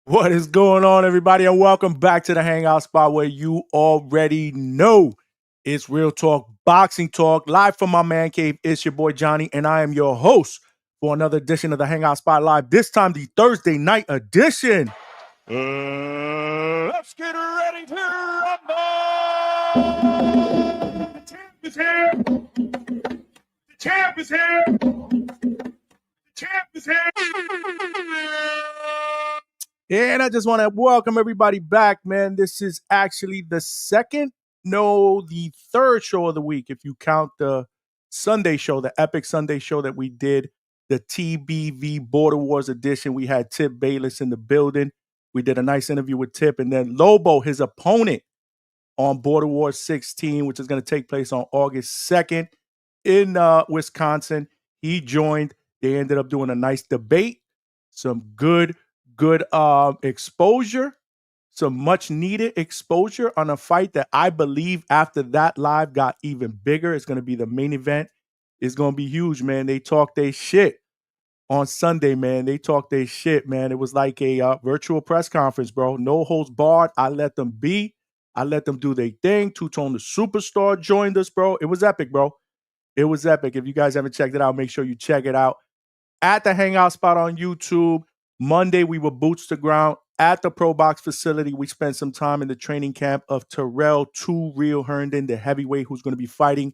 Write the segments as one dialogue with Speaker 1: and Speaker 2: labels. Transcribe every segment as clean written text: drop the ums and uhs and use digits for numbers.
Speaker 1: What is going on, everybody? And welcome back to the Hangout spot where you already know it's real talk, boxing talk, live from my man cave. It's your boy Johnny, and I am your host for another edition of the Hangout Spot Live. This time, the Thursday night edition. Let's get ready to rumble! The champ is here! The champ is here! The champ is here! And I just want to welcome everybody back, man. This is actually the third show of the week, if you count the Sunday show, the epic Sunday show that we did, the TBV Border Wars edition. We had Tip Bayless in the building. We did a nice interview with Tip. And then Lobo, his opponent on Border Wars 16, which is going to take place on August 2nd in Wisconsin. He joined. They ended up doing a nice debate, some good exposure, some much needed exposure on a fight that I believe after that live got even bigger. It's going to be the main event. It's going to be huge, man. They talked their shit on Sunday, man. They talked their shit, man. It was like a virtual press conference, bro. No holds barred. I let them be. I let them do their thing. Two-Tone the Superstar joined us, bro. It was epic, bro. It was epic. If you guys haven't checked it out, make sure you check it out at the Hangout Spot on YouTube. Monday, we were boots to ground at the Pro Box facility. We spent some time in the training camp of Terrell Two Real Herndon, the heavyweight who's going to be fighting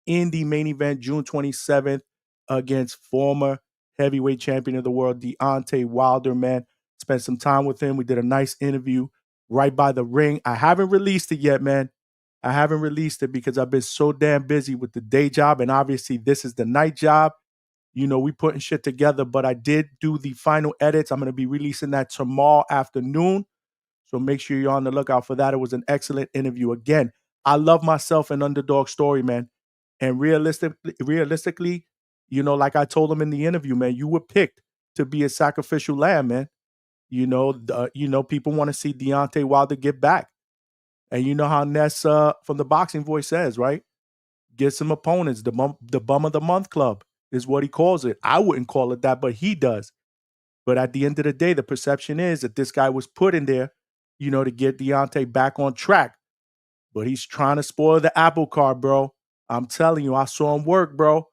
Speaker 1: in the main event June 27th against former heavyweight champion of the world, Deontay Wilder, man. Spent some time with him. We did a nice interview right by the ring. I haven't released it yet, man. I haven't released it because I've been so damn busy with the day job, and obviously this is the night job. You know, we putting shit together, but I did do the final edits. I'm going to be releasing that tomorrow afternoon. So make sure you're on the lookout for that. It was an excellent interview. Again, I love myself an underdog story, man. And realistically, you know, like I told him in the interview, man, you were picked to be a sacrificial lamb, man. You know, people want to see Deontay Wilder get back. And you know how Ness from the Boxing Voice says, right? Get some opponents, the bum of the month club is what he calls it. I wouldn't call it that, but he does. But at the end of the day, the perception is that this guy was put in there, you know, to get Deontay back on track. But he's trying to spoil the apple cart, bro. I'm telling you, I saw him work, bro.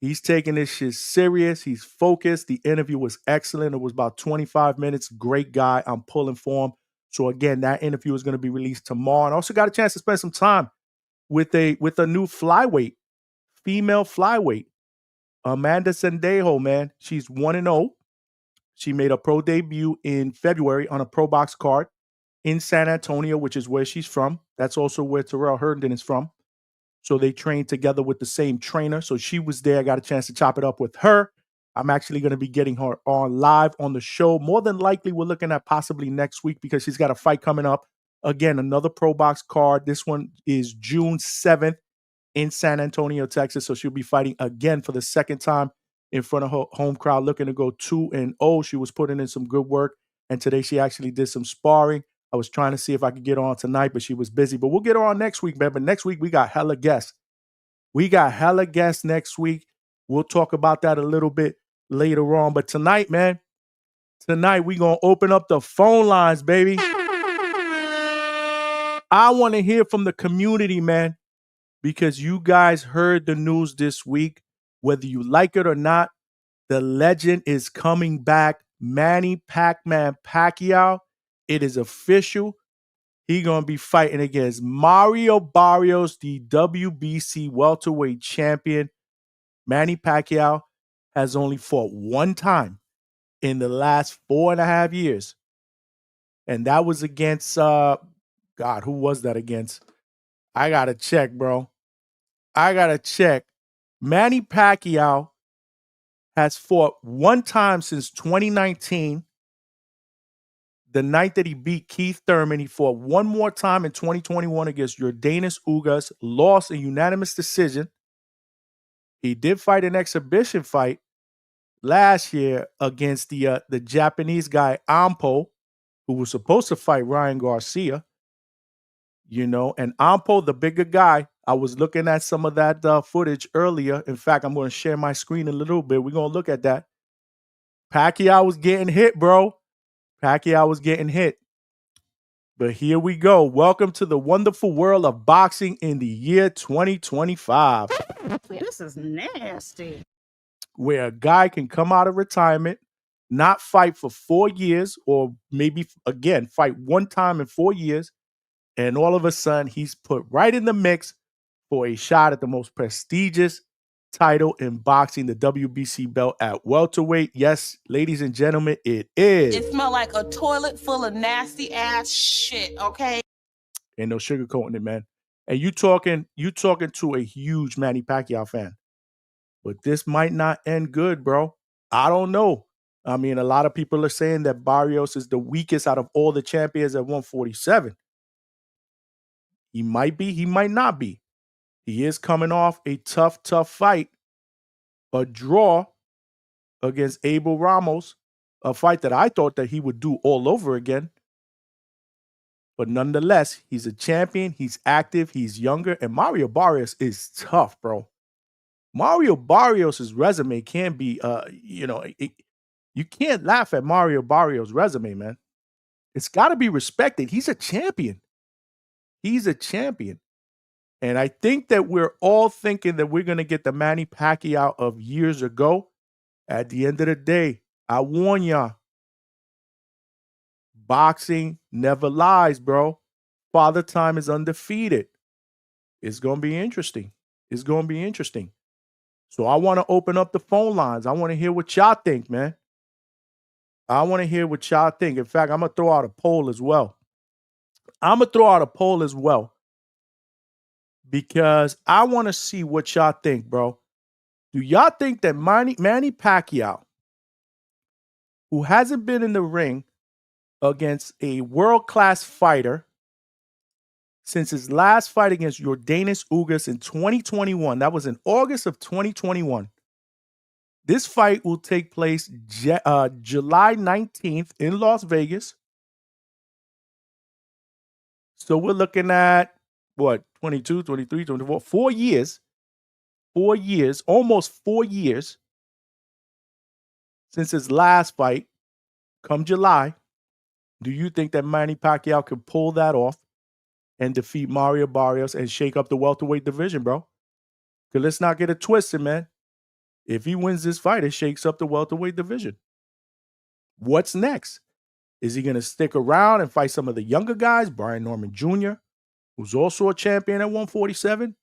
Speaker 1: He's taking this shit serious. He's focused. The interview was excellent. It was about 25 minutes. Great guy. I'm pulling for him. So again, that interview is going to be released tomorrow. And I also got a chance to spend some time with a new flyweight, female flyweight. Amanda Sendejo, man, she's 1-0. She made a pro debut in February on a pro box card in San Antonio, which is where she's from. That's also where Terrell Herndon is from. So they trained together with the same trainer. So she was there. I got a chance to chop it up with her. I'm actually going to be getting her on live on the show. More than likely, we're looking at possibly next week because she's got a fight coming up. Again, another pro box card. This one is June 7th. In San Antonio, Texas. So she'll be fighting again for the second time in front of her home crowd, looking to go 2-0. She was putting in some good work. And today she actually did some sparring. I was trying to see if I could get her on tonight, but she was busy. But we'll get her on next week, man. But next week, we got hella guests. We got hella guests next week. We'll talk about that a little bit later on. But tonight, man, we going to open up the phone lines, baby. I want to hear from the community, man. Because you guys heard the news this week, whether you like it or not, the legend is coming back. Manny Pac-Man Pacquiao. It is official. He's going to be fighting against Mario Barrios, the WBC welterweight champion. Manny Pacquiao has only fought one time in the last 4.5 years. And that was against, who was that against? I got to check, bro. Manny Pacquiao has fought one time since 2019. The night that he beat Keith Thurman, he fought one more time in 2021 against Yordenis Ugas, lost a unanimous decision. He did fight an exhibition fight last year against the Japanese guy Ampo, who was supposed to fight Ryan Garcia. You know, and Ampo, the bigger guy, I was looking at some of that footage earlier. In fact, I'm going to share my screen a little bit. We're going to look at that. Pacquiao was getting hit, bro. Pacquiao was getting hit. But here we go. Welcome to the wonderful world of boxing in the year 2025.
Speaker 2: This is nasty.
Speaker 1: Where a guy can come out of retirement, not fight for 4 years, or maybe, again, fight one time in 4 years, and all of a sudden he's put right in the mix for a shot at the most prestigious title in boxing, the WBC belt at welterweight. Yes, ladies and gentlemen, it is.
Speaker 2: It smelled like a toilet full of nasty ass shit, okay?
Speaker 1: Ain't no sugarcoating it, man. And you talking to a huge Manny Pacquiao fan. But this might not end good, bro. I don't know. I mean, a lot of people are saying that Barrios is the weakest out of all the champions at 147. He might be, he might not be. He is coming off a tough fight, a draw against Abel Ramos, a fight that I thought that he would do all over again. But nonetheless, he's a champion, he's active, he's younger, and Mario Barrios is tough, bro. Mario Barrios' resume can be, you can't laugh at Mario Barrios' resume, man. It's got to be respected. He's a champion. He's a champion. And I think that we're all thinking that we're going to get the Manny Pacquiao of years ago. At the end of the day, I warn y'all, boxing never lies, bro. Father Time is undefeated. It's going to be interesting. It's going to be interesting. So I want to open up the phone lines. I want to hear what y'all think, man. I want to hear what y'all think. In fact, I'm going to throw out a poll as well. Because I want to see what y'all think, bro. Do y'all think that Manny Pacquiao, who hasn't been in the ring against a world-class fighter since his last fight against Yordenis Ugas in 2021, that was in August of 2021, this fight will take place July 19th in Las Vegas. So we're looking at, 22, 23, 24, 4 years. 4 years, almost 4 years since his last fight, come July. Do you think that Manny Pacquiao can pull that off and defeat Mario Barrios and shake up the welterweight division, bro? Because let's not get it twisted, man. If he wins this fight, it shakes up the welterweight division. What's next? Is he going to stick around and fight some of the younger guys? Brian Norman Jr., who's also a champion at 147.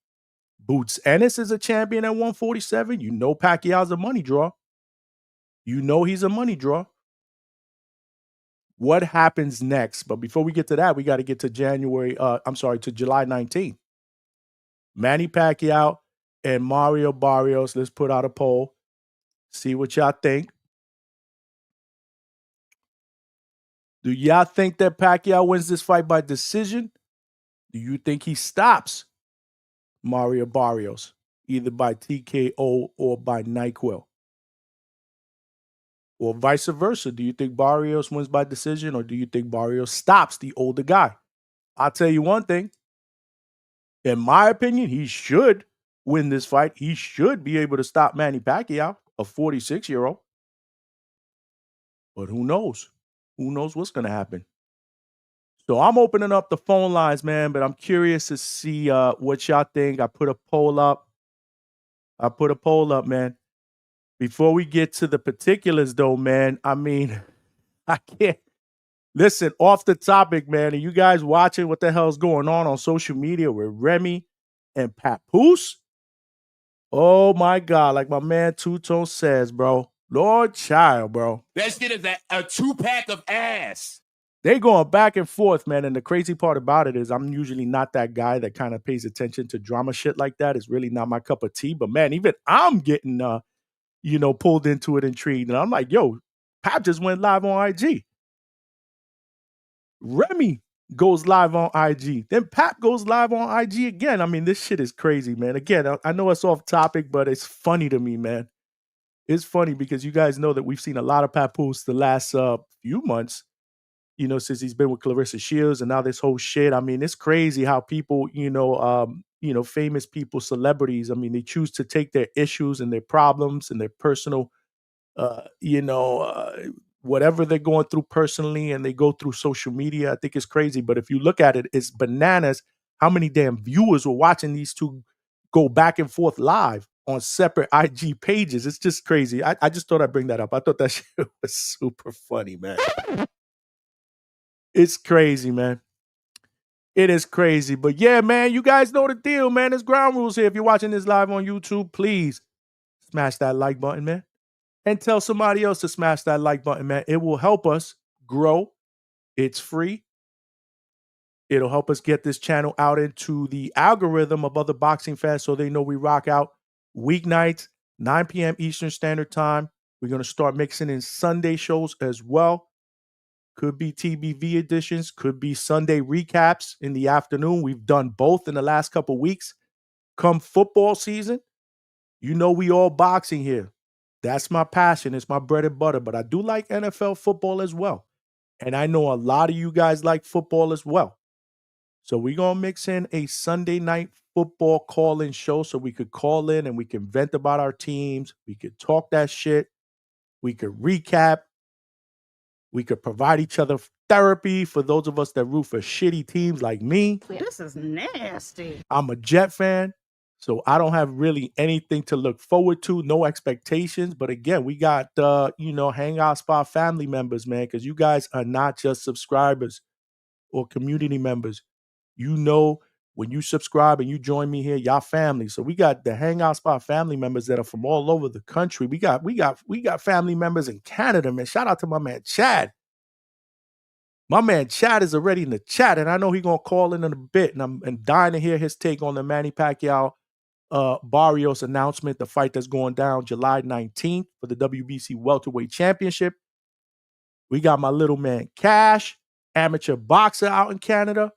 Speaker 1: Boots Ennis is a champion at 147. You know Pacquiao's a money draw. You know he's a money draw. What happens next? But before we get to that, we got to get to to July 19th. Manny Pacquiao and Mario Barrios. Let's put out a poll. See what y'all think. Do y'all think that Pacquiao wins this fight by decision? Do you think he stops Mario Barrios, either by TKO or by NyQuil? Or vice versa. Do you think Barrios wins by decision, or do you think Barrios stops the older guy? I'll tell you one thing. In my opinion, he should win this fight. He should be able to stop Manny Pacquiao, a 46-year-old. But who knows? Who knows what's going to happen? So I'm opening up the phone lines, man, but I'm curious to see what y'all think. I put a poll up, man. Before we get to the particulars, though, man, I mean, I can't. Listen, off the topic, man, are you guys watching what the hell's going on social media with Remy and Papoose? Oh, my God. Like my man Two-Tone says, bro. Lord child, bro.
Speaker 3: That shit is a two-pack of ass.
Speaker 1: They going back and forth, man. And the crazy part about it is I'm usually not that guy that kind of pays attention to drama shit like that. It's really not my cup of tea. But, man, even I'm getting, pulled into it, intrigued. And I'm like, yo, Pap just went live on IG. Remy goes live on IG. Then Pap goes live on IG again. I mean, this shit is crazy, man. Again, I know it's off topic, but it's funny to me, man. It's funny because you guys know that we've seen a lot of Papoose the last few months, since he's been with Clarissa Shields and now this whole shit. I mean, it's crazy how people, famous people, celebrities, I mean, they choose to take their issues and their problems and their personal, whatever they're going through personally and they go through social media. I think it's crazy. But if you look at it, it's bananas how many damn viewers were watching these two go back and forth live on separate IG pages. It's just crazy. I just thought I'd bring that up. I thought that shit was super funny, man. It's crazy, man. It is crazy. But yeah, man, you guys know the deal, man. There's ground rules here. If you're watching this live on YouTube, please smash that like button, man. And tell somebody else to smash that like button, man. It will help us grow. It's free. It'll help us get this channel out into the algorithm of other boxing fans so they know we rock out weeknights, 9 p.m. Eastern Standard Time. We're going to start mixing in Sunday shows as well. Could be TBV editions, could be Sunday recaps in the afternoon. We've done both in the last couple weeks. Come football season, you know we all boxing here. That's my passion. It's my bread and butter. But I do like NFL football as well. And I know a lot of you guys like football as well. So we're going to mix in a Sunday night football call-in show so we could call in and we can vent about our teams. We could talk that shit. We could recap. We could provide each other therapy for those of us that root for shitty teams like me.
Speaker 2: This is nasty.
Speaker 1: I'm a Jet fan, so I don't have really anything to look forward to, no expectations. But again, we got, Hangout Spot family members, man, because you guys are not just subscribers or community members. You know, when you subscribe and you join me here, y'all family. So we got the Hangout Spot family members that are from all over the country. We got family members in Canada, man. Shout out to my man Chad. My man Chad is already in the chat, and I know he's gonna call in a bit. And I'm dying to hear his take on the Manny Pacquiao Barrios announcement, the fight that's going down July 19th for the WBC Welterweight Championship. We got my little man Cash, amateur boxer out in Canada.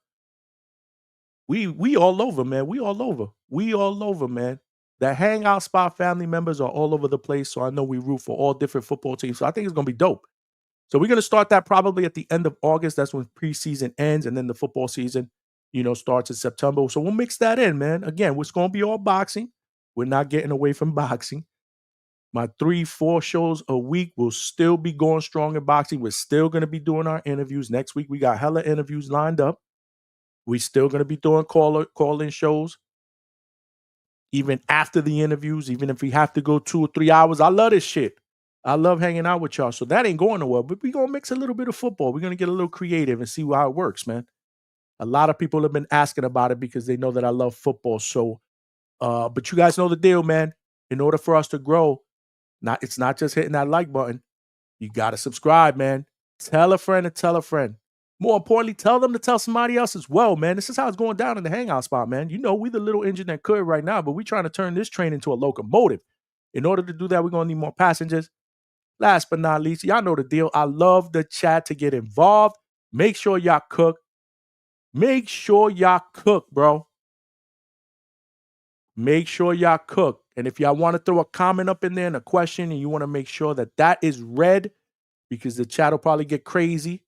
Speaker 1: We all over, man. We all over, man. The Hangout Spot family members are all over the place, so I know we root for all different football teams. So I think it's gonna be dope. So we're going to start that probably at the end of August. That's when preseason ends, and then the football season, starts in September. So we'll mix that in, man. Again, it's going to be all boxing. We're not getting away from boxing. My 3-4 shows a week will still be going strong in boxing. We're still going to be doing our interviews. Next week, we got hella interviews lined up. We're still going to be doing call-in shows. Even after the interviews, even if we have to go 2 or 3 hours. I love this shit. I love hanging out with y'all. So that ain't going nowhere. But we're going to mix a little bit of football. We're going to get a little creative and see how it works, man. A lot of people have been asking about it because they know that I love football. So, but you guys know the deal, man. In order for us to grow, it's not just hitting that like button. You got to subscribe, man. Tell a friend and tell a friend. More importantly, tell them to tell somebody else as well, man. This is how it's going down in the Hangout Spot, man. We the little engine that could right now, but we're trying to turn this train into a locomotive. In order to do that, we're going to need more passengers. Last but not least, y'all know the deal. I love the chat to get involved. Make sure y'all cook. Make sure y'all cook, bro. Make sure y'all cook. And if y'all want to throw a comment up in there and a question, and you want to make sure that is read, because the chat will probably get crazy,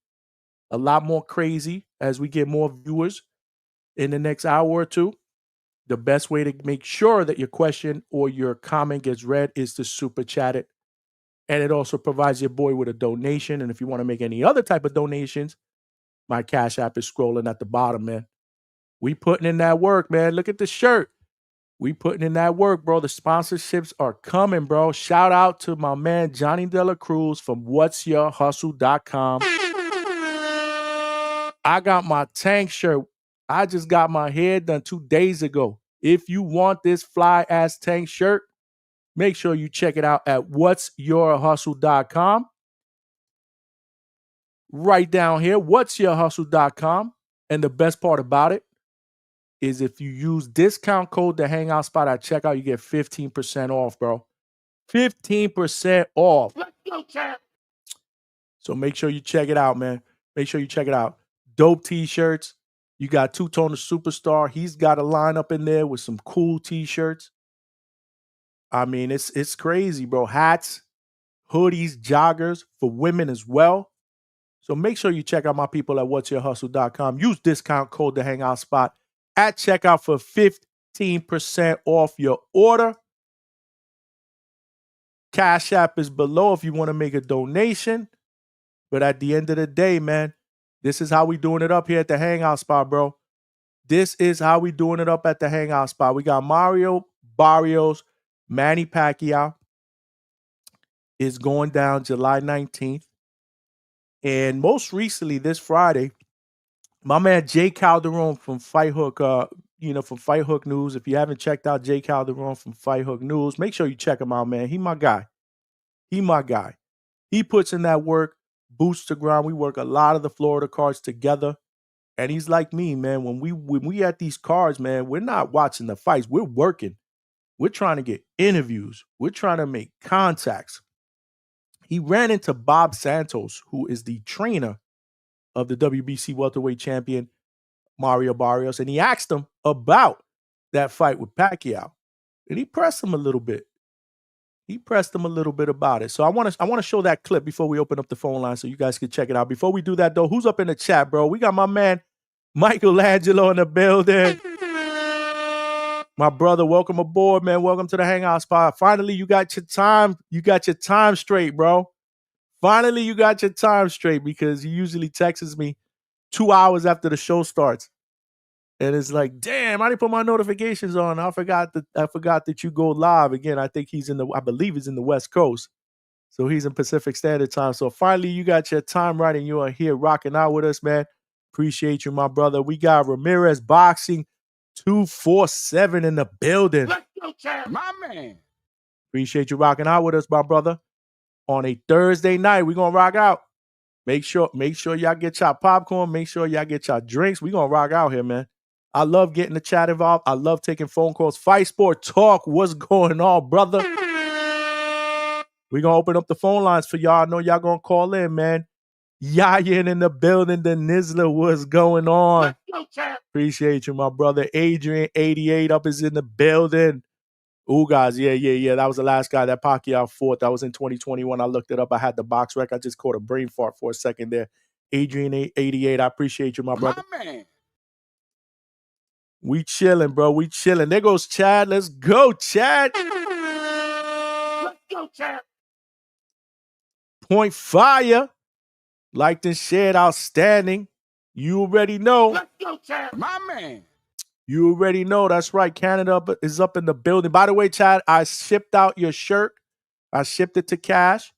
Speaker 1: a lot more crazy as we get more viewers in the next hour or two. The best way to make sure that your question or your comment gets read is to super chat it. And it also provides your boy with a donation. And if you want to make any other type of donations, my Cash App is scrolling at the bottom, man. We putting in that work, man. Look at the shirt. We putting in that work, bro. The sponsorships are coming, bro. Shout out to my man Johnny Dela Cruz from whatsyourhustle.com. I got my tank shirt. I just got my hair done 2 days ago. If you want this fly ass tank shirt, make sure you check it out at whatsyourhustle.com. Right down here, whatsyourhustle.com. And the best part about it is if you use discount code the Hangout Spot at checkout, you get 15% off, bro. 15% off. So make sure you check it out, man. Make sure you check it out. Dope t-shirts. You got Two-Tone the Superstar. He's got a lineup in there with some cool t-shirts. I mean, it's crazy, bro. Hats, hoodies, joggers for women as well. So make sure you check out my people at whatsyourhustle.com. Use discount code the Hangout Spot at checkout for 15% off your order. Cash App is below if you want to make a donation. But at the end of the day, man, this is how we doing it up here at the Hangout spot, bro. This is how we doing it up at the Hangout spot. We got Mario Barrios, Manny Pacquiao is going down July 19th. And most recently, this Friday, my man Jay Calderon from Fight Hook, from Fight Hook News. If you haven't checked out Jay Calderon from Fight Hook News, make sure you check him out, man. He my guy. He my guy. He puts in that work, boots to ground. We work a lot of the Florida cards together. And he's like me, man. When we at these cards, man, we're not watching the fights. We're working. We're trying to get interviews. We're trying to make contacts. He ran into Bob Santos, who is the trainer of the WBC welterweight champion Mario Barrios, and he asked him about that fight with Pacquiao, and he pressed him a little bit. He pressed him a little bit about it. So I want to show that clip before we open up the phone line so you guys can check it out. Before we do that, though, who's up in the chat, bro? We got my man Michelangelo in the building. My brother, welcome aboard, man. Welcome to the Hangout spot. Finally, you got your time. You got your time straight, bro. Finally, you got your time straight because he usually texts me 2 hours after the show starts. And it's like, damn, I didn't put my notifications on. I forgot that you go live. Again, I believe he's in the West Coast. So he's in Pacific Standard Time. So finally, you got your time right and you are here rocking out with us, man. Appreciate you, my brother. We got Ramirez Boxing 247 in the building.
Speaker 3: Let's go, champ. My man.
Speaker 1: Appreciate you rocking out with us, my brother. On a Thursday night, we're going to rock out. Make sure y'all get y'all popcorn. Make sure y'all get y'all drinks. We're going to rock out here, man. I love getting the chat involved. I love taking phone calls. Fight Sport Talk. What's going on, brother? We're going to open up the phone lines for y'all. I know y'all going to call in, man. Yayin in the building. The Nizzler, what's going on?
Speaker 3: Let's go, champ.
Speaker 1: Appreciate you, my brother. Adrian, 88 up is in the building. Ooh, guys, yeah. That was the last guy that Pacquiao fought. That was in 2021. I looked it up. I had the box rec. I just caught a brain fart for a second there. Adrian, 88, I appreciate you, my brother.
Speaker 3: My man.
Speaker 1: We chilling, bro. We chilling. There goes Chad. Let's go, Chad.
Speaker 3: Let's go, champ.
Speaker 1: Point fire. Liked and shared. Outstanding. You already know.
Speaker 3: Let's go, champ. My man.
Speaker 1: You already know. That's right. Canada is up in the building. By the way, Chad, I shipped out your shirt. I shipped it to Cash.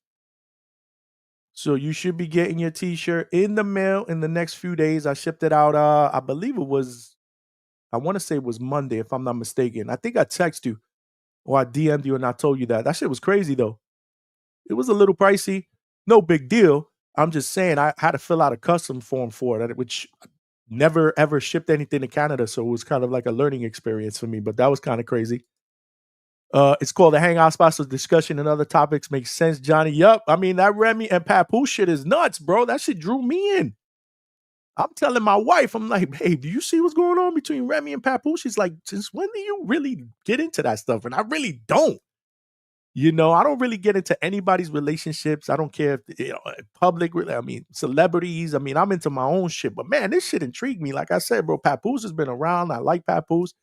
Speaker 1: So you should be getting your t-shirt in the mail in the next few days. I shipped it out. I believe I want to say it was Monday, if I'm not mistaken. I think I texted you or I DM'd you and I told you that. That shit was crazy, though. It was a little pricey. No big deal. I'm just saying I had to fill out a custom form for it, which never, ever shipped anything to Canada. So it was kind of like a learning experience for me, but that was kind of crazy. It's called the Hangout Spot, so discussion and other topics make sense, Johnny. Yup. I mean, that Remy and Papoose shit is nuts, bro. That shit drew me in. I'm telling my wife, I'm like, hey, do you see what's going on between Remy and Papoose? She's like, since when do you really get into that stuff? And I really don't. I don't really get into anybody's relationships. I don't care if, public, celebrities. I'm into my own shit. But man, this shit intrigued me. Like I said, bro, Papoose has been around. I like Papoose.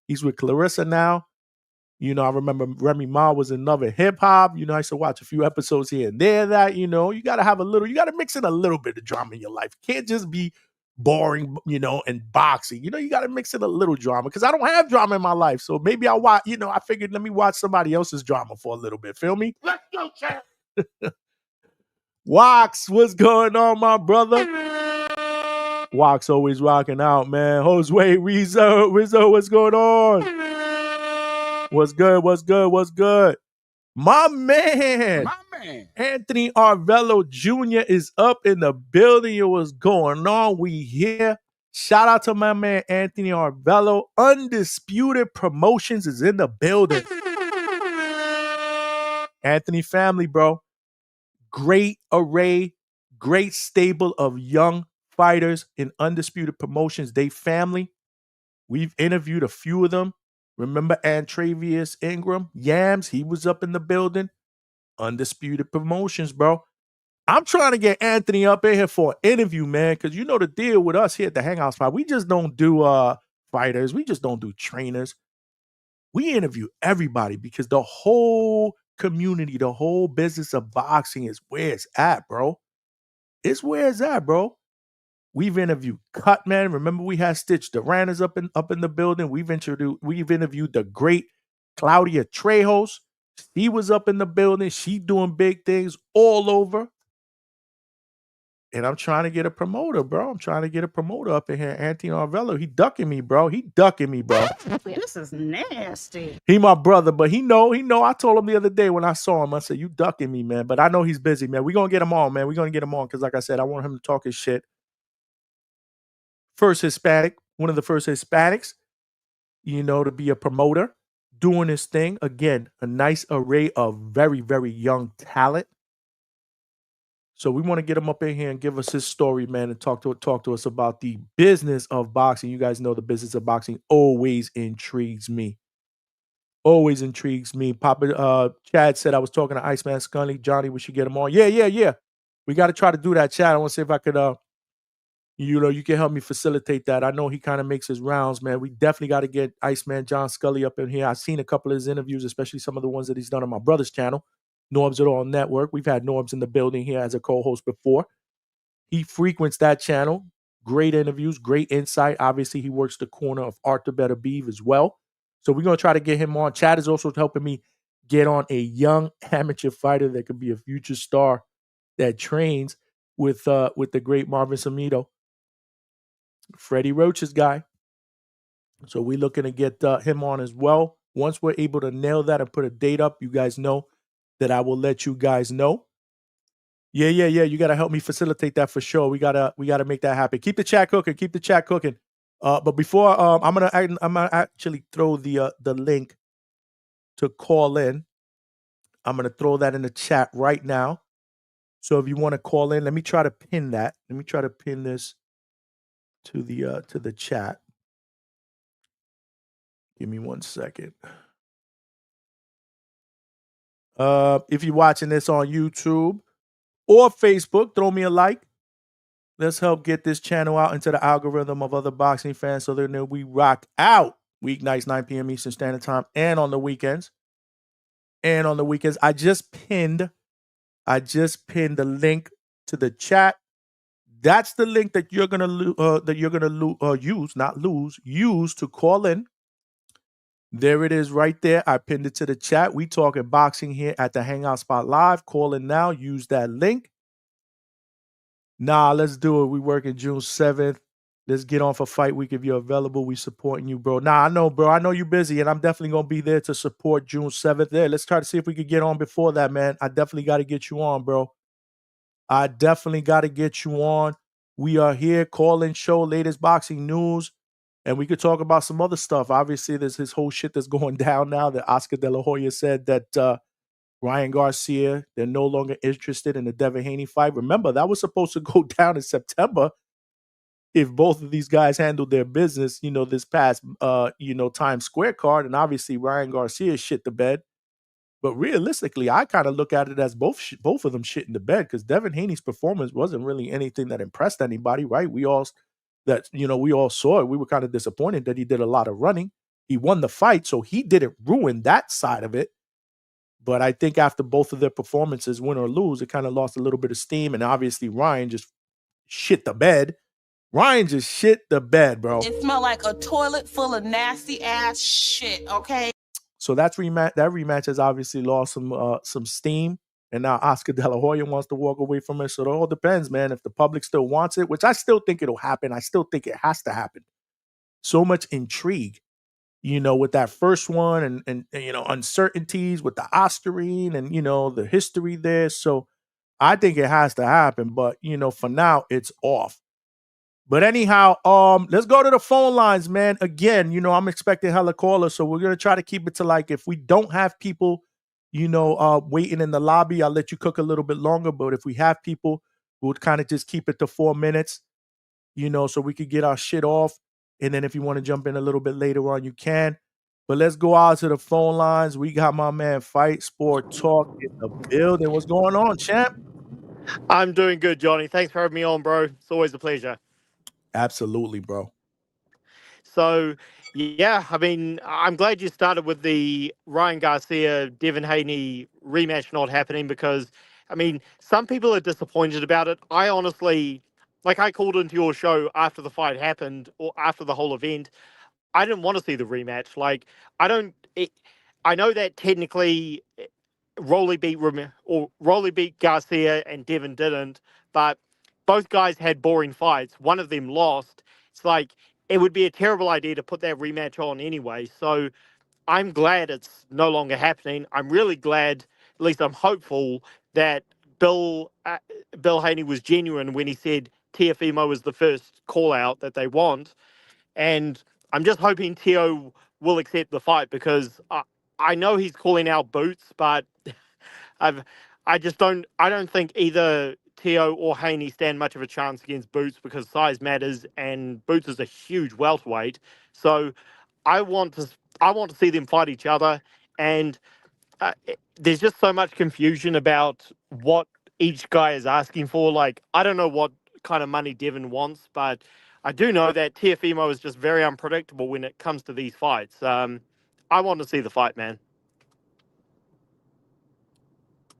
Speaker 1: He's with Clarissa now. I remember Remy Ma was in Love and Hip Hop. I used to watch a few episodes here and there that, you got to mix in a little bit of drama in your life. It can't just be boring, and boxing. You got to mix in a little drama because I don't have drama in my life. So maybe I'll watch, I figured let me watch somebody else's drama for a little bit. Feel me?
Speaker 3: Let's go, champ.
Speaker 1: Wax, what's going on, my brother? Wax always rocking out, man. Josue, Rizzo, what's going on? What's good? My man. Anthony Arvello Jr. is up in the building. What's going on? We here. Shout out to my man Anthony Arvello. Undisputed Promotions is in the building. Anthony family, bro. Great array, great stable of young fighters in Undisputed Promotions. They family. We've interviewed a few of them. Remember Antravius Ingram? Yams, he was up in the building. Undisputed Promotions, bro. I'm trying to get Anthony up in here for an interview, man, because you know the deal with us here at the Hangout Spot. We just don't do fighters. We just don't do trainers. We interview everybody because the whole community, the whole business of boxing is where it's at, bro. It's where it's at, bro. We've interviewed Cutman. Remember, we had Stitch Duran is up in the building. We've interviewed the great Claudia Trejos. She was up in the building. She doing big things all over. And I'm trying to get a promoter, bro. I'm trying to get a promoter up in here. Anthony Arvello. He ducking me, bro.
Speaker 2: This is nasty.
Speaker 1: He my brother, but he know. I told him the other day when I saw him, I said, you ducking me, man. But I know he's busy, man. We're going to get him on, man. We're going to get him on because, like I said, I want him to talk his shit. First Hispanic, one of the first Hispanics, to be a promoter, doing his thing. Again, a nice array of very, very young talent. So we want to get him up in here and give us his story, man, and talk to us about the business of boxing. You guys know the business of boxing always intrigues me. Always intrigues me. Papa Chad said I was talking to Iceman Scully. Johnny, we should get him on. Yeah. We got to try to do that, Chad. I want to see if I could you can help me facilitate that. I know he kind of makes his rounds, man. We definitely got to get Iceman John Scully up in here. I've seen a couple of his interviews, especially some of the ones that he's done on my brother's channel, Norbs It All Network. We've had Norbs in the building here as a co-host before. He frequents that channel. Great interviews, great insight. Obviously, he works the corner of Arthur Better Beeve as well. So we're going to try to get him on. Chad is also helping me get on a young amateur fighter that could be a future star that trains with the great Marvin Samito. Freddie Roach's guy. So we're looking to get him on as well. Once we're able to nail that and put a date up, you guys know that I will let you guys know. Yeah. You got to help me facilitate that for sure. We gotta make that happen. Keep the chat cooking. But before I'm gonna actually throw the link to call in. I'm gonna throw that in the chat right now. So if you want to call in, let me try to pin that. Let me try to pin this to the chat. Give me 1 second. If you're watching this on YouTube or Facebook, throw me a like. Let's help get this channel out into the algorithm of other boxing fans so they know we rock out weeknights, 9 p.m. Eastern Standard Time, and on the weekends. I just pinned the link to the chat. That's the link that you're gonna use to call in. There it is right there. I pinned it to the chat. We talking boxing here at the Hangout Spot Live. Call in now. Use that link. Nah, let's do it. We working June 7th. Let's get on for Fight Week if you're available. We supporting you, bro. Nah, I know, bro. I know you're busy, and I'm definitely going to be there to support June 7th. There, let's try to see if we could get on before that, man. I definitely got to get you on, bro. I definitely got to get you on. We are here. Call-in show, latest boxing news. And we could talk about some other stuff. Obviously, there's his whole shit that's going down now that Oscar De La Hoya said that Ryan Garcia, they're no longer interested in the Devin Haney fight. Remember, that was supposed to go down in September if both of these guys handled their business, this past, Times Square card. And obviously, Ryan Garcia shit the bed. But realistically, I kind of look at it as both of them shit in the bed because Devin Haney's performance wasn't really anything that impressed anybody, right? We all saw it. We were kind of disappointed that he did a lot of running. He won the fight, so he didn't ruin that side of it. But I think after both of their performances, win or lose, it kind of lost a little bit of steam. And obviously, Ryan just shit the bed. Ryan just shit the bed, bro.
Speaker 2: It smelled like a toilet full of nasty ass shit, okay?
Speaker 1: So that rematch has obviously lost some steam. And now Oscar De La Hoya wants to walk away from it. So it all depends, man. If the public still wants it, which I still think it'll happen. I still think it has to happen. So much intrigue, with that first one and uncertainties with the Oscarine and, the history there. So I think it has to happen. But, for now, it's off. But anyhow, let's go to the phone lines, man. Again, I'm expecting hella callers, so we're going to try to keep it to if we don't have people, waiting in the lobby, I'll let you cook a little bit longer. But if we have people, we'll kind of just keep it to 4 minutes, so we could get our shit off. And then if you want to jump in a little bit later on, you can. But let's go out to the phone lines. We got my man Fight Sport Talk in the building. What's going on, champ?
Speaker 4: I'm doing good, Johnny. Thanks for having me on, bro. It's always a pleasure.
Speaker 1: Absolutely, bro.
Speaker 4: So, yeah, I mean, I'm glad you started with the Ryan Garcia, Devin Haney rematch not happening because I mean, some people are disappointed about it. I honestly, like, I called into your show after the fight happened or after the whole event. I didn't want to see the rematch. Like, I don't. I know that technically Rolly beat Garcia and Devin didn't, but both guys had boring fights. One of them lost. It's like it would be a terrible idea to put that rematch on anyway. So I'm glad it's no longer happening. I'm really glad, at least I'm hopeful, that Bill Bill Haney was genuine when he said Teofimo was the first call out that they want, and I'm just hoping Teo will accept the fight because I know he's calling out Boots, but I've I don't think either Teo or Haney stand much of a chance against Boots because size matters and Boots is a huge welterweight. So I want to I want to see them fight each other, and there's just so much confusion about what each guy is asking for. Like, I don't know what kind of money Devin wants, but I do know that Teofimo is just very unpredictable when it comes to these fights. I want to see the fight, man.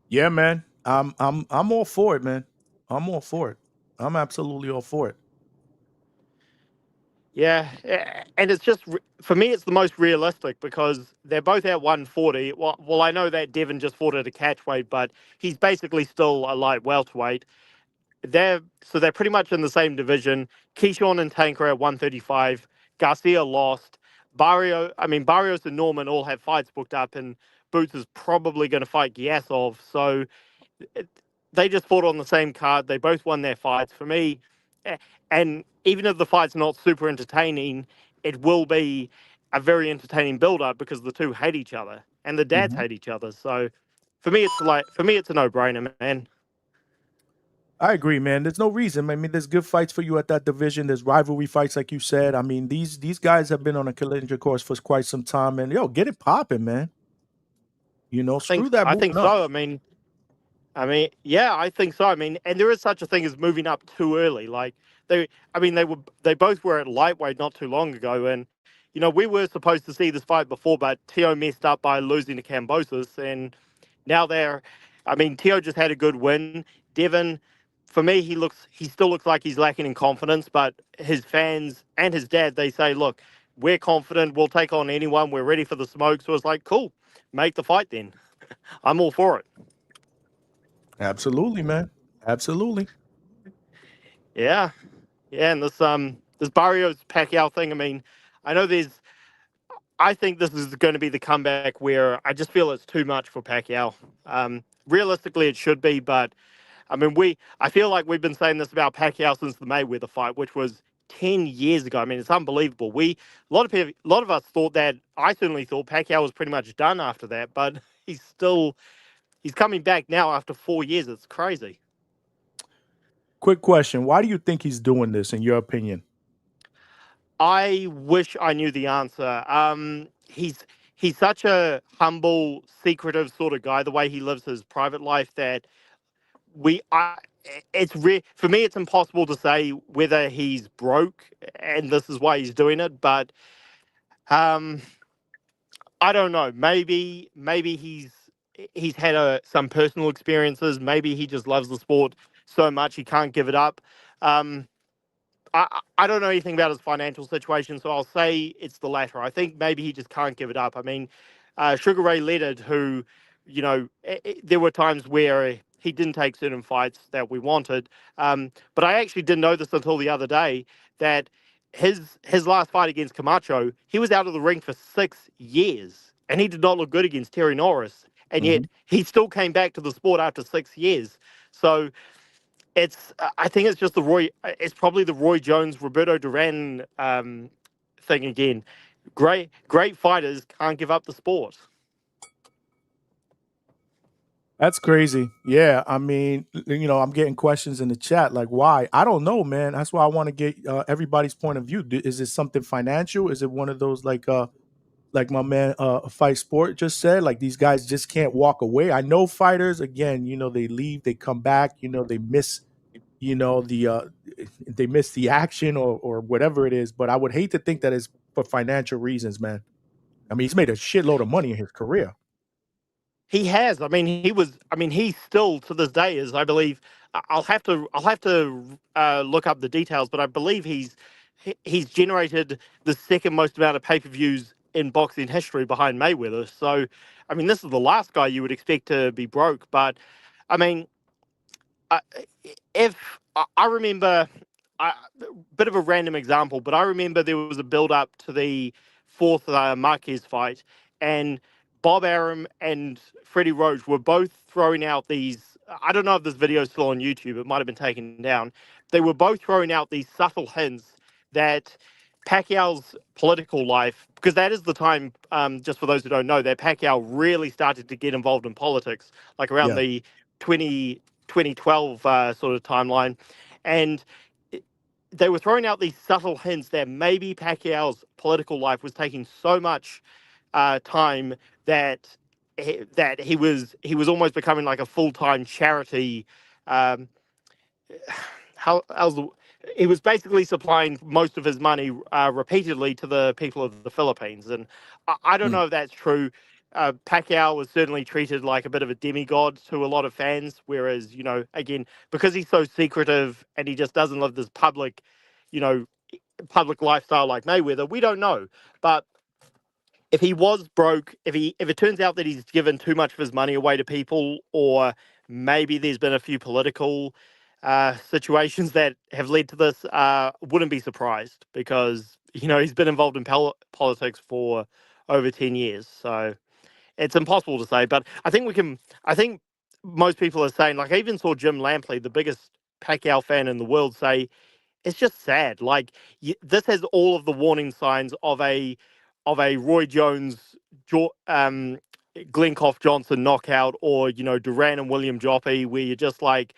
Speaker 1: Yeah, man. I'm all for it, man. I'm all for it. I'm absolutely all for it.
Speaker 4: Yeah, and it's just for me, it's the most realistic because they're both at 140. Well, I know that Devin just fought at a catch weight, but he's basically still a light welterweight. They're pretty much in the same division. Keyshawn and Tank are at 135. Garcia lost. Barrios and Norman all have fights booked up, and Boots is probably going to fight Giasov. So it, they just fought on the same card. They both won their fights. For me, and even if the fight's not super entertaining, it will be a very entertaining build-up because the two hate each other and the dads
Speaker 1: Mhm.
Speaker 4: hate each other. So for me, it's a no-brainer, man.
Speaker 1: I agree, man. There's no reason. I mean, there's good fights for you at that division. There's rivalry fights, like you said. I mean, these guys have been on a collision course for quite some time, and yo, get it popping, man. Screw that
Speaker 4: I
Speaker 1: moving
Speaker 4: think
Speaker 1: up.
Speaker 4: so. Yeah, I think so. I mean, and there is such a thing as moving up too early. Like they both were at lightweight not too long ago, and we were supposed to see this fight before, but Teo messed up by losing to Cambosis, and now Teo just had a good win. Devin, for me, he still looks like he's lacking in confidence, but his fans and his dad, they say, look, we're confident, we'll take on anyone, we're ready for the smoke. So it's like, cool, make the fight then. I'm all for it.
Speaker 1: Absolutely, man. Absolutely.
Speaker 4: Yeah. Yeah, and this Barrios Pacquiao thing. I mean, I know there's. I think this is going to be the comeback where I just feel it's too much for Pacquiao. Realistically, it should be, but I mean, I feel like we've been saying this about Pacquiao since the Mayweather fight, which was 10 years ago. I mean, it's unbelievable. A lot of us thought that. I certainly thought Pacquiao was pretty much done after that, but he's coming back now after 4 years. It's crazy.
Speaker 1: Quick question: why do you think he's doing this, in your opinion?
Speaker 4: I wish I knew the answer. He's such a humble, secretive sort of guy. The way he lives his private life, that we, I, for me, it's impossible to say whether he's broke and this is why he's doing it. But um, I don't know. Maybe he's had some personal experiences. Maybe he just loves the sport so much he can't give it up. Um, I don't know anything about his financial situation, so I'll say it's the latter. I think maybe he just can't give it up. I mean, Sugar Ray Leonard, who, there were times where he didn't take certain fights that we wanted, but I actually didn't know this until the other day that his last fight against Camacho, he was out of the ring for 6 years, and he did not look good against Terry Norris, and yet
Speaker 1: Mhm.
Speaker 4: he still came back to the sport after 6 years. So I think it's just it's probably the Roy Jones, Roberto Duran thing again. Great fighters can't give up the sport.
Speaker 1: That's crazy. Yeah, I mean, I'm getting questions in the chat like, why? I don't know, man. That's why I want to get everybody's point of view. Is it something financial? Is it one of those like my man Fight Sport just said, like these guys just can't walk away? I know fighters, again, they leave, they come back, they miss, the they miss the action or whatever it is. But I would hate to think that it's for financial reasons, man. I mean, he's made a shitload of money in his career.
Speaker 4: He has. I mean, he was. I mean, he still to this day is. I believe. I'll have to. I'll have to look up the details, but I believe he's generated the second most amount of pay-per-views in boxing history behind Mayweather. So, I mean, this is the last guy you would expect to be broke. But, I mean, I- if I remember a bit of a random example, but I remember there was a build up to the fourth Marquez fight, and Bob Arum and Freddie Roach were both throwing out these. I don't know if this video is still on YouTube, it might have been taken down. They were both throwing out these subtle hints that Pacquiao's political life, because that is the time, just for those who don't know, that Pacquiao really started to get involved in politics, like around
Speaker 1: Yeah.
Speaker 4: the 2012 sort of timeline. And they were throwing out these subtle hints that maybe Pacquiao's political life was taking so much time that he was almost becoming like a full-time charity. Um, how's the he was basically supplying most of his money repeatedly to the people of the Philippines, and I don't
Speaker 1: Mm.
Speaker 4: know if that's true. Pacquiao was certainly treated like a bit of a demigod to a lot of fans, whereas again, because he's so secretive and he just doesn't live this you know, public lifestyle like Mayweather, we don't know. But if he was broke, if it turns out that he's given too much of his money away to people, or maybe there's been a few political situations that have led to this, wouldn't be surprised because he's been involved in politics for over 10 years. So it's impossible to say, but I think we can. I think most people are saying, like, I even saw Jim Lampley, the biggest Pacquiao fan in the world, say it's just sad. Like this has all of the warning signs of a Roy Jones, Glencoff Johnson knockout, or Duran and William Joppy, where you're just like,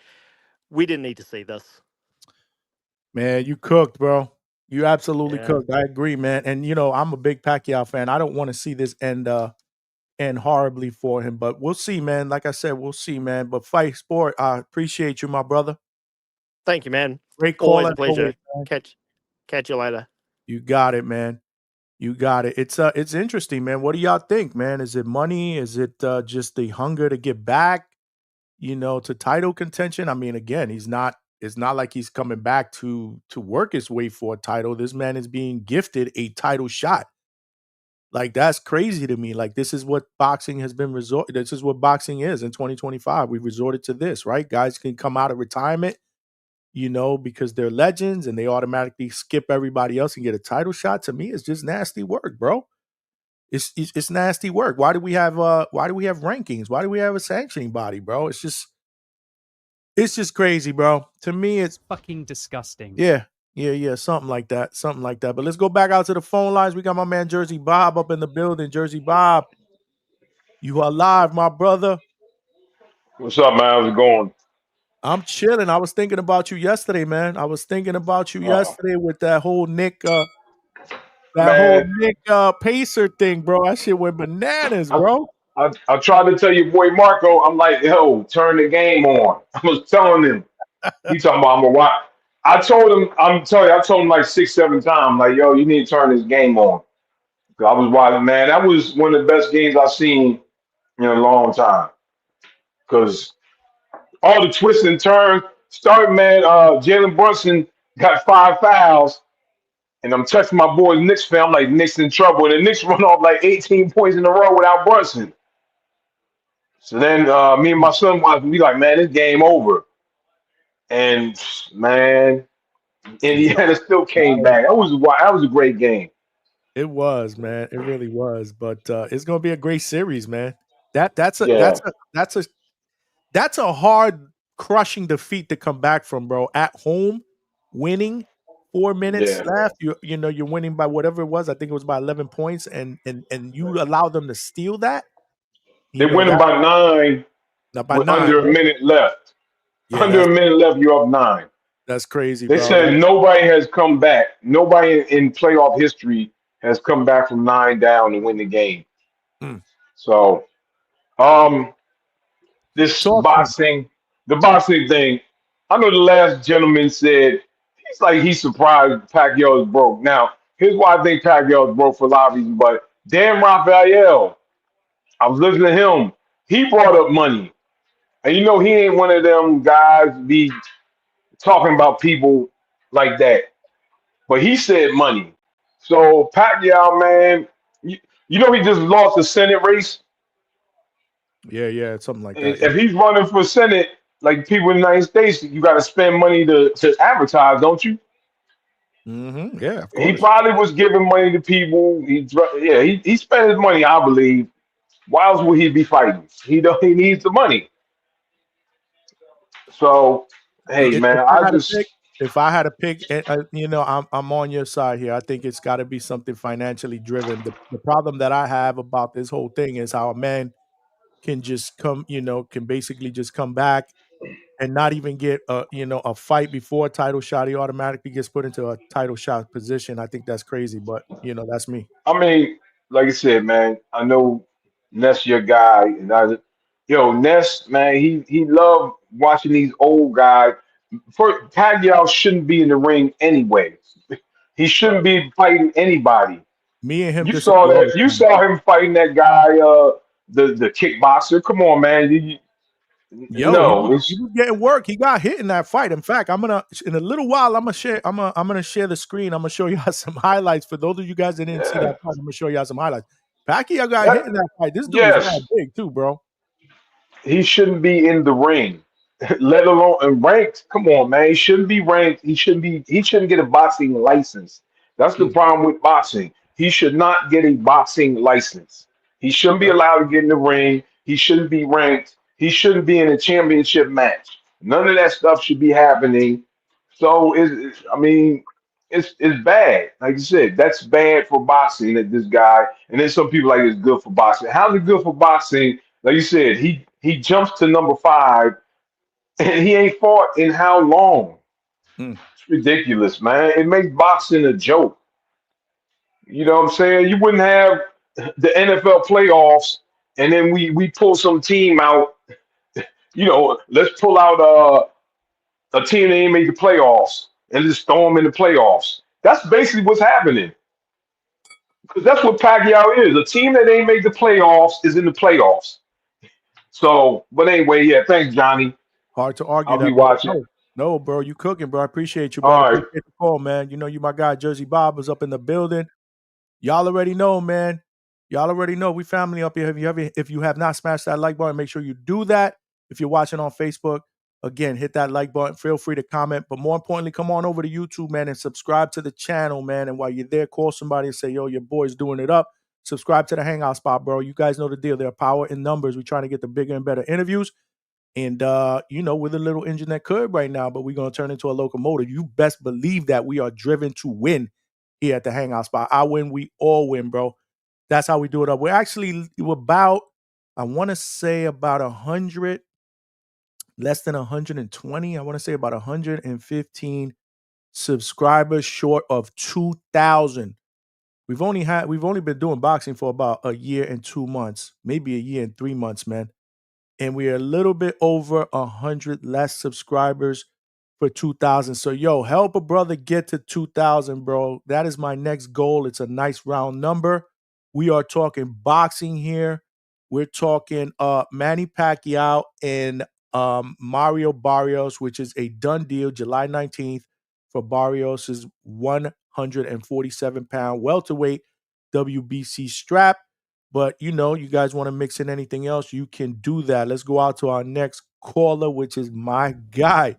Speaker 4: we didn't need to see this.
Speaker 1: Man, you cooked, bro. You absolutely
Speaker 4: Yeah.
Speaker 1: cooked. I agree, man. And I'm a big Pacquiao fan. I don't want to see this end horribly for him, but we'll see, man. Like I said, we'll see, man. But fight sport, I appreciate you, my brother.
Speaker 4: Thank you, man.
Speaker 1: Great call
Speaker 4: Always a
Speaker 1: as always,
Speaker 4: pleasure.
Speaker 1: man.
Speaker 4: Catch you later.
Speaker 1: You got it, man. You got it. It's interesting, man. What do y'all think, man? Is it money? Is it just the hunger to get back, to title contention? I mean, again, it's not like he's coming back to work his way for a title. This man is being gifted a title shot. Like that's crazy to me. Like this is what boxing has been this is what boxing is in 2025. We've resorted to this, right? Guys can come out of retirement, because they're legends and they automatically skip everybody else and get a title shot. To me, it's just nasty work, bro. It's nasty work. Why do we have rankings? Why do we have a sanctioning body, bro? It's just crazy, bro. To me, it's
Speaker 5: fucking disgusting.
Speaker 1: Yeah, something like that. Something like that. But let's go back out to the phone lines. We got my man Jersey Bob up in the building. Jersey Bob, you are live, my brother.
Speaker 6: What's up, man? How's it going?
Speaker 1: I'm chilling. I was thinking about you yesterday, man. I was thinking about you yesterday with that whole Nick
Speaker 6: Man,
Speaker 1: Pacer thing, bro. That shit went bananas,
Speaker 6: I,
Speaker 1: bro.
Speaker 6: I tried to tell your boy Marco, I'm like, yo, turn the game on. I was telling him. He talking about I'm a watch. I told him, I'm telling you, I told him like 6, 7 times, like, yo, you need to turn this game on. 'Cause I was watching, man. That was one of the best games I've seen in a long time. Because all the twists and turns started, man. Jalen Brunson got 5 fouls. And I'm texting my boys Knicks fan. I'm like, Knicks in trouble. And the Knicks run off like 18 points in a row without Brunson. So then me and my son watch. We like, man, this game over. And man, Indiana still came back. That was a great game.
Speaker 1: It was, man. It really was. But it's gonna be a great series, man. That's a
Speaker 6: Yeah,
Speaker 1: that's a that's a that's a hard crushing defeat to come back from, bro. At home, winning 4 minutes
Speaker 6: yeah.
Speaker 1: left. You're winning by whatever it was. I think it was by 11 points, and you allow them to steal that.
Speaker 6: They winning
Speaker 1: That
Speaker 6: by 9
Speaker 1: not by
Speaker 6: with
Speaker 1: 9,
Speaker 6: under a
Speaker 1: right?
Speaker 6: minute left.
Speaker 1: Yeah,
Speaker 6: Under a minute left, you're up 9.
Speaker 1: that's crazy,
Speaker 6: They
Speaker 1: bro.
Speaker 6: said nobody has come back. Nobody in playoff history has come back from 9 down to win the game.
Speaker 1: Mm.
Speaker 6: So, um, this
Speaker 1: Talk to me.
Speaker 6: the boxing thing. I know the last gentleman said he's surprised Pacquiao is broke. Now, here's why I think Pacquiao is broke for a lot of reasons. But Dan Rafael, I was listening to him. he brought up money, and you know he ain't one of them guys be talking about people like that. But he said money. So Pacquiao, man, you know he just lost the Senate race.
Speaker 1: Yeah, something like
Speaker 6: And
Speaker 1: that.
Speaker 6: if he's running for Senate, like people in the United States, you got to spend money to advertise, don't you?
Speaker 1: Yeah, of
Speaker 6: He
Speaker 1: course.
Speaker 6: probably was giving money to people. He spent his money, I believe. Why else would he be fighting? He needs the money. So hey,
Speaker 1: If
Speaker 6: man,
Speaker 1: I
Speaker 6: I
Speaker 1: had to
Speaker 6: just
Speaker 1: pick, I'm on your side here. I think it's got to be something financially driven. The problem that I have about this whole thing is how a man can just come, can basically just come back and not even get a fight before a title shot. He automatically gets put into a title shot position. I think that's crazy, but that's me.
Speaker 6: I mean, like I said, man, I know Ness your guy, and Ness, man, he loved watching these old guys. For Pacquiao shouldn't be in the ring anyway. He shouldn't be fighting anybody.
Speaker 1: Me and him
Speaker 6: You saw
Speaker 1: disagree all
Speaker 6: that.
Speaker 1: the
Speaker 6: You
Speaker 1: time.
Speaker 6: saw him fighting that guy, the kickboxer. Come on, man.
Speaker 1: Yo, he
Speaker 6: No,
Speaker 1: was he was getting work. He got hit in that fight. In fact, I'm gonna in a little while. I'm gonna share the screen. I'm gonna show y'all some highlights for those of you guys that didn't see that
Speaker 6: yeah,
Speaker 1: fight. I'm gonna show y'all some highlights. Pacquiao got hit
Speaker 6: that
Speaker 1: in that fight. This dude is mad
Speaker 6: yes.
Speaker 1: big too, bro.
Speaker 6: He shouldn't be in the ring, let alone and ranked. Come on, man. He shouldn't be ranked. He shouldn't be. He shouldn't get a boxing license. That's the
Speaker 1: Mm,
Speaker 6: problem with boxing. He should not get a boxing license. He shouldn't be
Speaker 1: okay.
Speaker 6: allowed to get in the ring. He shouldn't be ranked. He shouldn't be in a championship match. None of that stuff should be happening. So I mean, it's bad. Like you said, that's bad for boxing. That this guy, and then some people like it's good for boxing. How's it good for boxing? Like you said, he jumps to number 5, and he ain't fought in how long?
Speaker 1: Mm.
Speaker 6: It's ridiculous, man. It makes boxing a joke. You know what I'm saying? You wouldn't have the NFL playoffs, and then we pull some team out. Let's pull out a team that ain't made the playoffs and just throw them in the playoffs. That's basically what's happening. Because that's what Pacquiao is. A team that ain't made the playoffs is in the playoffs. So, but anyway, yeah, thanks, Johnny.
Speaker 1: Hard to argue
Speaker 6: I'll be
Speaker 1: that, brother.
Speaker 6: watching.
Speaker 1: No, bro, you cooking, bro. I appreciate you, brother.
Speaker 6: All right.
Speaker 1: Appreciate the call, man. You my guy, Jersey Bob, is up in the building. Y'all already know, man. Y'all already know we family up here. If you have not smashed that like button, make sure you do that. If you're watching on Facebook, again, hit that like button. Feel free to comment. But more importantly, come on over to YouTube, man, and subscribe to the channel, man. And while you're there, call somebody and say, yo, your boy's doing it up. Subscribe to the Hangout spot, bro. You guys know the deal. There are power in numbers. We're trying to get the bigger and better interviews. And we're the little engine that could right now, but we're gonna turn into a locomotive. You best believe that we are driven to win here at the Hangout spot. I win, we all win, bro. That's how we do it up. We're about, I want to say about 100, less than 120. I want to say about 115 subscribers short of 2,000. We've only been doing boxing for about a year and 2 months, maybe a year and 3 months, man, and we're a little bit over 100 less subscribers for 2,000. So, yo, help a brother get to 2,000, bro. That is my next goal. It's a nice round number. We are talking boxing here. We're talking Manny Pacquiao and Mario Barrios, which is a done deal, July 19th for Barrios' 147-pound welterweight WBC strap. But you guys want to mix in anything else, you can do that. Let's go out to our next caller, which is my guy,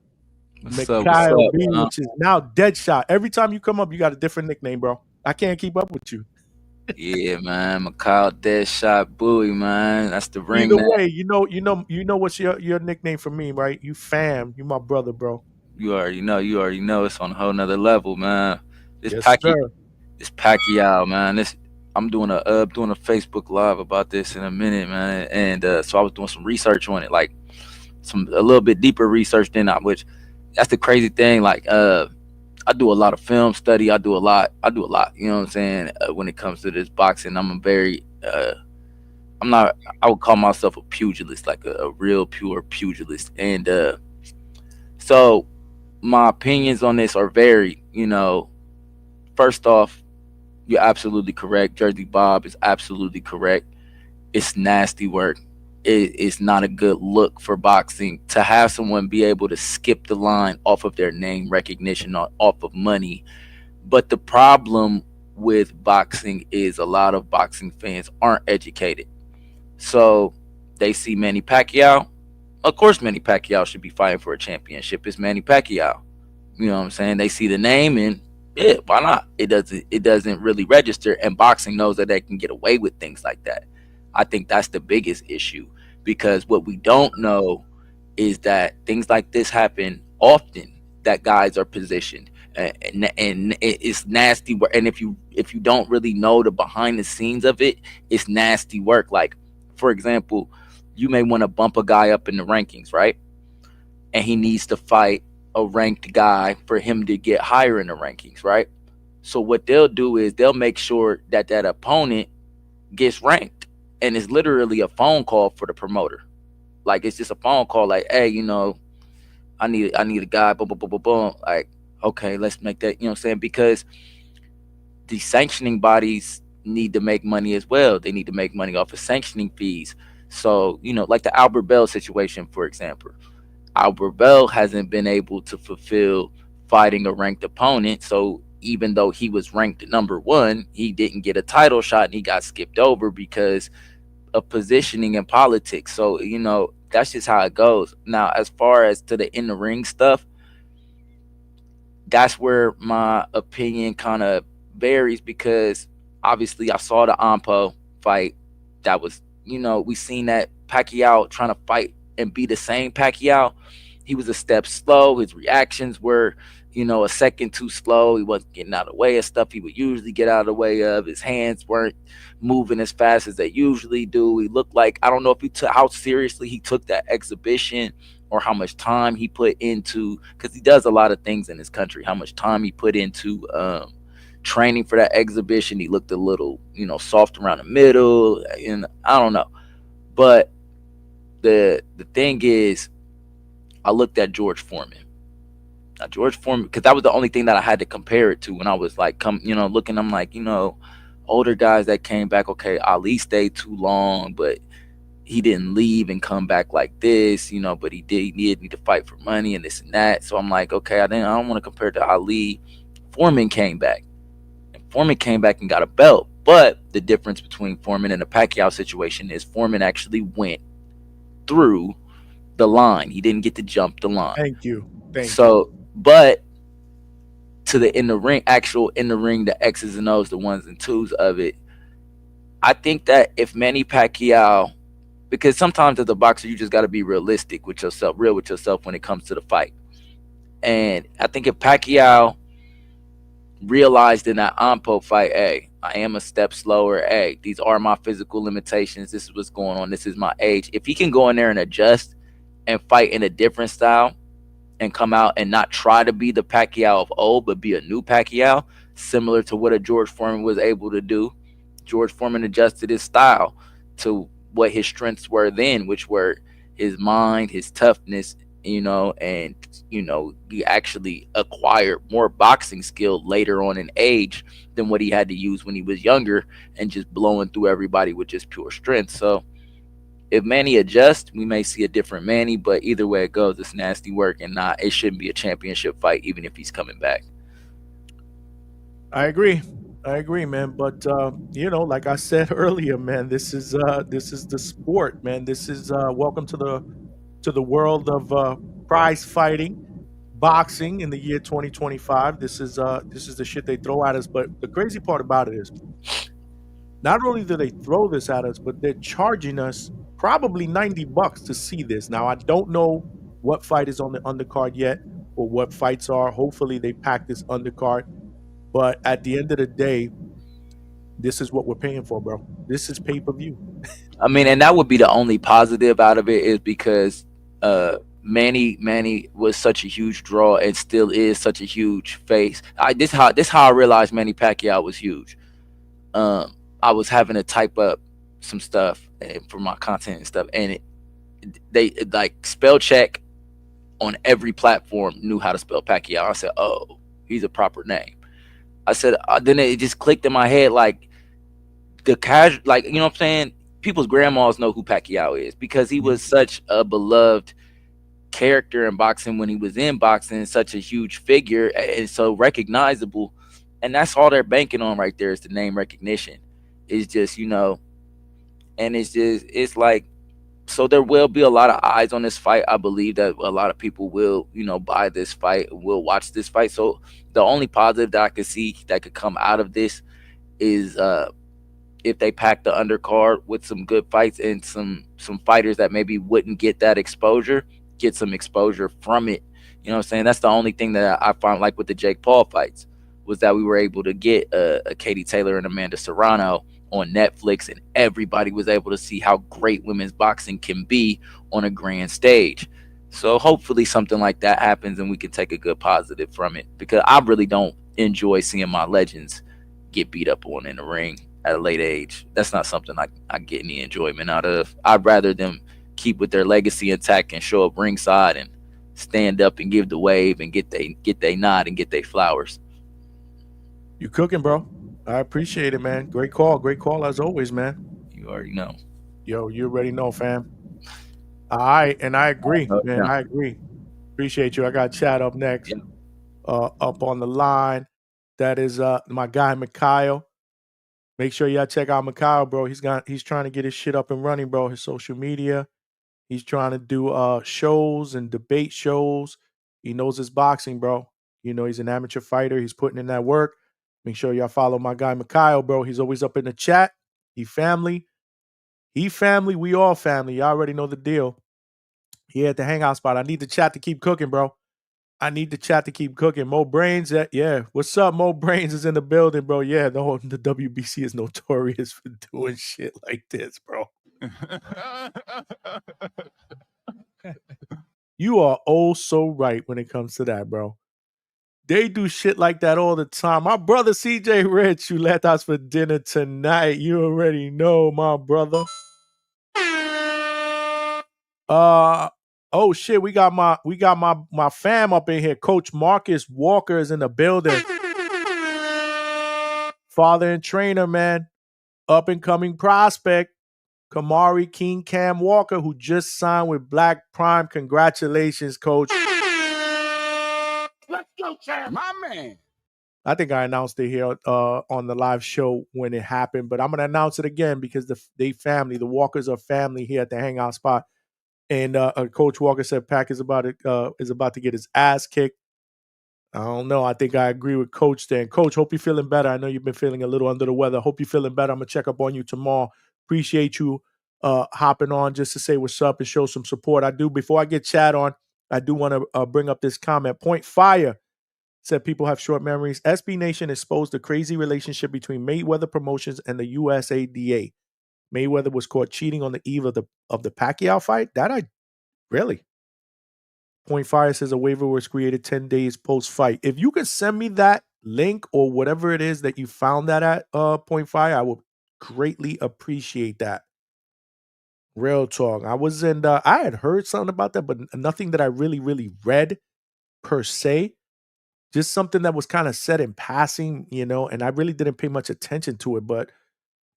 Speaker 5: What's up? What's
Speaker 1: Mikhail
Speaker 5: up,
Speaker 1: B,
Speaker 5: man?
Speaker 1: which is now Deadshot. Every time you come up, you got a different nickname, bro. I can't keep up with you.
Speaker 5: Yeah, man. Macau Deadshot Bowie, man. That's the ring,
Speaker 1: Either
Speaker 5: man.
Speaker 1: way, you know what's your nickname for me, right? You fam, you my brother, bro.
Speaker 5: You already know. You already know. It's on a whole nother level, man. This
Speaker 1: Yes,
Speaker 5: Pacquiao,
Speaker 1: sir.
Speaker 5: this Pacquiao, man. I'm doing a Facebook live about this in a minute, man. And so I was doing some research on it, like a little bit deeper research than which that's the crazy thing. Like I do a lot of film study. I do a lot. You know what I'm saying? When it comes to this boxing, I'm a very I'm not. I would call myself a pugilist, like a real pure pugilist. And so my opinions on this are varied. First off, you're absolutely correct. Jersey Bob is absolutely correct. It's nasty work. it's not a good look for boxing to have someone be able to skip the line off of their name recognition or off of money. But the problem with boxing is a lot of boxing fans aren't educated. So they see Manny Pacquiao. Of course, Manny Pacquiao should be fighting for a championship. It's Manny Pacquiao. You know what I'm saying? They see the name and yeah, why not? It doesn't really register, and boxing knows that they can get away with things like that. I think that's the biggest issue because what we don't know is that things like this happen often. That guys are positioned, and it's nasty work. And if you don't really know the behind the scenes of it, it's nasty work. Like for example, you may want to bump a guy up in the rankings, right? And he needs to fight a ranked guy for him to get higher in the rankings, right? So what they'll do is they'll make sure that that opponent gets ranked, and it's literally a phone call for the promoter. Like it's just a phone call, like, hey, I need a guy, boom, boom, boom, boom, boom. Like, okay, let's make that, what I'm saying? Because the sanctioning bodies need to make money as well. They need to make money off of sanctioning fees. So, like the Albert Bell situation, for example. Albert Bell hasn't been able to fulfill fighting a ranked opponent. So even though he was ranked number one, he didn't get a title shot and he got skipped over because of positioning in politics. So, that's just how it goes. Now, as far as to the in the ring stuff, that's where my opinion kind of varies because obviously I saw the Ampo fight. That was, we seen that Pacquiao trying to fight and be the same Pacquiao. He was a step slow. His reactions were, a second too slow. He wasn't getting out of the way of stuff he would usually get out of the way of. His hands weren't moving as fast as they usually do. He looked like, I don't know if he took how seriously he took that exhibition or how much time he put into, because he does a lot of things in his country, how much time he put into training for that exhibition. He looked a little, soft around the middle, and I don't know. But the thing is, I looked at George Foreman. Now George Foreman, because that was the only thing that I had to compare it to when I was like, looking. I'm like, older guys that came back. Okay, Ali stayed too long, but he didn't leave and come back like this, But he did need to fight for money and this and that. So I'm like, okay, I don't want to compare it to Ali. Foreman came back, and Foreman came back and got a belt. But the difference between Foreman and the Pacquiao situation is Foreman actually went through the line. He didn't get to jump the line.
Speaker 1: Thank you.
Speaker 5: So, but to the in the ring, actual in the ring, the X's and O's, the ones and twos of it, I think that if Manny Pacquiao, because sometimes as a boxer, you just got to be realistic with yourself, real with yourself when it comes to the fight. And I think if Pacquiao realized in that Ampo fight, hey, I am a step slower. Hey, these are my physical limitations. This is what's going on. This is my age. If he can go in there and adjust and fight in a different style and come out and not try to be the Pacquiao of old, but be a new Pacquiao, similar to what a George Foreman was able to do. George Foreman adjusted his style to what his strengths were then, which were his mind, his toughness, and he actually acquired more boxing skill later on in age than what he had to use when he was younger and just blowing through everybody with just pure strength. So if Manny adjusts, we may see a different Manny, but either way it goes, it's nasty work, and it shouldn't be a championship fight even if he's coming back.
Speaker 1: I agree, man. But like I said earlier, man, this is the sport, man. This is welcome to the world of prize fighting, boxing in the year 2025. This is the shit they throw at us. But the crazy part about it is, not only do they throw this at us, but they're charging us probably $90 to see this. Now I don't know what fight is on the undercard yet, or what fights are. Hopefully they pack this undercard. But at the end of the day, this is what we're paying for, bro. This is pay-per-view.
Speaker 5: I mean, and that would be the only positive out of it, is because Manny was such a huge draw and still is such a huge face. This how I realized Manny Pacquiao was huge. I was having to type up some stuff for my content and stuff, and they like spell check on every platform knew how to spell Pacquiao. I said, oh, he's a proper name. I said, then it just clicked in my head, like the casual, like, what I'm saying? people's grandmas know who Pacquiao is because he was such a beloved character in boxing when he was in boxing, such a huge figure and so recognizable. And that's all they're banking on right there is the name recognition. It's just, and it's like, so there will be a lot of eyes on this fight. I believe that a lot of people will, buy this fight, will watch this fight. So the only positive that I could see that could come out of this is if they pack the undercard with some good fights and some fighters that maybe wouldn't get that exposure, get some exposure from it. You know what I'm saying? That's the only thing that I found like with the Jake Paul fights was that we were able to get a Katie Taylor and Amanda Serrano on Netflix, and everybody was able to see how great women's boxing can be on a grand stage. So hopefully something like that happens and we can take a good positive from it, because I really don't enjoy seeing my legends get beat up on in the ring at a late age. That's not something I get any enjoyment out of. I'd rather them keep with their legacy intact and show up ringside and stand up and give the wave and get they nod and get they flowers.
Speaker 1: You cooking, bro. I appreciate it, man. Great call as always, man.
Speaker 5: You already know.
Speaker 1: Yo, you already know, fam. All right, and I agree, man. I agree. Appreciate you. I got chat up next.
Speaker 5: Yeah.
Speaker 1: Up on the line. That is my guy Mikhail. Make sure y'all check out Mikhail, bro. He's trying to get his shit up and running, bro. His social media. He's trying to do shows and debate shows. He knows his boxing, bro. He's an amateur fighter. He's putting in that work. Make sure y'all follow my guy Mikhail, bro. He's always up in the chat. He family. We all family. Y'all already know the deal. He at the Hangout spot. I need the chat to keep cooking, bro. I need the chat to keep cooking. Mo Brains, yeah. What's up? Mo Brains is in the building, bro. Yeah, the WBC is notorious for doing shit like this, bro. You are oh so right when it comes to that, bro. They do shit like that all the time. My brother CJ Rich, you let us for dinner tonight. You already know, my brother. Oh shit, we got my fam up in here. Coach Marcus Walker is in the building. Father and trainer, man. Up and coming prospect. Kamari King Cam Walker, who just signed with Black Prime. Congratulations, coach.
Speaker 3: Let's go, champ. My man.
Speaker 1: I think I announced it here on the live show when it happened, but I'm going to announce it again because the Walkers are family here at the Hangout spot. And Coach Walker said Pack is about to get his ass kicked. I don't know. I think I agree with Coach then. Coach, hope you're feeling better. I know you've been feeling a little under the weather. Hope you're feeling better. I'm going to check up on you tomorrow. Appreciate you hopping on just to say what's up and show some support. Before I get chat on, I do want to bring up this comment. Point Fire said people have short memories. SB Nation exposed the crazy relationship between Mayweather Promotions and the USADA. Mayweather was caught cheating on the eve of the Pacquiao fight. Really? Point Fire says a waiver was created 10 days post-fight. If you could send me that link or whatever it is that you found that at Point Fire, I would greatly appreciate that. Real talk. I had heard something about that, but nothing that I really, really read per se. Just something that was kind of said in passing, and I really didn't pay much attention to it. But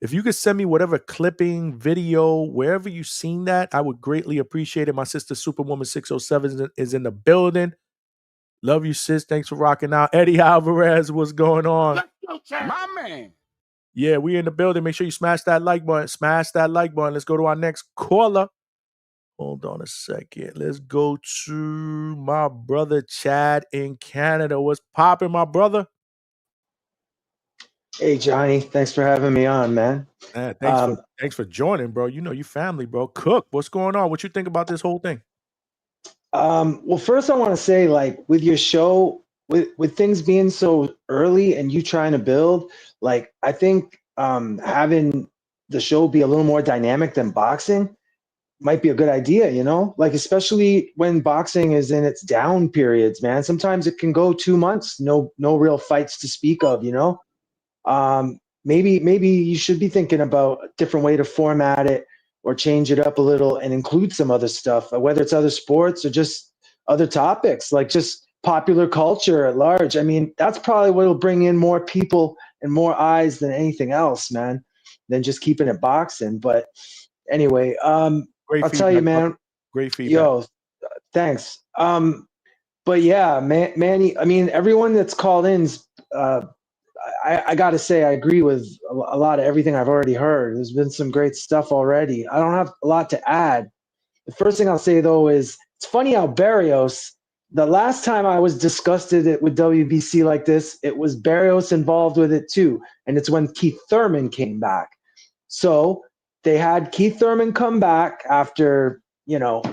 Speaker 1: if you could send me whatever clipping, video, wherever you've seen that, I would greatly appreciate it. My sister Superwoman 607 is in the building. Love you, sis. Thanks for rocking out. Eddie Alvarez, what's going on?
Speaker 3: Let's go, champ. My man.
Speaker 1: Yeah, we in the building. Make sure you smash that like button. Smash that like button. Let's go to our next caller. Hold on a second. Let's go to my brother Chad in Canada. What's popping, my brother?
Speaker 7: Hey, Johnny. Thanks for having me on, man.
Speaker 1: Thanks for joining, bro. You family, bro. Cook, what's going on? What you think about this whole thing?
Speaker 7: Well, first I want to say, like, with your show, with things being so early and you trying to build, like, I think having the show be a little more dynamic than boxing might be a good idea, like, especially when boxing is in its down periods, man. Sometimes it can go 2 months, no real fights to speak of, maybe you should be thinking about a different way to format it or change it up a little and include some other stuff, whether it's other sports or just other topics, like just popular culture at large. I mean, that's probably what will bring in more people and more eyes than anything else, man. than just keeping it boxing. But anyway,
Speaker 1: Great
Speaker 7: I'll
Speaker 1: feedback.
Speaker 7: tell you, man.
Speaker 1: Great feedback.
Speaker 7: Yo, thanks. But yeah, Manny. I mean, everyone that's called in's. I got to say, I agree with a lot of everything I've already heard. There's been some great stuff already. I don't have a lot to add. The first thing I'll say, though, is it's funny how Barrios, the last time I was disgusted with WBC like this, it was Barrios involved with it too. And it's when Keith Thurman came back. So they had Keith Thurman come back after,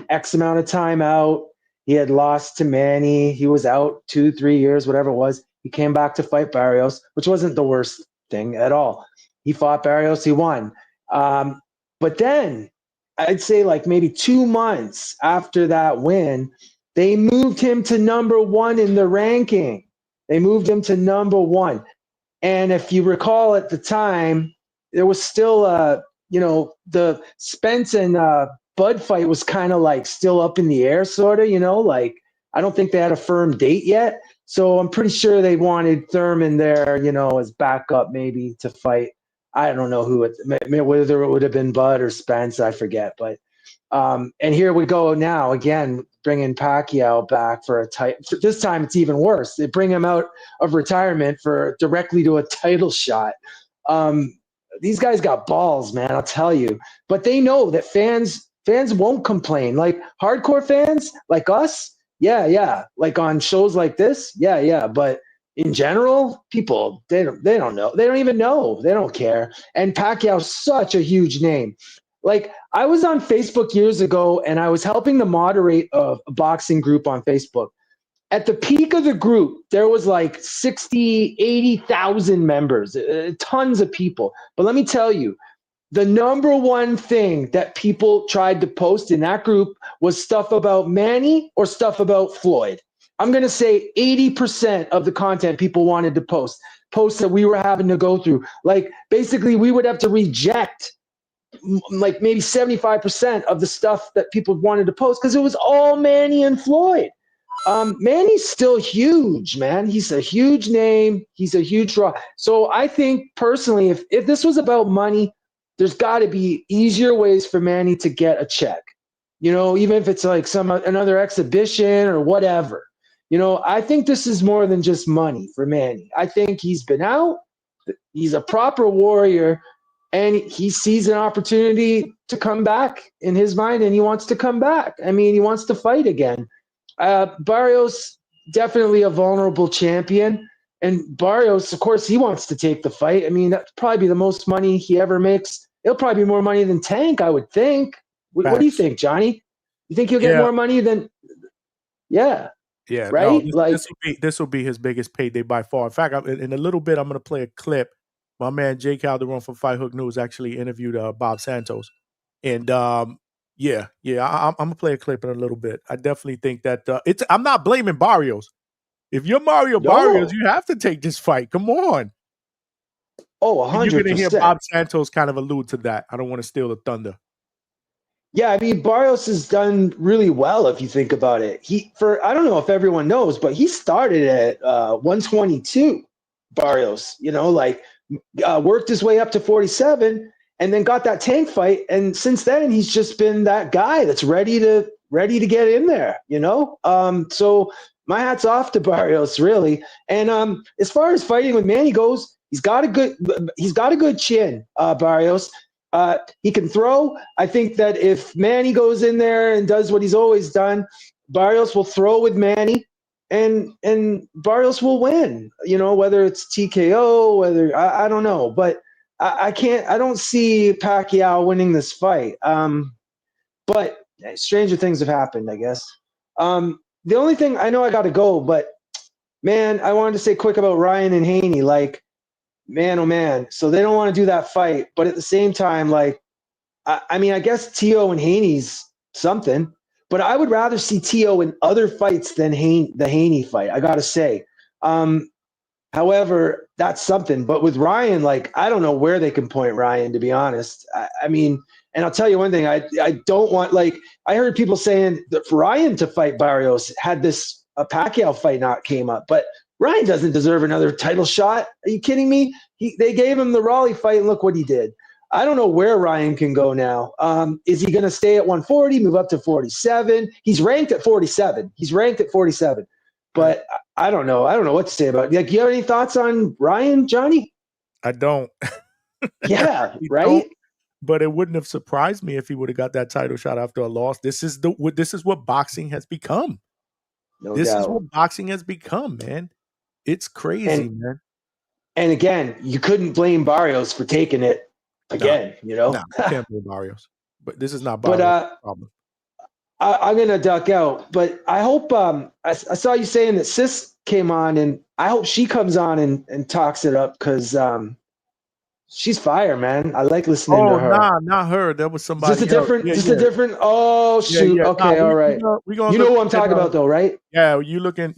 Speaker 7: X amount of time out. He had lost to Manny. He was out 2-3 years, whatever it was. He came back to fight Barrios, which wasn't the worst thing at all. He fought Barrios. He won. But then I'd say like maybe 2 months after that win, they moved him to number 1 in the ranking. They moved him to number 1. And if you recall at the time, there was still, the Spence and Bud fight was kind of like still up in the air, sort of, like I don't think they had a firm date yet. So I'm pretty sure they wanted Thurman there, as backup maybe to fight. I don't know whether it would have been Bud or Spence, I forget. But and here we go now again, bringing Pacquiao back for a title. This time it's even worse. They bring him out of retirement for directly to a title shot. These guys got balls, man, I'll tell you. But they know that fans won't complain. Like hardcore fans like us, yeah. Like on shows like this, yeah. But in general, people, they don't know. They don't even know. They don't care. And Pacquiao's such a huge name. Like I was on Facebook years ago and I was helping to moderate a boxing group on Facebook. At the peak of the group, there was like 60, 80,000 members, tons of people. But let me tell you, the number one thing that people tried to post in that group was stuff about Manny or stuff about Floyd. I'm going to say 80% of the content people wanted to posts that we were having to go through. Like basically we would have to reject like maybe 75% of the stuff that people wanted to post because it was all Manny and Floyd. Manny's still huge, man. He's a huge name. He's a huge draw. So I think personally, if this was about money, there's got to be easier ways for Manny to get a check. Even if it's like another exhibition or whatever. I think this is more than just money for Manny. I think he's been out. He's a proper warrior, and he sees an opportunity to come back in his mind, and he wants to come back. I mean, he wants to fight again. Barrios, definitely a vulnerable champion. And Barrios, of course, he wants to take the fight. I mean, that'd probably be the most money he ever makes. It'll probably be more money than Tank, I would think. What do you think, Johnny? You think he'll get more money than – yeah.
Speaker 1: Yeah.
Speaker 7: Right?
Speaker 1: No, this will be his biggest payday by far. In fact, in a little bit, I'm going to play a clip. My man, Jay Calderon from Fight Hook News actually interviewed Bob Santos. And I'm gonna play a clip in a little bit. I definitely think that I'm not blaming Barrios. If you're Mario Barrios, you have to take this fight. Come on.
Speaker 7: Oh, 100%.
Speaker 1: You're gonna hear Bob Santos kind of allude to that. I don't want to steal the thunder.
Speaker 7: Yeah, I mean, Barrios has done really well if you think about it. I don't know if everyone knows, but he started at 122. Barrios, worked his way up to 47. And then got that Tank fight, and since then he's just been that guy that's ready to get in there, So my hat's off to Barrios, really. And as far as fighting with Manny goes, he's got a good chin, Barrios. He can throw. I think that if Manny goes in there and does what he's always done, Barrios will throw with Manny, and Barrios will win. Whether it's TKO, whether I don't know, but. I don't see Pacquiao winning this fight. But stranger things have happened, I guess. The only thing I know I got to go, but man, I wanted to say quick about Ryan and Haney. Like, man, oh man. So they don't want to do that fight, but at the same time, like, I mean, I guess T.O. and Haney's something, but I would rather see T.O. in other fights than the Haney fight. I got to say. However, that's something. But with Ryan, like, I don't know where they can point Ryan, to be honest. I mean, and I'll tell you one thing. I don't want, like, I heard people saying that for Ryan to fight Barrios had a Pacquiao fight not came up. But Ryan doesn't deserve another title shot. Are you kidding me? They gave him the Raleigh fight, and look what he did. I don't know where Ryan can go now. Is he going to stay at 140, move up to 47? He's ranked at 47. But I don't know. I don't know what to say about it. Like, you have any thoughts on Ryan, Johnny?
Speaker 1: I don't.
Speaker 7: Yeah,
Speaker 1: I
Speaker 7: right?
Speaker 1: don't, but it wouldn't have surprised me if he would have got that title shot after a loss. This is what boxing has become.
Speaker 7: No
Speaker 1: This is
Speaker 7: doubt.
Speaker 1: what boxing has become, man. It's crazy, man.
Speaker 7: And again, you couldn't blame Barrios for taking it again, you know?
Speaker 1: No, you can't blame Barrios. But this is not
Speaker 7: But
Speaker 1: Barrios' problem.
Speaker 7: I'm going to duck out. But I hope I saw you saying that Sis came on, and I hope she comes on and talks it up because she's fire, man. I like listening to her.
Speaker 1: Nah, not her. That was somebody
Speaker 7: Just a
Speaker 1: else.
Speaker 7: different, a different. Oh shoot.
Speaker 1: Yeah.
Speaker 7: Okay,
Speaker 1: Nah,
Speaker 7: all right.
Speaker 1: we gonna
Speaker 7: You know
Speaker 1: look
Speaker 7: who I'm talking about, though, right?
Speaker 1: Yeah, you talking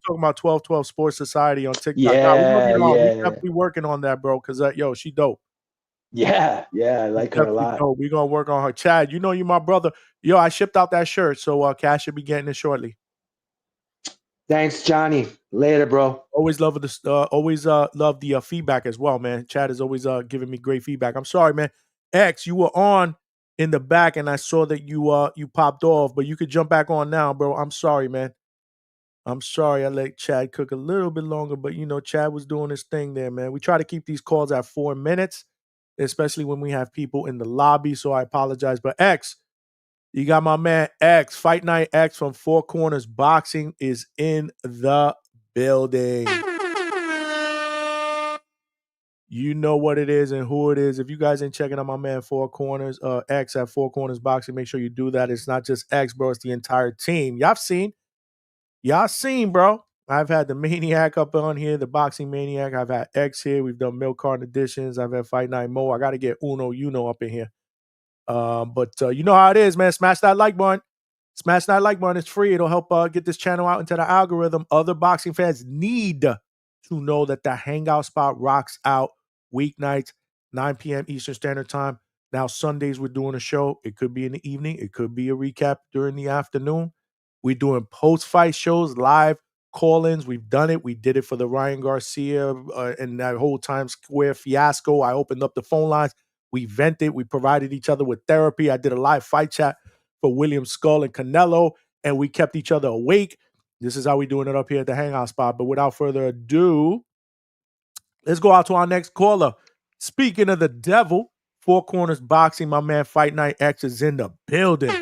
Speaker 1: about 1212 Sports Society on TikTok. Nah, we gonna get on. We definitely working on that, bro. Because she dope.
Speaker 7: Yeah, I like her a lot.
Speaker 1: Dope. We gonna work on her. Chad, you know you my brother. Yo, I shipped out that shirt, so Cash should be getting it shortly.
Speaker 7: Thanks, Johnny. Later, bro.
Speaker 1: Always love the feedback as well, man. Chad is always giving me great feedback. I'm sorry, man. X, you were on in the back, and I saw that you popped off, but you could jump back on now, bro. I'm sorry, man. I'm sorry I let Chad cook a little bit longer, but Chad was doing his thing there, man. We try to keep these calls at 4 minutes, especially when we have people in the lobby. So I apologize. But X, you got my man X, Fight Night X from Four Corners Boxing is in the building. You know what it is and who it is. If you guys ain't checking out my man Four Corners, X at Four Corners Boxing, make sure you do that. It's not just X, bro. It's the entire team. Y'all seen, bro. I've had the Maniac up on here, the Boxing Maniac. I've had X here. We've done Milk Carton editions. I've had Fight Night Mo. I got to get Uno up in here. But you know how it is, man. Smash that like button. Smash that like button. It's free. It'll help get this channel out into the algorithm. Other boxing fans need to know that the Hangout spot rocks out weeknights, 9 p.m. Eastern Standard Time. Now, Sundays, we're doing a show. It could be in the evening. It could be a recap during the afternoon. We're doing post-fight shows, live call-ins. We've done it. We did it for the Ryan Garcia and that whole Times Square fiasco. I opened up the phone lines. We vented. We provided each other with therapy. I did a live fight chat for William Skull and Canelo, and we kept each other awake. This is how we're doing it up here at the Hangout spot. But without further ado, let's go out to our next caller. Speaking of the devil, Four Corners Boxing, my man Fight Night X is in the building.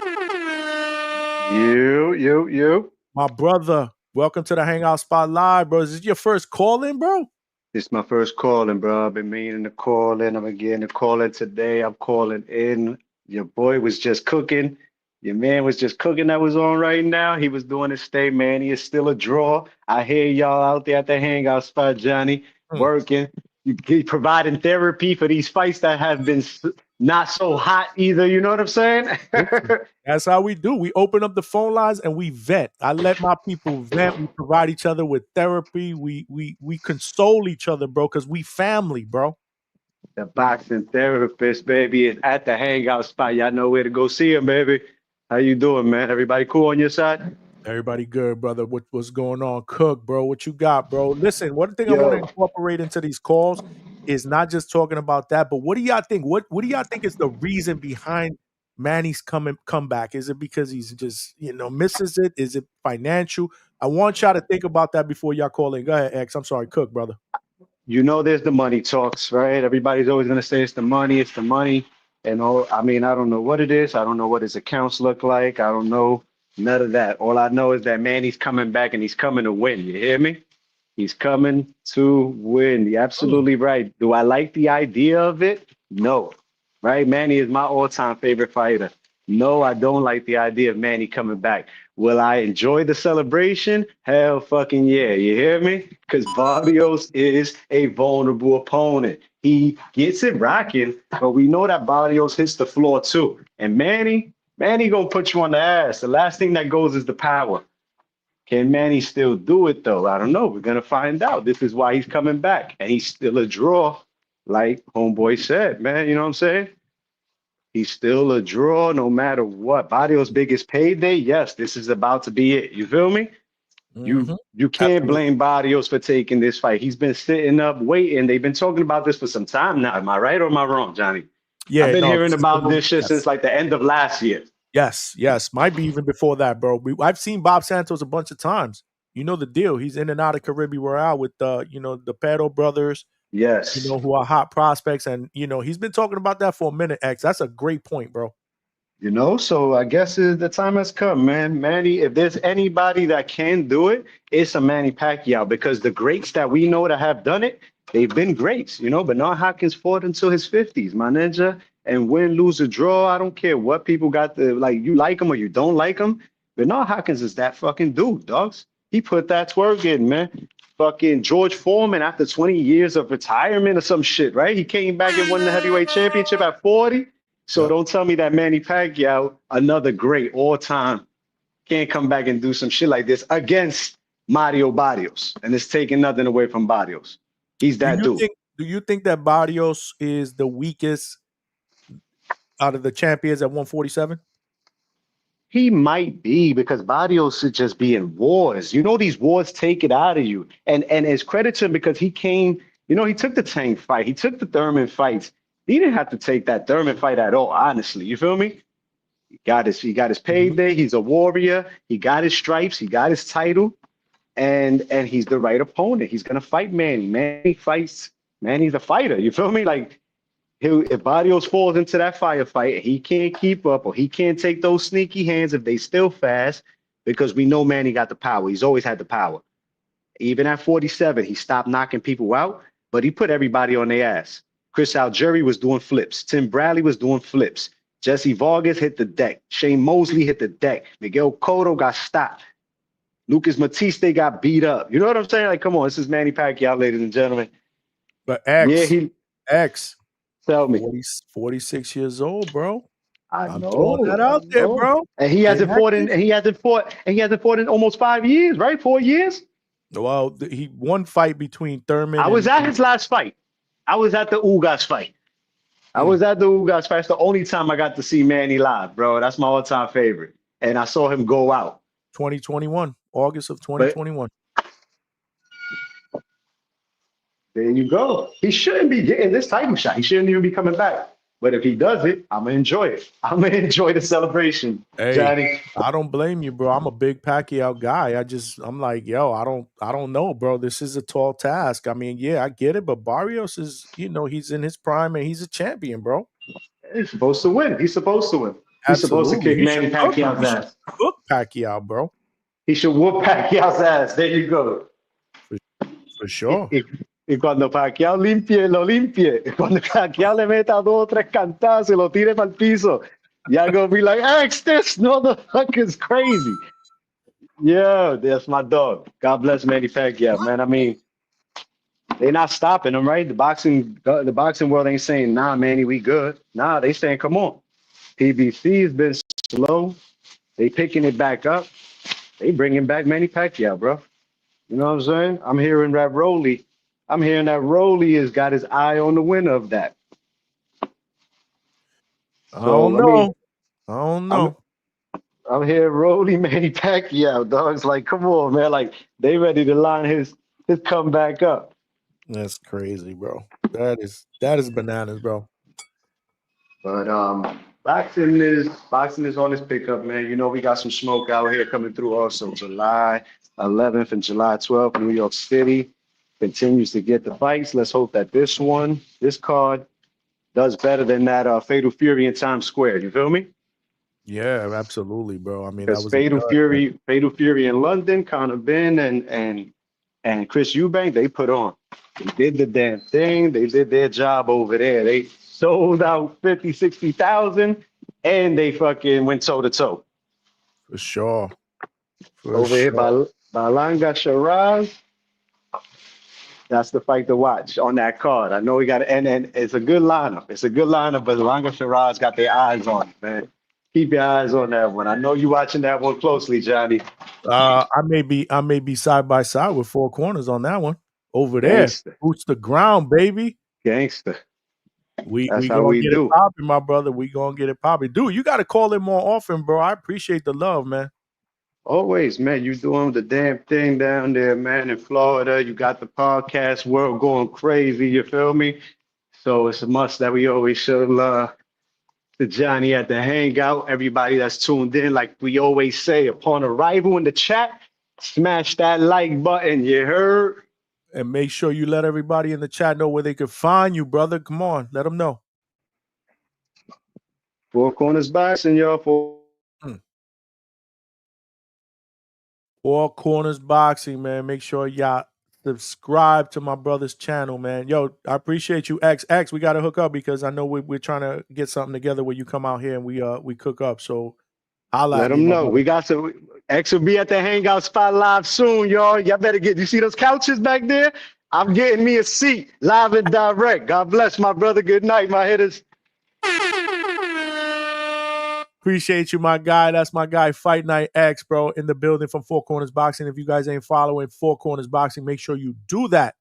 Speaker 8: You.
Speaker 1: My brother, welcome to the Hangout Spot Live, bro. Is this your first call-in, bro?
Speaker 8: This is my first call-in, bro. I've been meaning to call in. I'm getting to call in today. I'm calling in. Your boy was just cooking. Your man was just cooking that was on right now. He was doing his thing, man. He is still a draw. I hear y'all out there at the Hangout Spot, Johnny, working. You providing therapy for these fights that have been not so hot either. You know what I'm saying?
Speaker 1: That's how we do. We open up the phone lines and we vent. I let my people vent. We provide each other with therapy. We console each other, bro, because we family, bro.
Speaker 8: The boxing therapist, baby, is at the Hangout Spot. Y'all know where to go see him, baby. How you doing, man? Everybody cool on your side?
Speaker 1: Everybody good, brother. What's going on? Cook, bro. What you got, bro? Listen, one thing I want to incorporate into these calls is not just talking about that, but what do y'all think? What do y'all think is the reason behind Manny's comeback? Is it because he's just, misses it? Is it financial? I want y'all to think about that before y'all call in. Go ahead, X. I'm sorry, Cook, brother.
Speaker 8: There's the money talks, right? Everybody's always going to say it's the money. And I don't know what it is. I don't know what his accounts look like. I don't know none of that. All I know is that Manny's coming back and he's coming to win. You hear me? He's coming to win. You're absolutely right. Do I like the idea of it? No. Right? Manny is my all-time favorite fighter. No, I don't like the idea of Manny coming back. Will I enjoy the celebration? Hell fucking yeah. You hear me? Because Barrios is a vulnerable opponent. He gets it rocking, but we know that Barrios hits the floor too. And Manny gonna put you on the ass. The last thing that goes is the power. Can Manny still do it though? I don't know. We're gonna find out. This is why he's coming back. And he's still a draw, like homeboy said, man. You know what I'm saying? He's still a draw no matter what. Barrios' biggest payday, yes, this is about to be it. You feel me? You can't blame Barrios for taking this fight. He's been sitting up waiting. They've been talking about this for some time now. Am I right or am I wrong, Johnny?
Speaker 1: Yeah,
Speaker 8: I've been
Speaker 1: no,
Speaker 8: hearing
Speaker 1: this is the
Speaker 8: about
Speaker 1: one.
Speaker 8: this shit since like the end of last year.
Speaker 1: Yes, might be even before that, bro. I've seen Bob Santos a bunch of times. You know the deal. He's in and out of Caribbean Royale with the Pedo brothers,
Speaker 8: Yes.
Speaker 1: who are hot prospects, and he's been talking about that for a minute. X, that's a great point, bro.
Speaker 8: So I guess the time has come, man. Manny, if there's anybody that can do it, it's a Manny Pacquiao because the greats that we know that have done it, they've been greats, Bernard Hopkins fought until his 50s, my ninja. And win, lose, or draw, I don't care what people got you like him or you don't like him. Bernard Hopkins is that fucking dude, dogs. He put that twerk in, man. Fucking George Foreman after 20 years of retirement or some shit, right? He came back and won the heavyweight championship at 40. So
Speaker 1: Yeah.
Speaker 8: don't tell me that Manny Pacquiao, another great all time, can't come back and do some shit like this against Mario Barrios. And it's taking nothing away from Barrios. He's
Speaker 1: Do
Speaker 8: that
Speaker 1: you
Speaker 8: dude.
Speaker 1: think that Barrios is the weakest out of the champions at 147?
Speaker 8: He might be because Barrios should just be in wars. These wars take it out of you. And it's credit to him because he came, he took the Tank fight. He took the Thurman fights. He didn't have to take that Thurman fight at all, honestly. You feel me? He got his payday. He's a warrior. He got his stripes. He got his title. And he's the right opponent. He's gonna fight Manny. Manny fights. Manny's a fighter. You feel me? Like if Barrios falls into that firefight, he can't keep up or he can't take those sneaky hands if they still fast, because we know Manny got the power. He's always had the power. Even at 47, he stopped knocking people out, but he put everybody on their ass. Chris Algieri was doing flips. Tim Bradley was doing flips. Jesse Vargas hit the deck. Shane Mosley hit the deck. Miguel Cotto got stopped. Lucas Matiste got beat up. You know what I'm saying? Like, come on, this is Manny Pacquiao, ladies and gentlemen.
Speaker 1: But X,
Speaker 8: tell me.
Speaker 1: 46 years old, bro.
Speaker 8: I'm
Speaker 1: throwing that out there, bro.
Speaker 8: And he hasn't fought in almost 5 years, right? 4 years.
Speaker 1: Well, he one fight between Thurman.
Speaker 8: I was at his last fight. I was at the Ugas fight. It's the only time I got to see Manny live, bro. That's my all-time favorite. And I saw him go out.
Speaker 1: 2021, August of 2021.
Speaker 8: There you go. He shouldn't be getting this title shot. He shouldn't even be coming back. But if he does it, I'm gonna enjoy it. I'm gonna enjoy the celebration,
Speaker 1: Hey,
Speaker 8: Johnny.
Speaker 1: I don't blame you, bro. I'm a big Pacquiao guy. I'm like, yo, I don't know, bro. This is a tall task. I mean, yeah, I get it, but Barrios is, he's in his prime and he's a champion, bro.
Speaker 8: He's supposed to win. He's supposed to win. He's supposed to kick Manny Pacquiao's ass.
Speaker 1: Cook Pacquiao, bro.
Speaker 8: He should whoop Pacquiao's ass. There you go.
Speaker 1: For sure.
Speaker 8: Y cuando Pacquiao lo limpie. Cuando Pacquiao le meta 2 o 3 cantazos y lo tire para el piso. Y'all gonna be like, X, this motherfucker is crazy. Yeah, that's my dog. God bless Manny Pacquiao, man. I mean, they're not stopping him, right? The boxing world ain't saying, nah, Manny, we good. Nah, they saying, come on. PBC has been slow. They picking it back up. They bringing back Manny Pacquiao, bro. You know what I'm saying? I'm hearing that Rolly has got his eye on the winner of that.
Speaker 1: I don't know.
Speaker 8: I'm hearing Rolly Manny Pacquiao, dogs. Like, come on, man. Like, they ready to line his comeback up.
Speaker 1: That's crazy, bro. That is bananas, bro.
Speaker 8: But boxing is on its pickup, man. We got some smoke out here coming through also. July 11th and July 12th, New York City continues to get the fights. Let's hope that this card does better than that Fatal Fury in Times Square. You feel me?
Speaker 1: Yeah, absolutely, bro. I mean,
Speaker 8: because Fatal Fury in London, Conor Ben and Chris Eubank, they put on. They did the damn thing. They did their job over there. They sold out 50, 60,000, and they fucking went toe to toe.
Speaker 1: For sure.
Speaker 8: Here by Balanga Shiraz. That's the fight to watch on that card. I know we got and it's a good lineup. But Balanga Shiraz got their eyes on it, man. Keep your eyes on that one. I know you watching that one closely, Johnny.
Speaker 1: I may be side by side with Four Corners on that one. Over there. Boots the ground, baby.
Speaker 8: Gangster.
Speaker 1: We gonna get it popping, my brother. We gonna get it popping. Dude, you gotta call in more often, bro. I appreciate the love, man.
Speaker 8: Always, man. You doing the damn thing down there, man, in Florida. You got the podcast world going crazy. You feel me? So it's a must that we always show love to Johnny at the Hangout. Everybody that's tuned in, like we always say, upon arrival in the chat, smash that like button. You heard?
Speaker 1: And make sure you let everybody in the chat know where they can find you, brother. Come on, let them know.
Speaker 8: Four Corners Boxing, y'all.
Speaker 1: Four Corners Boxing, man. Make sure y'all subscribe to my brother's channel, man. Yo, I appreciate you, X. X, we got to hook up because I know we're trying to get something together where you come out here and we cook up. So holla
Speaker 8: Let
Speaker 1: at me,
Speaker 8: them
Speaker 1: my
Speaker 8: know.
Speaker 1: brother.
Speaker 8: We got some. X will be at the Hangout spot live soon, y'all. Y'all better get. You see those couches back there? I'm getting me a seat live and direct. God bless my brother. Good night, my hitters.
Speaker 1: Appreciate you, my guy. That's my guy, Fight Night X, bro, in the building from Four Corners Boxing. If you guys ain't following Four Corners Boxing, make sure you do that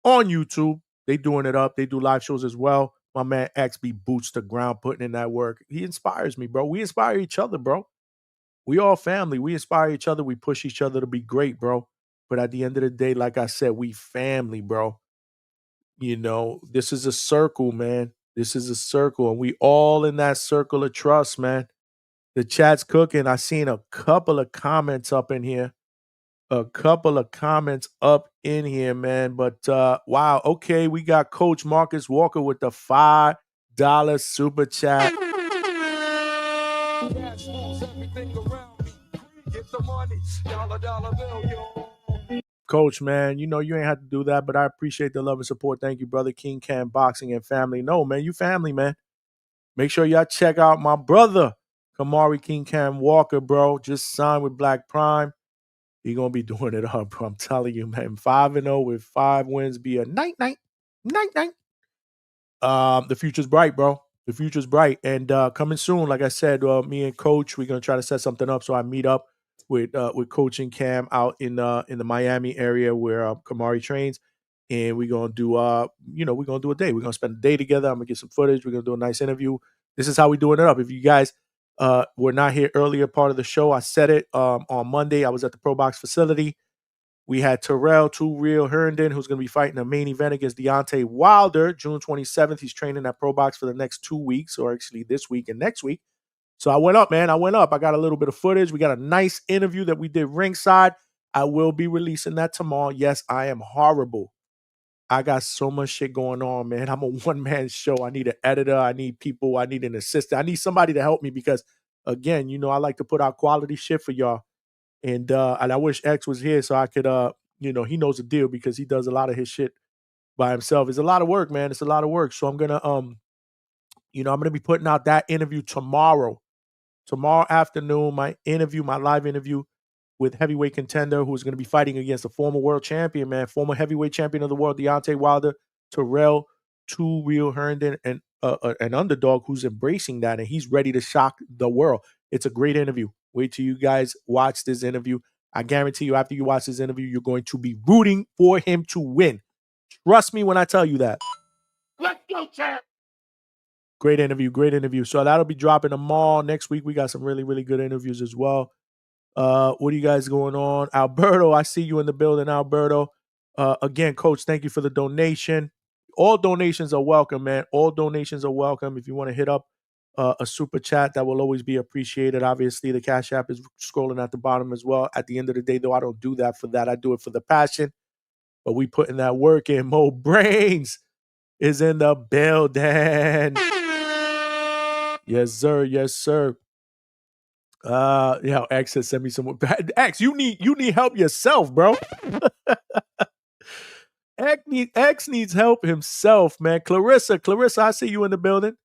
Speaker 1: on YouTube. They doing it up. They do live shows as well. My man X be boots to ground, putting in that work. He inspires me, bro. We inspire each other, bro. We all family. We inspire each other. We push each other to be great, bro. But at the end of the day, like I said, we family, bro. You know, this is a circle, man. This is a circle, and we all in that circle of trust, man. The chat's cooking. I seen a couple of comments up in here. A couple of comments up in here, man. But wow, okay, we got Coach Marcus Walker with the $5 super chat. Coach, man, you know you ain't have to do that, but I appreciate the love and support. Thank you, brother. King Cam Boxing and family. No, man, you family, man. Make sure y'all check out my brother, Kamari King Cam Walker, bro. Just signed with Black Prime. He gonna be doing it up, bro. I'm telling you, man. 5-0 with 5 wins be a night. The future's bright, bro. The future's bright. And coming soon, like I said, me and Coach, we're gonna try to set something up so I meet up with Coach and Cam out in the Miami area where Kamari trains. And we're gonna do we're gonna do a day. We're gonna spend a day together. I'm gonna get some footage. We're gonna do a nice interview. This is how we doing it up. If you guys were not here earlier part of the show, I said it on Monday. I was at the Pro Box facility. We had Terrell Two Real Herndon, who's going to be fighting a main event against Deontay Wilder, June 27th. He's training at Pro Box for the next 2 weeks, or actually this week and next week. So I went up, man. I went up. I got a little bit of footage. We got a nice interview that we did ringside. I will be releasing that tomorrow. Yes, I am horrible. I got so much shit going on, man. I'm a one-man show. I need an editor. I need people. I need an assistant. I need somebody to help me because, again, you know, I like to put out quality shit for y'all. And I wish X was here so I could he knows the deal because he does a lot of his shit by himself. It's a lot of work, man. It's a lot of work. So I'm gonna I'm gonna be putting out that interview tomorrow. Tomorrow afternoon, my live interview with heavyweight contender who's gonna be fighting against a former world champion, man, former heavyweight champion of the world, Deontay Wilder, Terrell Two Real Herndon, and an underdog who's embracing that and he's ready to shock the world. It's a great interview. Wait till you guys watch this interview. I guarantee you, after you watch this interview, you're going to be rooting for him to win. Trust me when I tell you that.
Speaker 3: Let's go, champ.
Speaker 1: Great interview, great interview. So that'll be dropping tomorrow. Next week, we got some really, really good interviews as well. What do you guys going on? Alberto, I see you in the building, Alberto. Again, Coach, thank you for the donation. All donations are welcome, man. All donations are welcome. If you want to hit up a super chat, that will always be appreciated. Obviously, the Cash App is scrolling at the bottom as well. At the end of the day, though, I don't do that for that. I do it for the passion. But we putting that work in. Mo Brains is in the building. Yes, sir. Yes, sir. X has sent me some. X, you need help yourself, bro. X needs help himself, man. Clarissa, I see you in the building.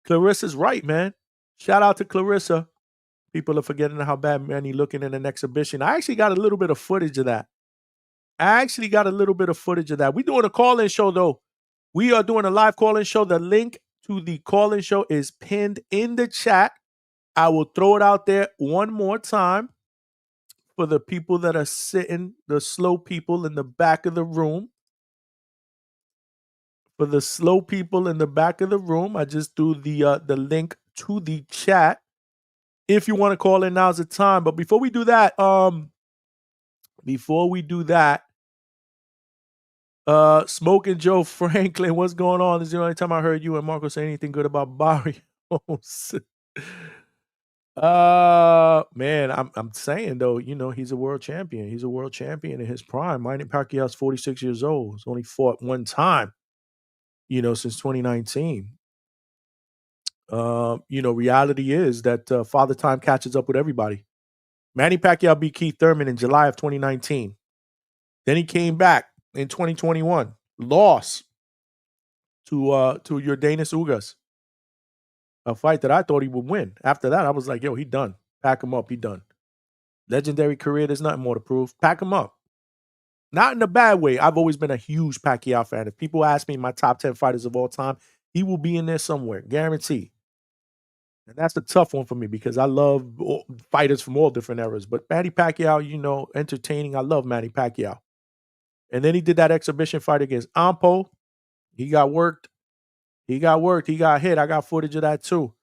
Speaker 1: Clarissa's right, man. Shout out to Clarissa. People are forgetting how bad Manny looking in an exhibition. I actually got a little bit of footage of that. We're doing a call-in show, though. We are doing a live call-in show. The link to the call-in show is pinned in the chat. I will throw it out there one more time for the people that are sitting, the slow people in the back of the room. For the slow people in the back of the room, I just threw the link to the chat. If you want to call in, now's the time. But before we do that, Smoking Joe Franklin, what's going on? This is the only time I heard you and Marco say anything good about Barrios. Man, I'm saying though, he's a world champion. He's a world champion in his prime. Manny Pacquiao's 46 years old. He's only fought one time, since 2019. Reality is that Father Time catches up with everybody. Manny Pacquiao beat Keith Thurman in July of 2019. Then he came back in 2021, lost to Jordanis Ugas, a fight that I thought he would win. After that, I was like, yo, he done. Pack him up. He done. Legendary career. There's nothing more to prove. Pack him up. Not in a bad way. I've always been a huge Pacquiao fan. If people ask me my top 10 fighters of all time, he will be in there somewhere. Guarantee. And that's a tough one for me because I love fighters from all different eras. But Manny Pacquiao, entertaining. I love Manny Pacquiao. And then he did that exhibition fight against Ampo. He got worked. He got hit. I got footage of that too.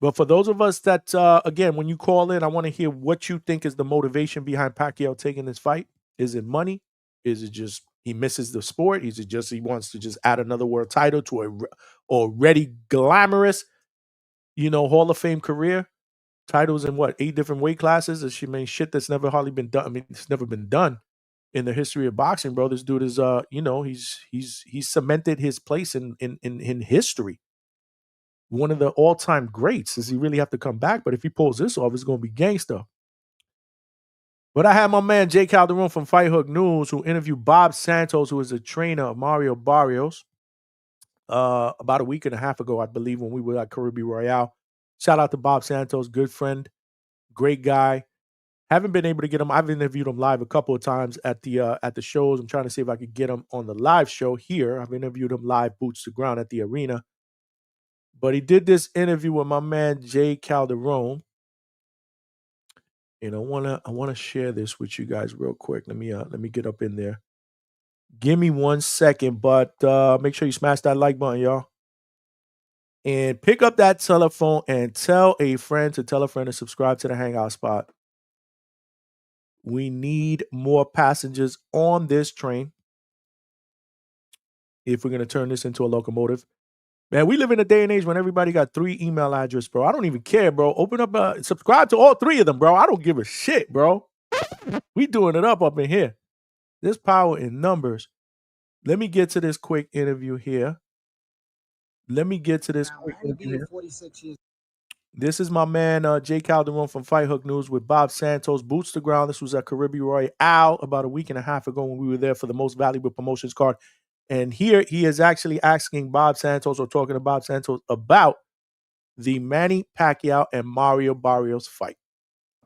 Speaker 1: But for those of us that, again, when you call in, I want to hear what you think is the motivation behind Pacquiao taking this fight. Is it money? Is it just he misses the sport? Is it just he wants to just add another world title to a already glamorous, Hall of Fame career? Titles in 8 different weight classes? Shit that's never hardly been done. I mean, it's never been done in the history of boxing, bro. This dude is, he's cemented his place in history. One of the all-time greats. Does he really have to come back? But if he pulls this off, it's going to be gangster. But I had my man Jay Calderon from Fight Hook News who interviewed Bob Santos, who is a trainer of Mario Barrios, about a week and a half ago, I believe, when we were at Caribbean Royale. Shout out to Bob Santos, good friend, great guy. Haven't been able to get him. I've interviewed him live a couple of times at the shows. I'm trying to see if I could get him on the live show here. I've interviewed him live, boots to ground at the arena. But he did this interview with my man Jay Calderon. And I wanna share this with you guys real quick. Let me get up in there. Give me 1 second, but make sure you smash that like button, y'all. And pick up that telephone and tell a friend to tell a friend to subscribe to the Hangout spot. We need more passengers on this train if we're gonna turn this into a locomotive. Man, we live in a day and age when everybody got 3 email addresses, bro. I don't even care, bro. Open up, subscribe to all 3 of them, bro. I don't give a shit, bro. We doing it up in here. There's power in numbers. Let me get to this quick interview here. This is my man, Jay Calderon from Fight Hook News with Bob Santos. Boots to ground. This was at Caribbean Royale about a week and a half ago when we were there for the most valuable promotions card. And here he is actually asking Bob Santos or talking to Bob Santos about the Manny Pacquiao and Mario Barrios fight.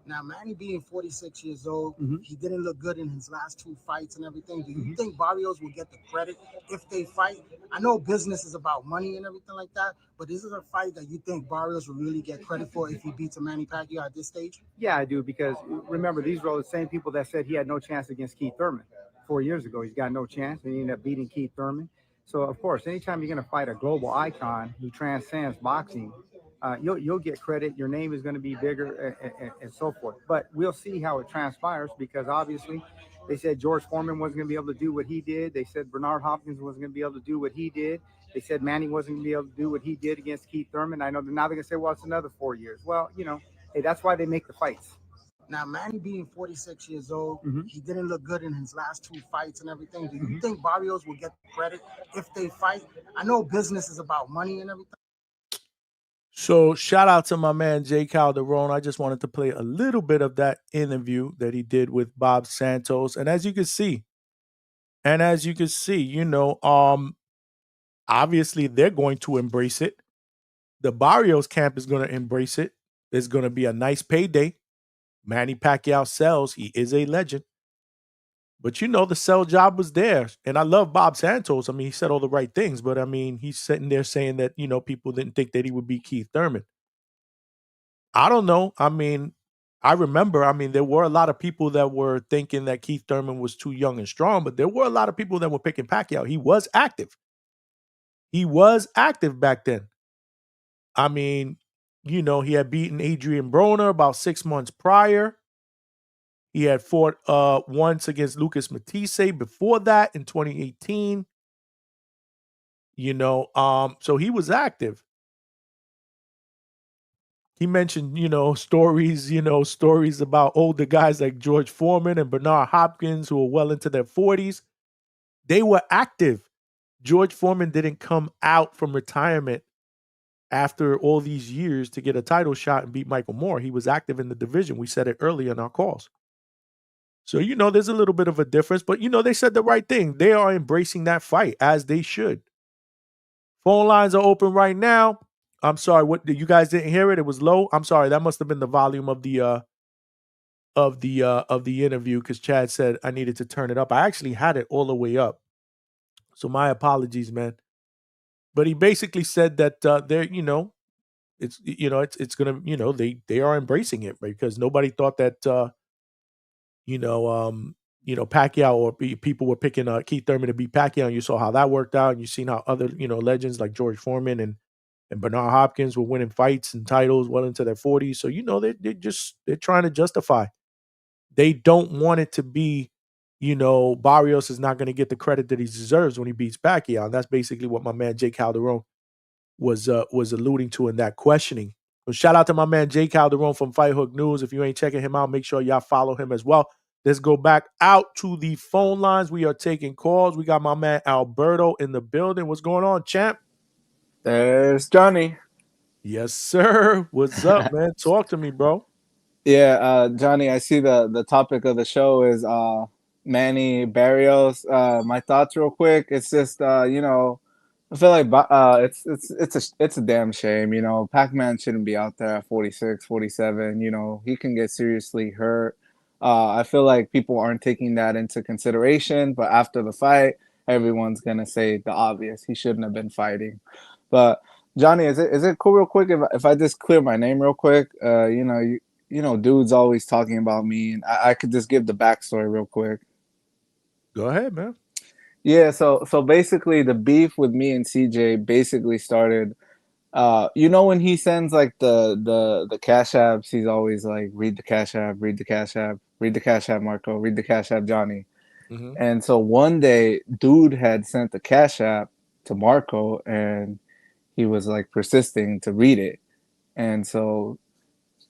Speaker 9: Now, Manny being 46 years old, he didn't look good in his last 2 fights and everything. Do you think Barrios will get the credit if they fight? I know business is about money and everything like that, but is it a fight that you think Barrios will really get credit for if he beats a Manny Pacquiao at this stage?
Speaker 10: Yeah, I do, because remember, these were the same people that said he had no chance against Keith Thurman 4 years ago. He's got no chance, and he ended up beating Keith Thurman. So, of course, anytime you're going to fight a global icon who transcends boxing, you'll get credit. Your name is going to be bigger and so forth. But we'll see how it transpires, because obviously they said George Foreman wasn't going to be able to do what he did. They said Bernard Hopkins wasn't going to be able to do what he did. They said Manny wasn't going to be able to do what he did against Keith Thurman. I know now they're going to say, well, it's another 4 years. Well, hey, that's why they make the fights.
Speaker 9: Now, Manny being 46 years old, he didn't look good in his last 2 fights and everything. Do you think Barrios will get the credit if they fight? I know business is about money and everything.
Speaker 1: So shout out to my man Jay Calderon. I just wanted to play a little bit of that interview that he did with Bob Santos. And as you can see, obviously they're going to embrace it. The Barrios camp is going to embrace it. There's going to be a nice payday. Manny Pacquiao sells. He is a legend. But the sell job was there. And I love Bob Santos. I mean, he said all the right things, but I mean, he's sitting there saying that, people didn't think that he would beat Keith Thurman. I don't know. I mean, I remember, there were a lot of people that were thinking that Keith Thurman was too young and strong, but there were a lot of people that were picking Pacquiao. He was active. He was active back then. I mean, he had beaten Adrian Broner about 6 months prior. He had fought once against Lucas Matisse before that in 2018. So he was active. He mentioned, stories about older guys like George Foreman and Bernard Hopkins who were well into their 40s. They were active. George Foreman didn't come out from retirement after all these years to get a title shot and beat Michael Moore. He was active in the division. We said it earlier in our calls. So, there's a little bit of a difference, but, they said the right thing. They are embracing that fight as they should. Phone lines are open right now. I'm sorry, what you guys didn't hear it? It was low. I'm sorry. That must have been the volume of the interview because Chad said I needed to turn it up. I actually had it all the way up. So my apologies, man. But he basically said that they're, it's gonna, they are embracing it, right? Because nobody thought that Pacquiao or people were picking Keith Thurman to beat Pacquiao, and you saw how that worked out, and you've seen how other, legends like George Foreman and Bernard Hopkins were winning fights and titles well into their 40s. So, they're trying to justify. They don't want it to be, Barrios is not going to get the credit that he deserves when he beats Pacquiao. And that's basically what my man Jake Calderon was alluding to in that questioning. So shout out to my man Jake Calderon from Fight Hook News. If you ain't checking him out, make sure y'all follow him as well. Let's go back out to the phone lines. We are taking calls. We got my man Alberto in the building. What's going on, champ?
Speaker 11: There's Johnny.
Speaker 1: Yes, sir. What's up, man? Talk to me, bro.
Speaker 11: Yeah, Johnny, I see the topic of the show is Manny Barrios. My thoughts real quick. It's just I feel like it's a damn shame, Pac-Man shouldn't be out there at 46, 47, he can get seriously hurt. I feel like people aren't taking that into consideration, but after the fight, everyone's going to say the obvious. He shouldn't have been fighting. But Johnny, is it cool real quick if I just clear my name real quick? Dude's always talking about me, and I could just give the backstory real quick.
Speaker 1: Go ahead, man.
Speaker 11: Yeah, so basically the beef with me and CJ basically started. When he sends like the cash apps, he's always like, read the cash app, read the cash app, read the cash app, Marco, read the cash app, Johnny.
Speaker 1: Mm-hmm.
Speaker 11: And so one day, dude had sent the cash app to Marco, and he was like persisting to read it, and so.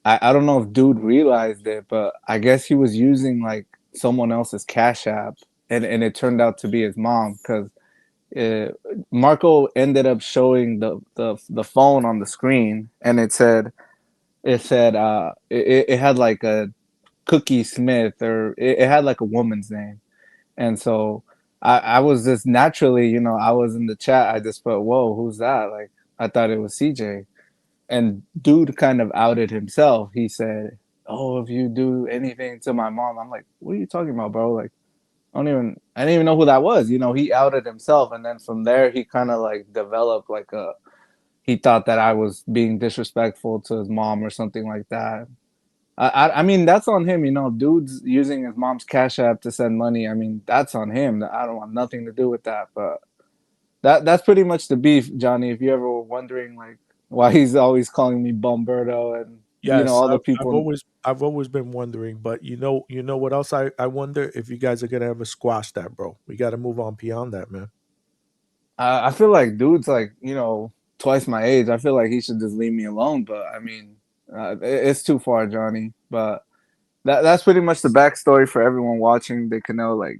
Speaker 11: I don't know if dude realized it, but I guess he was using like someone else's cash app, and it turned out to be his mom because Marco ended up showing the phone on the screen, and it had like a Cookie Smith, or it had like a woman's name, and so I was just naturally, I was in the chat, I just put, whoa, who's that? Like I thought it was CJ. And dude kind of outed himself. He said, "Oh, if you do anything to my mom," I'm like, "What are you talking about, bro? Like, I didn't even know who that was." He outed himself, and then from there, he kind of like developed like he thought that I was being disrespectful to his mom or something like that. I mean, that's on him, Dude's using his mom's cash app to send money. I mean, that's on him. I don't want nothing to do with that, but. That's pretty much the beef, Johnny. If you ever were wondering, like, why he's always calling me Bumberto and
Speaker 1: Yes,
Speaker 11: all the people.
Speaker 1: I've always been wondering, but you know what else I wonder if you guys are gonna ever squash that, bro. We got to move on beyond that, man.
Speaker 11: I feel like dude's like twice my age. I feel like he should just leave me alone. But I mean, it's too far, Johnny. But that's pretty much the backstory for everyone watching. They can know, like,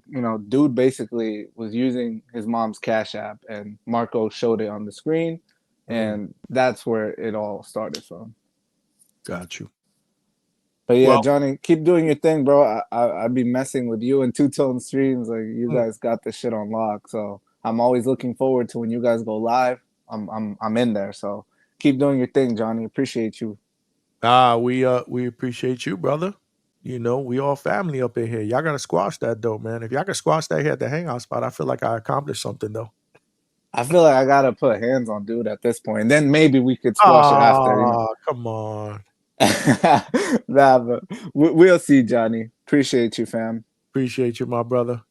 Speaker 11: dude basically was using his mom's cash app, and Marco showed it on the screen, and that's where it all started from.
Speaker 1: Got you.
Speaker 11: But yeah, Johnny, keep doing your thing, bro. I'd be messing with you and Two Tone Streams. Like, you guys got this shit on lock. So I'm always looking forward to when you guys go live. I'm in there. So keep doing your thing, Johnny. Appreciate you.
Speaker 1: We appreciate you, brother. We all family up in here. Y'all gotta squash that though, man. If y'all can squash that here at the hangout spot, I feel like I accomplished something though.
Speaker 11: I feel like I gotta put hands on dude at this point. And then maybe we could squash it after.
Speaker 1: Come on.
Speaker 11: Nah, but we'll see, Johnny. Appreciate you, fam.
Speaker 1: Appreciate you, my brother.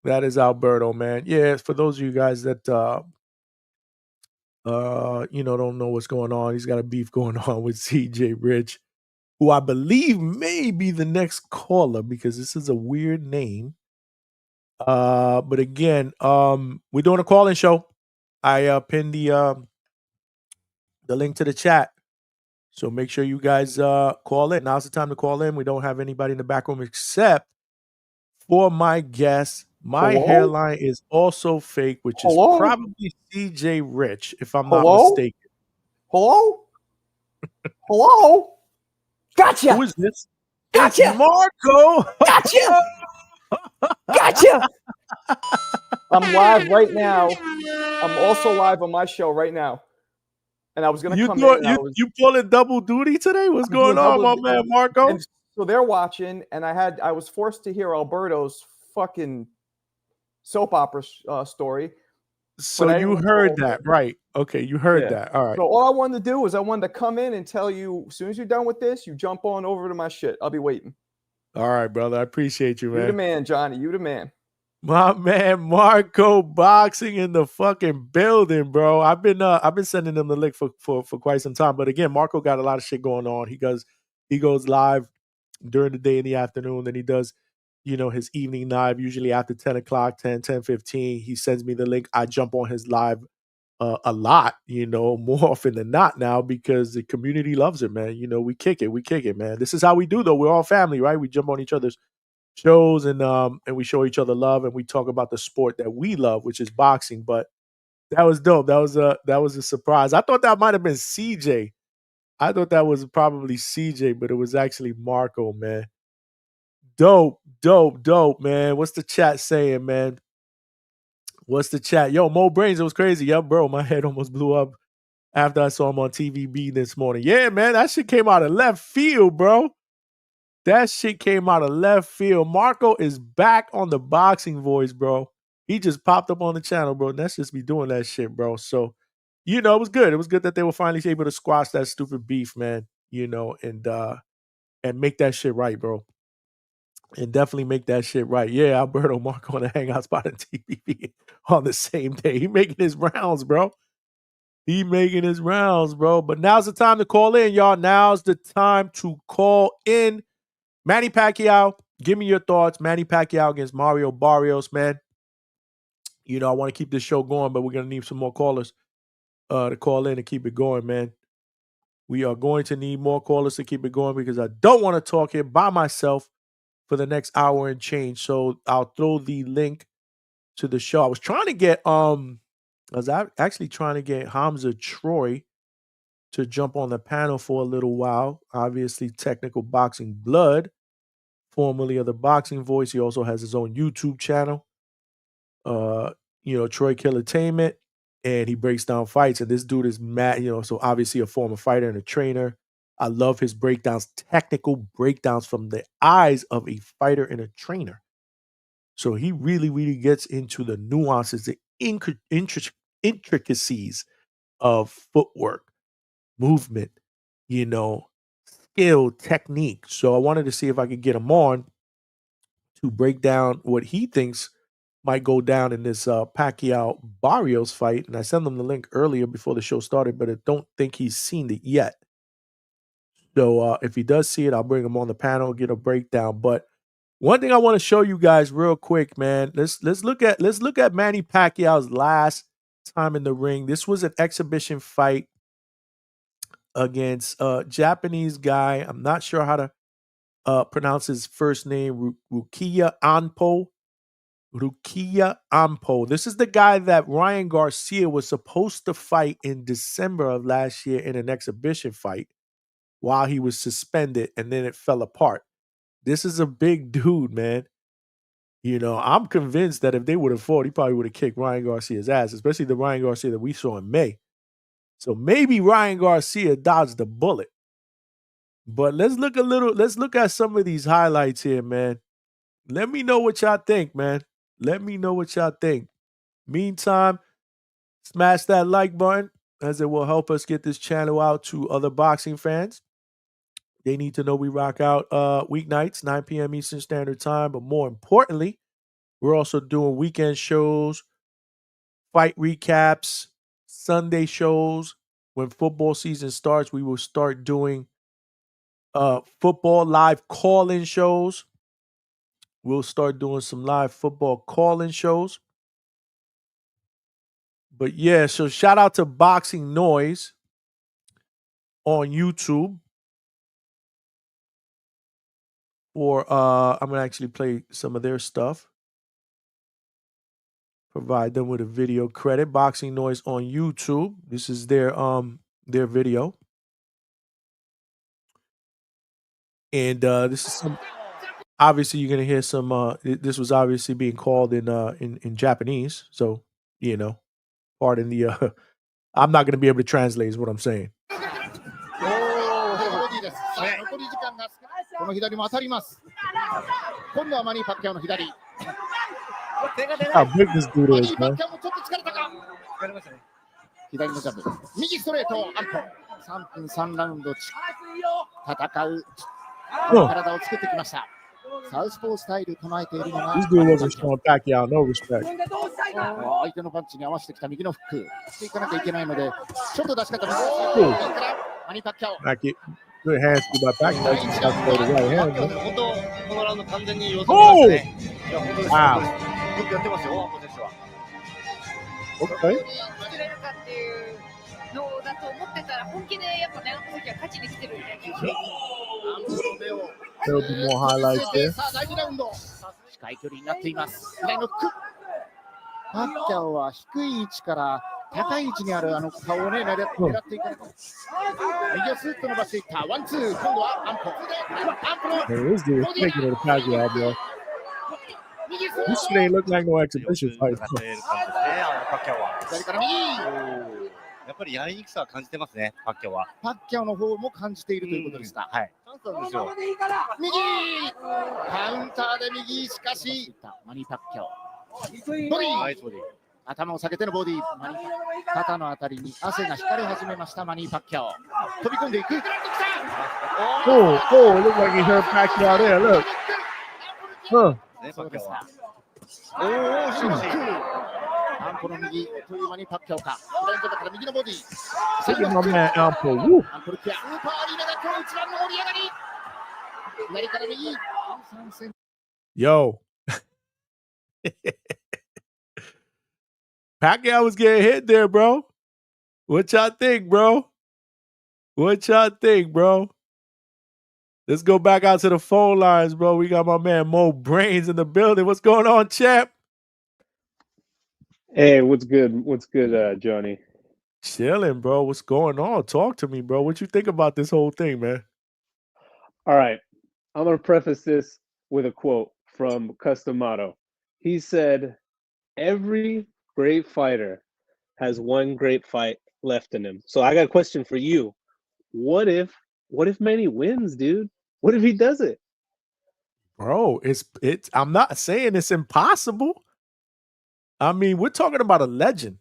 Speaker 1: That is Alberto, man. Yeah, for those of you guys that don't know what's going on, he's got a beef going on with CJ Rich. who I believe may be the next caller because this is a weird name. But again, we're doing a call-in show. I pinned the link to the chat. So make sure you guys call in. Now's the time to call in. We don't have anybody in the back room except for my guest. My
Speaker 12: Hello?
Speaker 1: hairline is also fake, which is
Speaker 12: Hello?
Speaker 1: probably CJ Rich, if I'm not
Speaker 12: Hello?
Speaker 1: mistaken.
Speaker 12: Hello? Hello? Gotcha!
Speaker 1: Who is this?
Speaker 12: Gotcha!
Speaker 1: It's Marco.
Speaker 12: Gotcha! Gotcha! I'm live right now. I'm also live on my show right now. And I was gonna come in and I was
Speaker 1: You pulling double duty today? What's
Speaker 12: I'm doing
Speaker 1: going on,
Speaker 12: double
Speaker 1: my man Marco?
Speaker 12: and so they're watching, and I was forced to hear Alberto's fucking soap opera story.
Speaker 1: So
Speaker 12: I
Speaker 1: you
Speaker 12: didn't
Speaker 1: heard
Speaker 12: go-
Speaker 1: that, right? Okay, you heard
Speaker 12: Yeah.
Speaker 1: that. All right.
Speaker 12: So all I wanted to do was I wanted to come in and tell you, as soon as you're done with this, you jump on over to my shit. I'll be waiting.
Speaker 1: All right, brother. I appreciate you,
Speaker 12: You the
Speaker 1: man.
Speaker 12: man, Johnny. You the man.
Speaker 1: My man Marco Boxing in the fucking building, bro. I've been sending them the link for quite some time. But again, Marco got a lot of shit going on. He goes live during the day in the afternoon, then he does, his evening live, usually after 10 o'clock, 10:15. He sends me the link. I jump on his live a lot, more often than not now because the community loves it, man. We kick it, man. This is how we do though. We're all family, right? We jump on each other's shows and we show each other love and we talk about the sport that we love, which is boxing. But that was dope. That was a surprise. I thought that might have been CJ. I thought that was probably CJ, but it was actually Marco, man. Dope, man. What's the chat saying, man? What's the chat? Yo, Mo Brains, it was crazy. Yeah, bro, my head almost blew up after I saw him on TVB this morning. Yeah, man, that shit came out of left field, bro. That shit came out of left field. Marco is back on the boxing voice, bro. He just popped up on the channel, bro. Let's just be doing that shit, bro. So, it was good. It was good that they were finally able to squash that stupid beef, man. And make that shit right, bro. And definitely make that shit right. Yeah, Alberto Marco on the Hangout spot on TVB on the same day. He making his rounds, bro. He making his rounds, bro. But now's the time to call in, y'all. Now's the time to call in. Manny Pacquiao, give me your thoughts. Manny Pacquiao against Mario Barrios, man. I want to keep this show going, but we're going to need some more callers to call in and keep it going, man. We are going to need more callers to keep it going because I don't want to talk here by myself for the next hour and change. So I'll throw the link to the show. I was actually trying to get Hamza Troy to jump on the panel for a little while. Obviously, Technical Boxing Blood, formerly of the Boxing Voice. He also has his own YouTube channel, Troy Killertainment, and he breaks down fights. And this dude is mad, so obviously a former fighter and a trainer. I love his breakdowns, technical breakdowns from the eyes of a fighter and a trainer. So he really, really gets into the nuances, the intricacies of footwork, movement, skill, technique. So I wanted to see if I could get him on to break down what he thinks might go down in this Pacquiao Barrios fight. And I sent him the link earlier before the show started, but I don't think he's seen it yet. So if he does see it, I'll bring him on the panel, get a breakdown. But one thing I want to show you guys real quick, man. Let's look at Manny Pacquiao's last time in the ring. This was an exhibition fight against a Japanese guy. I'm not sure how to pronounce his first name, Rukiya Anpo. Rukiya Ampo. This is the guy that Ryan Garcia was supposed to fight in December of last year in an exhibition fight while he was suspended, and then it fell apart. This is a big dude, man. I'm convinced that if they would have fought, he probably would have kicked Ryan Garcia's ass, especially the Ryan Garcia that we saw in May. So maybe Ryan Garcia dodged the bullet. But let's look at some of these highlights here, man. Let me know what y'all think, man. Let me know what y'all think. Meantime, smash that like button as it will help us get this channel out to other boxing fans. They need to know we rock out weeknights, 9 p.m. Eastern Standard Time. But more importantly, we're also doing weekend shows, fight recaps, Sunday shows. When football season starts, we will start doing football live call-in shows. We'll start doing some live football call-in shows. But yeah, so shout out to Boxing Noise on YouTube. Or I'm gonna actually play some of their stuff. Provide them with a video credit. Boxing Noise on YouTube. This is their video. And this is some obviously you're gonna hear some this was obviously being called in Japanese. So, pardon the I'm not gonna be able to translate is what I'm saying.
Speaker 3: 残り時間がこの左も当たります。今度はマニー・パッキャオの左。
Speaker 1: How big this dude is, man.
Speaker 3: ちょっと疲れたか。左のジャブ。右ストレート。アンポ。3分3ラウンド戦う体を作ってきました。サウスポースタイル構えているのが。
Speaker 1: This dude wasn't showing Pacquiao no respect.
Speaker 3: 相手のパンチに合わせてきた右のフック。していかなきゃいけないので、ちょっと出し方難しい。マニー・パッキャオ。
Speaker 1: Good hands to my Pacquiao. Just got to throw the right hand.
Speaker 13: 本当このラウンド完全に予想しましたね。いや本当です。
Speaker 1: Wow.
Speaker 13: よくやってますよ、ポテシは。
Speaker 1: Okay.
Speaker 14: 作れるかっていうのだと思ってたら本気でやっぱ長崎は勝ちに来てるんで。
Speaker 1: There'll be more highlights there.
Speaker 3: さあ第2ラウンド。近い距離になっています。左のフック。パッキャオは低い位置から高い位置にある顔をね狙っていく。右をスーッと伸ばしていった。ワンツー。今度はアンポ。
Speaker 1: Hey, this dude is taking it to Pacquiao, bro. This shit ain't look like no exhibition fight.
Speaker 3: 左から右。
Speaker 13: やっぱりやりにくさは感じてますね、パッキャオは。
Speaker 3: パッキャオの方も感じているということですか。
Speaker 13: はい。チャンスなんですよ。
Speaker 3: 右。カウンターで右しかしマニー・パッキャオ。ボディー。頭を下げてのボディ。肩のあたりに汗が光り始めましたマニー・パッキャオ。飛び込んでいく。
Speaker 1: Oh, it looked like he hurt Pacquiao there. Look. Huh.
Speaker 3: そうですか。おお、しかし。アンポの右という間にパッキャオか。左のから右のボディ。
Speaker 1: Look at my man Ampo. Woo.
Speaker 3: アンポルキア。スーパーアリーナが今日一番の盛り上がり。左から右。
Speaker 1: Yo. Pacquiao was getting hit there, bro. What y'all think, bro? What y'all think, bro? Let's go back out to the phone lines, bro. We got my man Mo Brains in the building. What's going on, champ?
Speaker 15: Hey, what's good? What's good, Johnny?
Speaker 1: Chilling, bro. What's going on? Talk to me, bro. What you think about this whole thing, man?
Speaker 15: All right. I'm going to preface this with a quote from Customato. He said, every great fighter has one great fight left in him. So I got a question for you. What if Manny wins, dude? What if he does it?
Speaker 1: Bro, it's I'm not saying it's impossible. I mean, we're talking about a legend,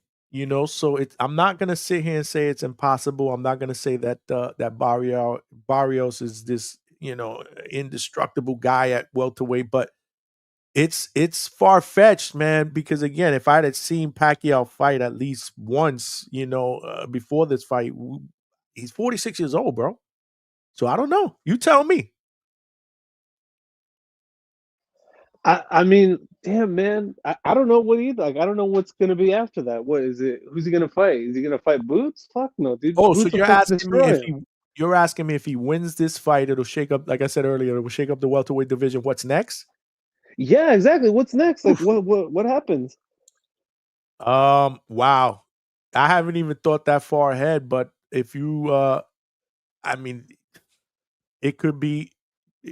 Speaker 1: so I'm not going to sit here and say it's impossible. I'm not going to say that that Barrios is this, indestructible guy at welterweight, but it's far-fetched, man, because again, if I had seen Pacquiao fight at least once, before this fight, he's 46 years old, bro. So I don't know. You tell me.
Speaker 15: I mean, damn, man. I don't know what either. Like, I don't know what's going to be after that. What is it? Who's he going to fight? Is he going to fight Boots? Fuck no, dude.
Speaker 1: Oh,
Speaker 15: Boots
Speaker 1: so you're asking me if he wins this fight, it'll shake up, like I said earlier, it will shake up the welterweight division. What's next?
Speaker 15: Yeah, exactly. What's next? Like, what happens?
Speaker 1: Wow. I haven't even thought that far ahead, but if you, I mean, it could be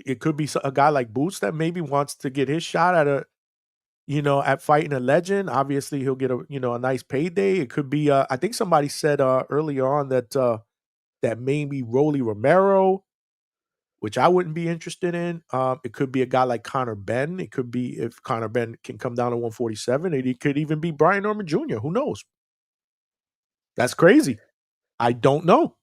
Speaker 1: a guy like Boots that maybe wants to get his shot at at fighting a legend. Obviously, he'll get a nice payday. It could be, I think somebody said earlier on that maybe Rolly Romero, which I wouldn't be interested in. It could be a guy like Conor Benn. It could be if Conor Benn can come down to 147. It could even be Brian Norman Jr. Who knows? That's crazy. I don't know.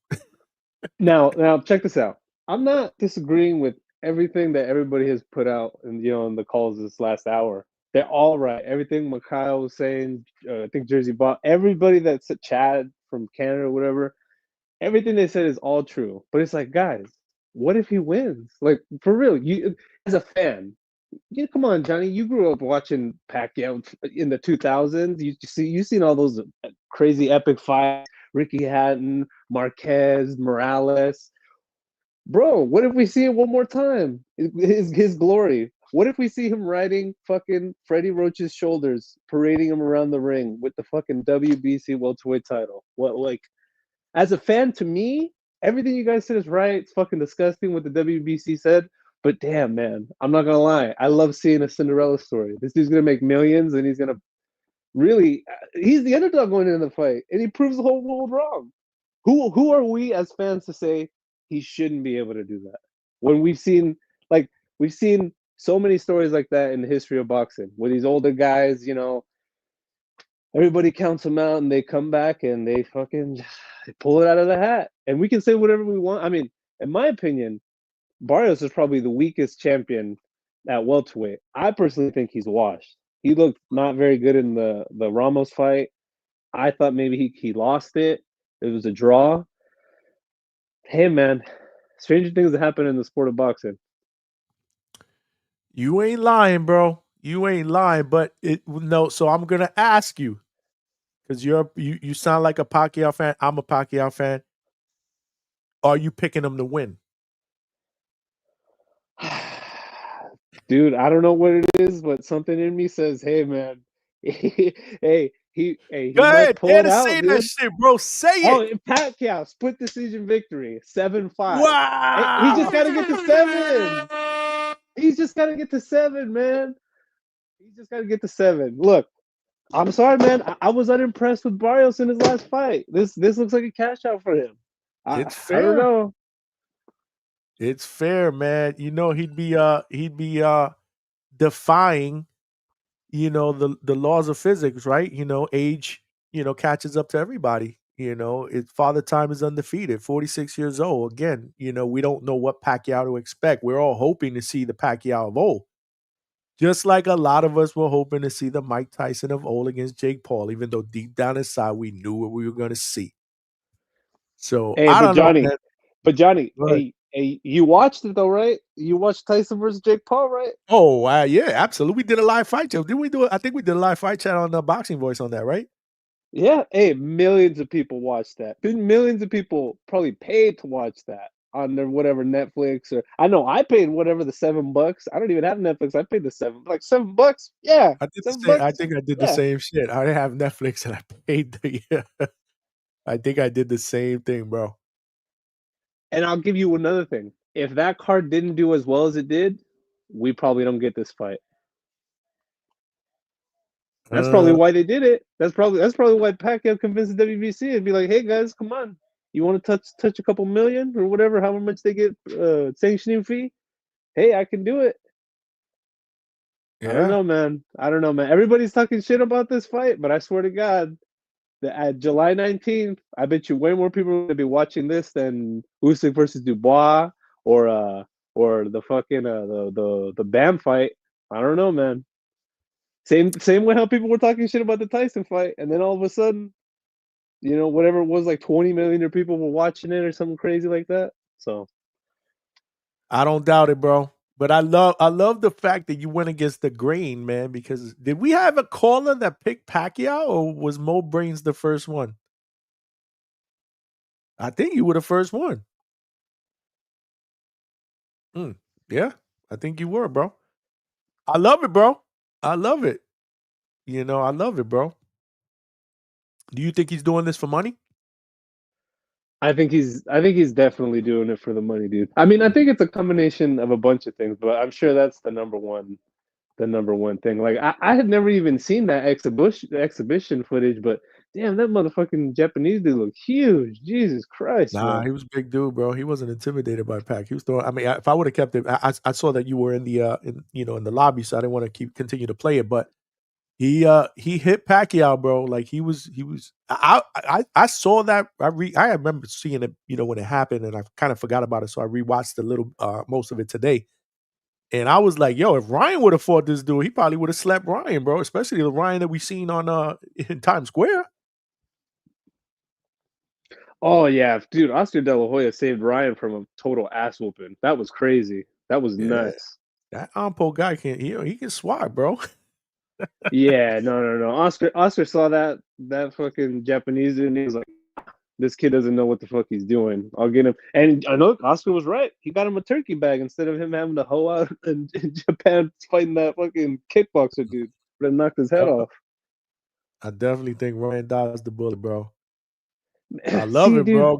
Speaker 15: Now check this out. I'm not disagreeing with everything that everybody has put out in the calls this last hour. They're all right. Everything Mikhail was saying, I think Jersey Bob, everybody that's Chad from Canada or whatever, everything they said is all true. But it's like, guys, what if he wins? Like, for real, you as a fan, come on, Johnny. You grew up watching Pacquiao in the 2000s. You've seen all those crazy epic fights. Ricky Hatton, Marquez, Morales. Bro, what if we see it one more time? His glory. What if we see him riding fucking Freddie Roach's shoulders, parading him around the ring with the fucking WBC welterweight title? What, like, as a fan, to me, everything you guys said is right. It's fucking disgusting what the WBC said. But damn, man, I'm not gonna lie. I love seeing a Cinderella story. This dude's gonna make millions, and he's gonna really. He's the underdog going into the fight, and he proves the whole world wrong. Who are we as fans to say he shouldn't be able to do that? When we've seen so many stories like that in the history of boxing, where these older guys, everybody counts them out and they come back and they pull it out of the hat. And we can say whatever we want. I mean, in my opinion, Barrios is probably the weakest champion at welterweight. I personally think he's washed. He looked not very good in the Ramos fight. I thought maybe he lost it. It was a draw. Hey, man, stranger things that happen in the sport of boxing.
Speaker 1: You ain't lying, bro. You ain't lying. But so I'm gonna ask you, because you sound like a Pacquiao fan. I'm a Pacquiao fan. Are you picking him to win?
Speaker 15: Dude, I don't know what it is, but something in me says, "Hey, man, he
Speaker 1: Go
Speaker 15: might
Speaker 1: ahead.
Speaker 15: pull
Speaker 1: Dare
Speaker 15: it
Speaker 1: to
Speaker 15: out,
Speaker 1: say
Speaker 15: dude."
Speaker 1: that shit, bro. Say
Speaker 15: Oh,
Speaker 1: it.
Speaker 15: Pacquiao split decision victory, 7-5.
Speaker 1: Wow.
Speaker 15: He just got to get to 7. He's just got to get to 7, man. He's just got to get to 7. Look, I'm sorry, man. I was unimpressed with Barrios in his last fight. This looks like a cash out for him.
Speaker 1: It's
Speaker 15: I don't
Speaker 1: fair.
Speaker 15: know.
Speaker 1: It's fair, man. He'd be defying, the laws of physics, right? Age, catches up to everybody. Father Time is undefeated, 46 years old. Again, we don't know what Pacquiao to expect. We're all hoping to see the Pacquiao of old. Just like a lot of us were hoping to see the Mike Tyson of old against Jake Paul, even though deep down inside we knew what we were going to see. So
Speaker 15: Hey,
Speaker 1: I don't know, man.
Speaker 15: Johnny,
Speaker 1: Go ahead.
Speaker 15: hey, you watched it though, right? You watched Tyson versus Jake Paul, right?
Speaker 1: Oh, yeah, absolutely. We did a live fight chat. Didn't we do it? I think we did a live fight chat on the Boxing Voice on that, right?
Speaker 15: Yeah. Hey, millions of people watched that. Millions of people probably paid to watch that on their whatever Netflix or I know I paid whatever the $7. I don't even have Netflix. I paid the $7. Yeah,
Speaker 1: I did the same. I
Speaker 15: $7.
Speaker 1: think I did the
Speaker 15: Yeah.
Speaker 1: same shit. I didn't have Netflix and I paid I think I did the same thing, bro.
Speaker 15: And I'll give you another thing. If that card didn't do as well as it did, we probably don't get this fight. That's probably why they did it. That's probably why Pacquiao convinced the WBC and be like, "Hey guys, come on, you want to touch a couple million or whatever, however much they get sanctioning fee? Hey, I can do it."
Speaker 1: Yeah.
Speaker 15: I don't know, man. Everybody's talking shit about this fight, but I swear to God, that at July 19th, I bet you way more people are gonna be watching this than Usyk versus Dubois or the fucking the Bam fight. I don't know, man. Same way how people were talking shit about the Tyson fight, and then all of a sudden, whatever it was, like 20 million people were watching it or something crazy like that. So
Speaker 1: I don't doubt it, bro. But I love the fact that you went against the grain, man, because did we have a caller that picked Pacquiao or was Mo Brains the first one? I think you were the first one. Yeah, I think you were, bro. I love it, bro. I love it. I love it, bro. Do you think he's doing this for money?
Speaker 15: I think he's definitely doing it for the money, dude. I mean, I think it's a combination of a bunch of things, but I'm sure that's the number one thing. Like I had never even seen that exhibition footage, but damn, that motherfucking Japanese dude looked huge. Jesus Christ,
Speaker 1: Nah,
Speaker 15: man.
Speaker 1: he was a big dude, bro. He wasn't intimidated by Pac. He was throwing. I mean, if I would have kept it, I saw that you were in the in the lobby, so I didn't want to continue to play it. But he hit Pacquiao, bro. Like he was. I saw that. I remember seeing it, when it happened, and I kind of forgot about it. So I rewatched most of it today, and I was like, yo, if Ryan would have fought this dude, he probably would have slept Ryan, bro. Especially the Ryan that we seen on in Times Square.
Speaker 15: Oh yeah, dude, Oscar De La Hoya saved Ryan from a total ass whooping. That was crazy. That was
Speaker 1: Yeah,
Speaker 15: nuts.
Speaker 1: that Ampo guy he can swat, bro.
Speaker 15: Yeah, no. Oscar saw that fucking Japanese dude and he was like, this kid doesn't know what the fuck he's doing. I'll get him. And I know Oscar was right. He got him a turkey bag instead of him having to hoe out in Japan fighting that fucking kickboxer dude that knocked his head off.
Speaker 1: I definitely think Ryan dodged the bullet, bro. I love
Speaker 15: See,
Speaker 1: it,
Speaker 15: dude,
Speaker 1: bro.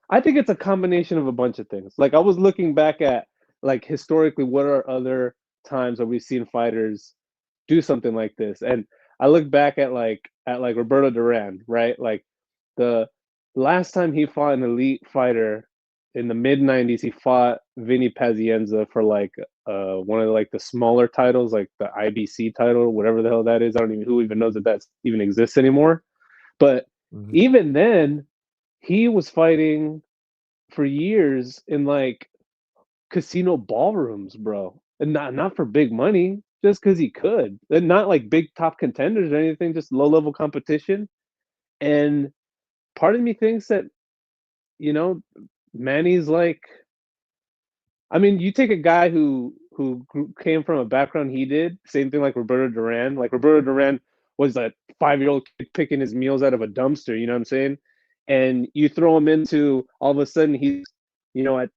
Speaker 15: I think it's a combination of a bunch of things. Like I was looking back at like historically, what are other times that we've seen fighters do something like this? And I look back at like Roberto Duran, right? Like the last time he fought an elite fighter in the mid '90s, he fought Vinny Pazienza for like one of like the smaller titles, like the IBC title, whatever the hell that is. I don't even who even knows that that even exists anymore. But even then, he was fighting for years in like casino ballrooms, bro, and not for big money, just because he could, and not like big top contenders or anything, just low level competition. And part of me thinks that you know Manny's like, I mean, you take a guy who came from a background he did, same thing like Roberto Duran. Like Roberto Duran was a 5-year-old kid picking his meals out of a dumpster. You know what I'm saying? And you throw him into all of a sudden he's at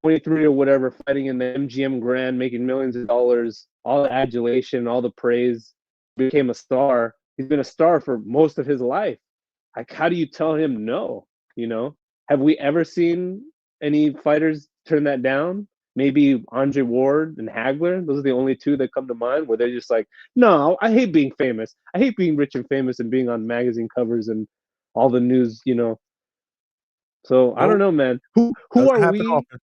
Speaker 15: 23 or whatever, fighting in the MGM Grand, making millions of dollars, all the adulation, all the praise, became a star. He's been a star for most of his life. Like, how do you tell him no? Have we ever seen any fighters turn that down? Maybe Andre Ward and Hagler. Those are the only two that come to mind where they're just like, no, I hate being famous. I hate being rich and famous and being on magazine covers and all the news. So I don't know, man. Who
Speaker 1: Doesn't
Speaker 15: are
Speaker 1: happen
Speaker 15: we?
Speaker 1: often.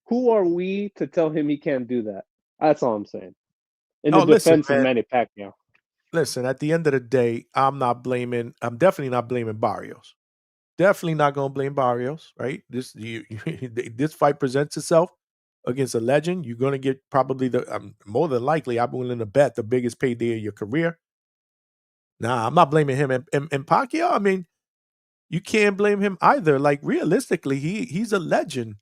Speaker 15: Who are we to tell him he can't do that? That's all I'm saying. In the
Speaker 1: Oh, listen,
Speaker 15: defense of
Speaker 1: man.
Speaker 15: Manny Pacquiao.
Speaker 1: Listen, at the end of the day, I'm definitely not blaming Barrios. Definitely not going to blame Barrios, right? This fight presents itself against a legend. You're going to get probably more than likely, I'm willing to bet, the biggest payday of your career. Nah, I'm not blaming him. And Pacquiao, I mean, you can't blame him either. Like realistically, he's a legend.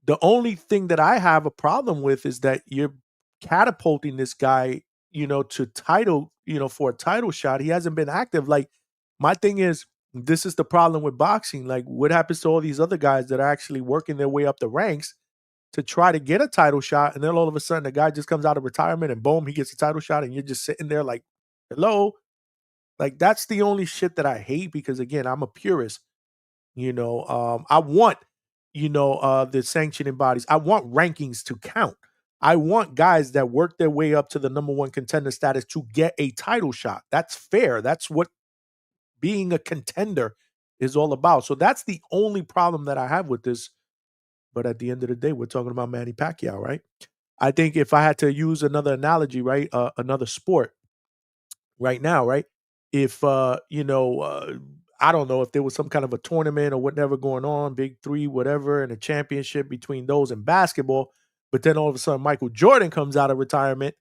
Speaker 1: The only thing that I have a problem with is that you're catapulting this guy, to title, for a title shot. He hasn't been active. Like my thing is, this is the problem with boxing. Like, what happens to all these other guys that are actually working their way up the ranks to try to get a title shot, and then all of a sudden the guy just comes out of retirement and boom, he gets a title shot, and you're just sitting there like, hello. Like that's the only shit that I hate because again, I'm a purist. I want, the sanctioning bodies. I want rankings to count. I want guys that work their way up to the number one contender status to get a title shot. That's fair. That's what being a contender is all about. So that's the only problem that I have with this. But at the end of the day, we're talking about Manny Pacquiao, right? I think if I had to use another analogy, right, another sport, right now, right? If I don't know if there was some kind of a tournament or whatever going on, Big Three, whatever, and a championship between those and basketball, but then all of a sudden Michael Jordan comes out of retirement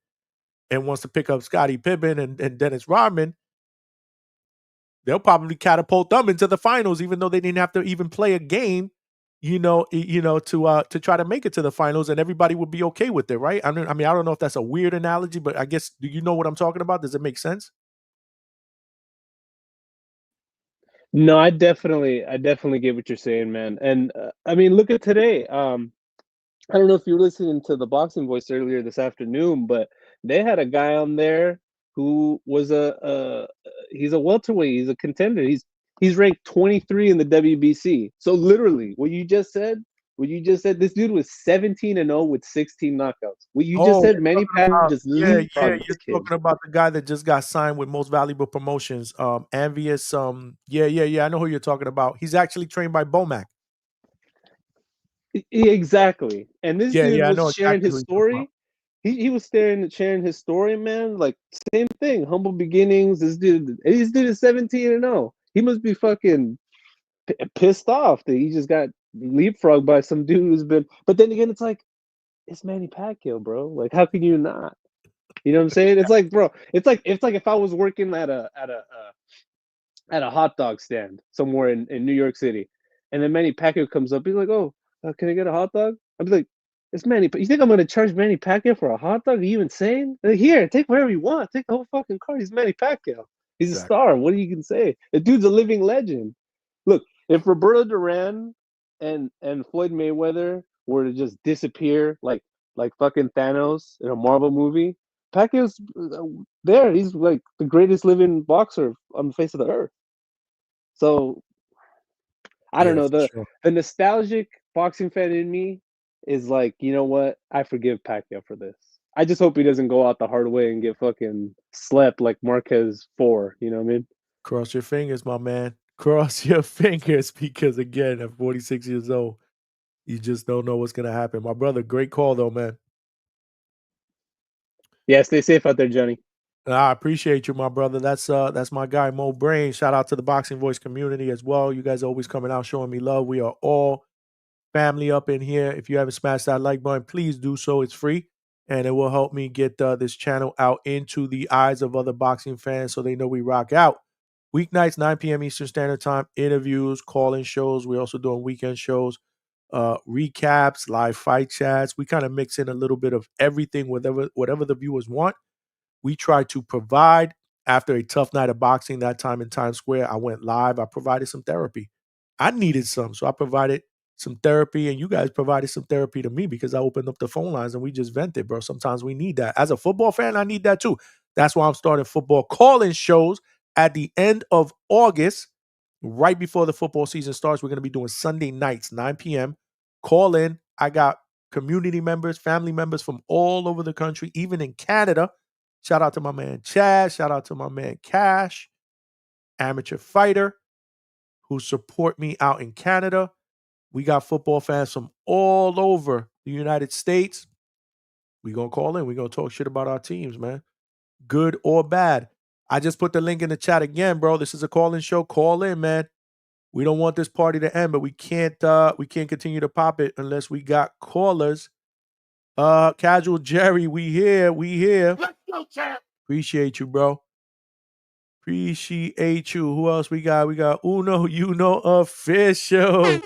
Speaker 1: and wants to pick up Scottie Pippen and Dennis Rodman, they'll probably catapult them into the finals, even though they didn't have to even play a game, to try to make it to the finals, and everybody would be okay with it, right? I mean, I don't know if that's a weird analogy, but I guess do you know what I'm talking about? Does it make sense?
Speaker 15: No, I definitely get what you're saying, man. And I mean, look at today. I don't know if you were listening to the Boxing Voice earlier this afternoon, but they had a guy on there who was he's a welterweight, he's a contender. He's ranked 23 in the WBC. So literally, this dude was 17-0 with 16 knockouts. What you just
Speaker 1: Oh,
Speaker 15: said,
Speaker 1: you're
Speaker 15: Manny
Speaker 1: talking
Speaker 15: Pacquiao
Speaker 1: about
Speaker 15: just
Speaker 1: yeah, yeah,
Speaker 15: leapfrogged
Speaker 1: you're
Speaker 15: this kid.
Speaker 1: talking about the guy that just got signed with Most Valuable Promotions, Envious, yeah, I know who you're talking about. He's actually trained by Bomac.
Speaker 15: Exactly. And this dude
Speaker 1: Yeah, I
Speaker 15: was
Speaker 1: know
Speaker 15: sharing
Speaker 1: exactly who
Speaker 15: his
Speaker 1: you're talking about.
Speaker 15: story. He was sharing his story, man. Like same thing, humble beginnings. This dude is 17-0. He must be fucking pissed off that he just got leapfrogged by some dude who's been. But then again, it's like it's Manny Pacquiao, bro. Like, how can you not? You know what I'm saying? It's like, bro. It's like if I was working at a at a hot dog stand somewhere in New York City, and then Manny Pacquiao comes up. He's like, "Oh, can I get a hot dog?" I'd be like, "It's Manny. You think I'm gonna charge Manny Pacquiao for a hot dog? Are you insane? Like, here, take whatever you want. Take the whole fucking card. He's Manny Pacquiao. He's a star. What are you gonna say? The dude's a living legend. Look, if Roberto Duran and Floyd Mayweather were to just disappear like fucking Thanos in a Marvel movie, Pacquiao's there. He's like the greatest living boxer on the face of the earth. So I don't
Speaker 1: Yeah,
Speaker 15: know.
Speaker 1: for sure.
Speaker 15: The nostalgic boxing fan in me is like, you know what? I forgive Pacquiao for this. I just hope he doesn't go out the hard way and get fucking slept like Marquez 4. You know what I mean?
Speaker 1: Cross your fingers, my man. Cross your fingers because, again, at 46 years old, you just don't know what's going to happen. My brother, great call, though, man.
Speaker 15: Yeah, stay safe out there, Johnny.
Speaker 1: I appreciate you, my brother. That's my guy, Mo Brain. Shout out to the Boxing Voice community as well. You guys are always coming out showing me love. We are all family up in here. If you haven't smashed that like button, please do so. It's free, and it will help me get this channel out into the eyes of other boxing fans so they know we rock out. Weeknights, 9 p.m. Eastern Standard Time, interviews, call-in shows. We're also doing weekend shows, recaps, live fight chats. We kind of mix in a little bit of everything, whatever the viewers want. We try to provide. After a tough night of boxing that time in Times Square, I went live. I provided some therapy. I needed some, so I provided some therapy, and you guys provided some therapy to me because I opened up the phone lines and we just vented, bro. Sometimes we need that. As a football fan, I need that too. That's why I'm starting football call-in shows at the end of August, right before the football season starts. We're going to be doing Sunday nights, 9 p.m. Call in. I got community members, family members from all over the country, even in Canada. Shout out to my man Chaz. Shout out to my man Cash, amateur fighter, who support me out in Canada. We got football fans from all over the United States. We're going to call in. We're going to talk shit about our teams, man. Good or bad. I just put the link in the chat again, bro. This is a call-in show. Call in, man. We don't want this party to end, but we can't continue to pop it unless we got callers. Casual Jerry, we here.
Speaker 3: Let's go, champ.
Speaker 1: Appreciate you, bro. Appreciate you. Who else we got? We got Uno, official.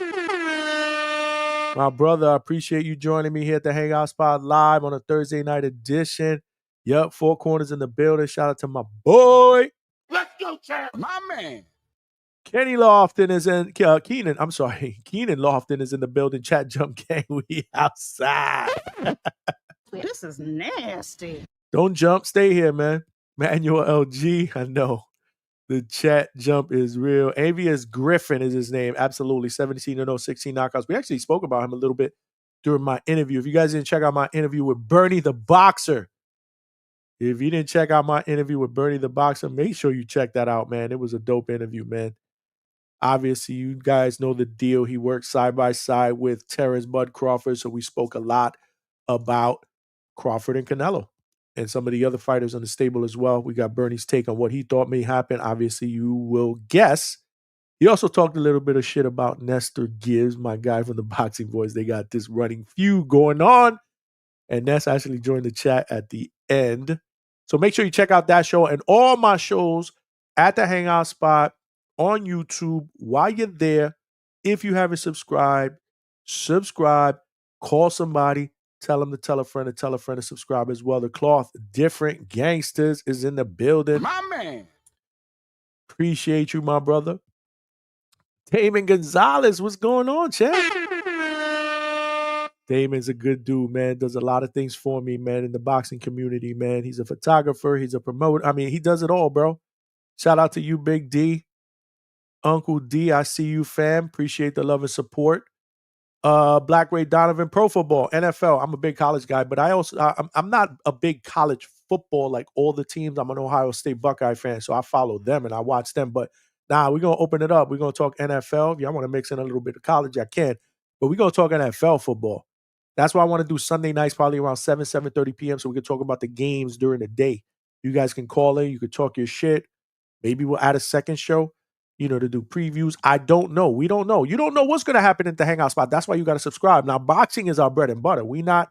Speaker 1: My brother, I appreciate you joining me here at the Hangout Spot live on a Thursday night edition. Yup, Four Corners in the building. Shout out to my boy.
Speaker 3: Let's go, champ. My man.
Speaker 1: Kenny Lofton is in, Keenan Lofton is in the building. Chat Jump Gang, we outside.
Speaker 2: This is nasty.
Speaker 1: Don't jump, stay here, man. Manuel LG, I know. The chat jump is real. Avius Griffin is his name. Absolutely. 17-0, 16 knockouts. We actually spoke about him a little bit during my interview. If you guys didn't check out my interview with Bernie the Boxer, make sure you check that out, man. It was a dope interview, man. Obviously, you guys know the deal. He worked side by side with Terrence Bud Crawford, so we spoke a lot about Crawford and Canelo and some of the other fighters on the stable as well. We got Bernie's take on what he thought may happen. Obviously, you will guess. He also talked a little bit of shit about Nestor Gibbs, my guy from the Boxing Boys. They got this running feud going on, and Ness actually joined the chat at the end. So make sure you check out that show and all my shows at the Hangout Spot on YouTube. While you're there, if you haven't subscribed, subscribe, call somebody, tell them to tell a friend to subscribe as well. The Cloth Different Gangsters is in the building.
Speaker 3: My man.
Speaker 1: Appreciate you, my brother. Damon Gonzalez, what's going on, champ? Damon's a good dude, man. Does a lot of things for me, man, in the boxing community, man. He's a photographer. He's a promoter. I mean, he does it all, bro. Shout out to you, Big D. Uncle D, I see you, fam. Appreciate the love and support. Black Ray Donovan, pro football, NFL. I'm a big college guy, but I'm not a big college football like all the teams. I'm an Ohio State Buckeye fan, so I follow them and I watch them. But we're going to open it up. We're going to talk NFL. If y'all want to mix in a little bit of college, I can. But we're going to talk NFL football. That's why I want to do Sunday nights, probably around 7:30 p.m. so we can talk about the games during the day. You guys can call in. You can talk your shit. Maybe we'll add a second show, to do previews. I don't know. We don't know. You don't know what's going to happen at the Hangout Spot. That's why you got to subscribe. Now, boxing is our bread and butter. We're not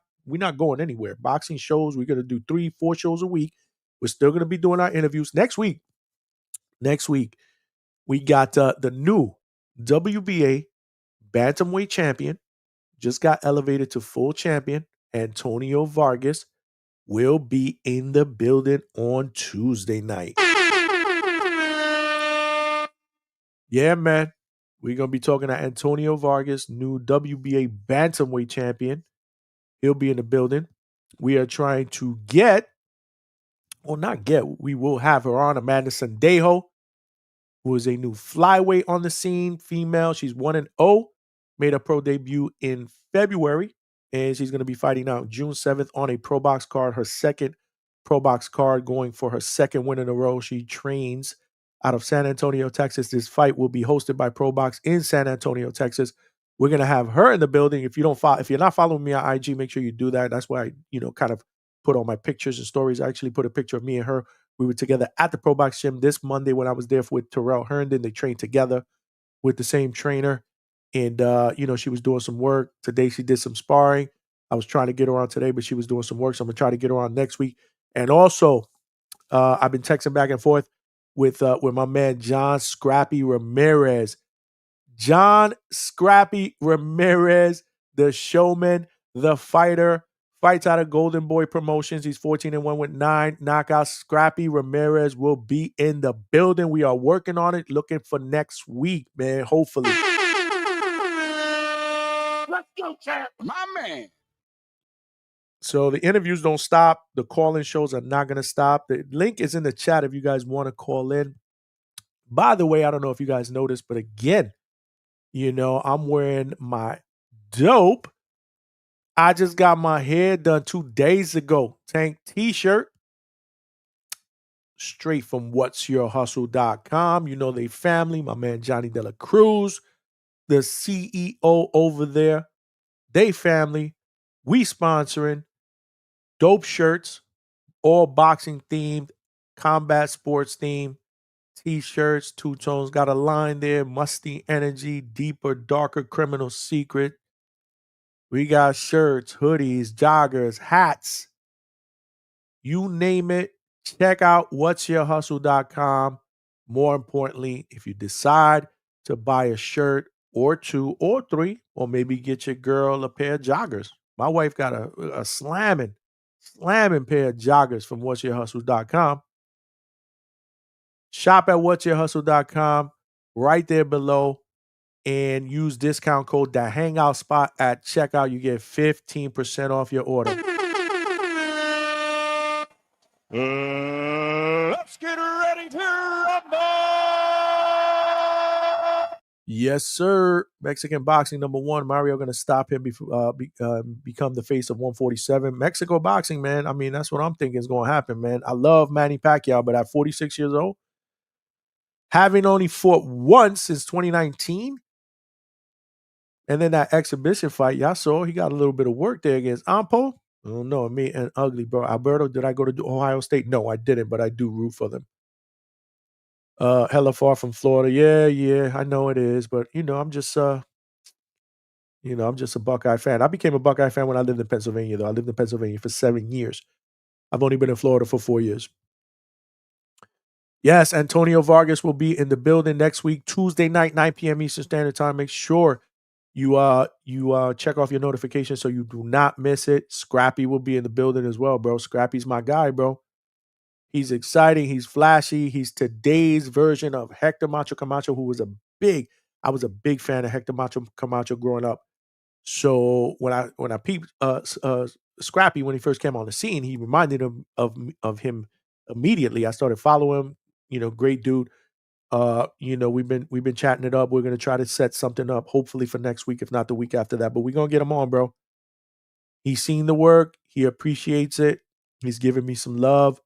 Speaker 1: going anywhere. Boxing shows, we're going to do 3-4 shows a week. We're still going to be doing our interviews. Next week, We got the new WBA bantamweight champion, just got elevated to full champion. Antonio Vargas will be in the building on Tuesday night. Yeah, man. We're going to be talking to Antonio Vargas, new WBA bantamweight champion. He'll be in the building. We are trying to we will have her on, Amanda Sandejo, who is a new flyweight on the scene, female. She's 1-0, made a pro debut in February, and she's going to be fighting out June 7th on a pro box card, her second pro box card, going for her second win in a row. She trains out of San Antonio, Texas. This fight will be hosted by Pro Box in San Antonio, Texas. We're going to have her in the building. If you're not following me on IG, make sure you do that. That's why I, kind of put all my pictures and stories. I actually put a picture of me and her. We were together at the Pro Box gym this Monday when I was there with Terrell Herndon. They trained together with the same trainer. And, she was doing some work. Today she did some sparring. I was trying to get her on today, but she was doing some work. So I'm going to try to get her on next week. And also, I've been texting back and forth with my man, John Scrappy Ramirez. John Scrappy Ramirez, the showman, the fighter, fights out of Golden Boy Promotions. He's 14-1 with 9 knockouts. Scrappy Ramirez will be in the building. We are working on it, looking for next week, man, hopefully.
Speaker 16: Let's go, champ. My man.
Speaker 1: So the interviews don't stop. The call-in shows are not going to stop. The link is in the chat if you guys want to call in. By the way, I don't know if you guys noticed, but again, I'm wearing my dope. I just got my hair done 2 days ago. Tank t-shirt. Straight from whatsyourhustle.com. They family. My man Johnny De La Cruz, the CEO over there. They family. We sponsoring dope shirts, all boxing themed, combat sports themed. T-shirts, two tones, got a line there, musty energy, deeper, darker criminal secret. We got shirts, hoodies, joggers, hats. You name it. Check out whatsyourhustle.com. More importantly, if you decide to buy a shirt or 2 or 3, or maybe get your girl a pair of joggers. My wife got a slamming pair of joggers from whatsyourhustle.com. Shop at whatsyourhustle.com right there below and use discount code the Hangout spot at checkout. You get 15% off your order.
Speaker 16: Let's get ready to rumble.
Speaker 1: Yes, sir. Mexican boxing #1. Mario going to stop him become the face of 147. Mexico boxing, man. I mean, that's what I'm thinking is going to happen, man. I love Manny Pacquiao, but at 46 years old, having only fought once since 2019, and then that exhibition fight, y'all saw he got a little bit of work there against Ampo. I don't know, me and ugly, bro. Alberto, did I go to Ohio State? No, I didn't, but I do root for them. Hella far from Florida. Yeah, I know it is, but I'm just I'm just a Buckeye fan. I became a Buckeye fan when I lived in Pennsylvania, though. I lived in Pennsylvania for 7 years. I've only been in Florida for 4 years. Yes, Antonio Vargas will be in the building next week, Tuesday night, 9 p.m. Eastern Standard Time. Make sure you check off your notifications so you do not miss it. Scrappy will be in the building as well, bro. Scrappy's my guy, bro. He's exciting. He's flashy. He's today's version of Hector Macho Camacho, who was I was a big fan of Hector Macho Camacho growing up. So when I peeped Scrappy when he first came on the scene, he reminded him of him immediately. I started following him. Great dude. We've been chatting it up. We're gonna try to set something up, hopefully for next week, if not the week after that. But we're gonna get him on, bro. He's seen the work. He appreciates it. He's giving me some love.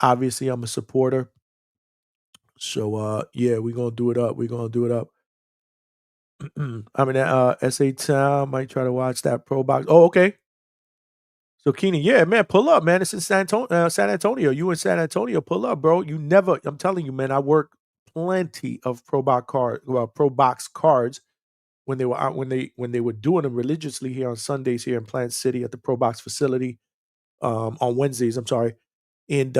Speaker 1: Obviously, I'm a supporter. So yeah, we're gonna do it up. I mean, SA Town might try to watch that Pro Box. Oh, okay. So Keenan, yeah, man, pull up, man. It's in San Antonio. You in San Antonio? Pull up, bro. I'm telling you, man. I work plenty of Pro Box cards when they were out when they were doing them religiously here on Sundays here in Plant City at the Pro Box facility. On Wednesdays, I'm sorry, and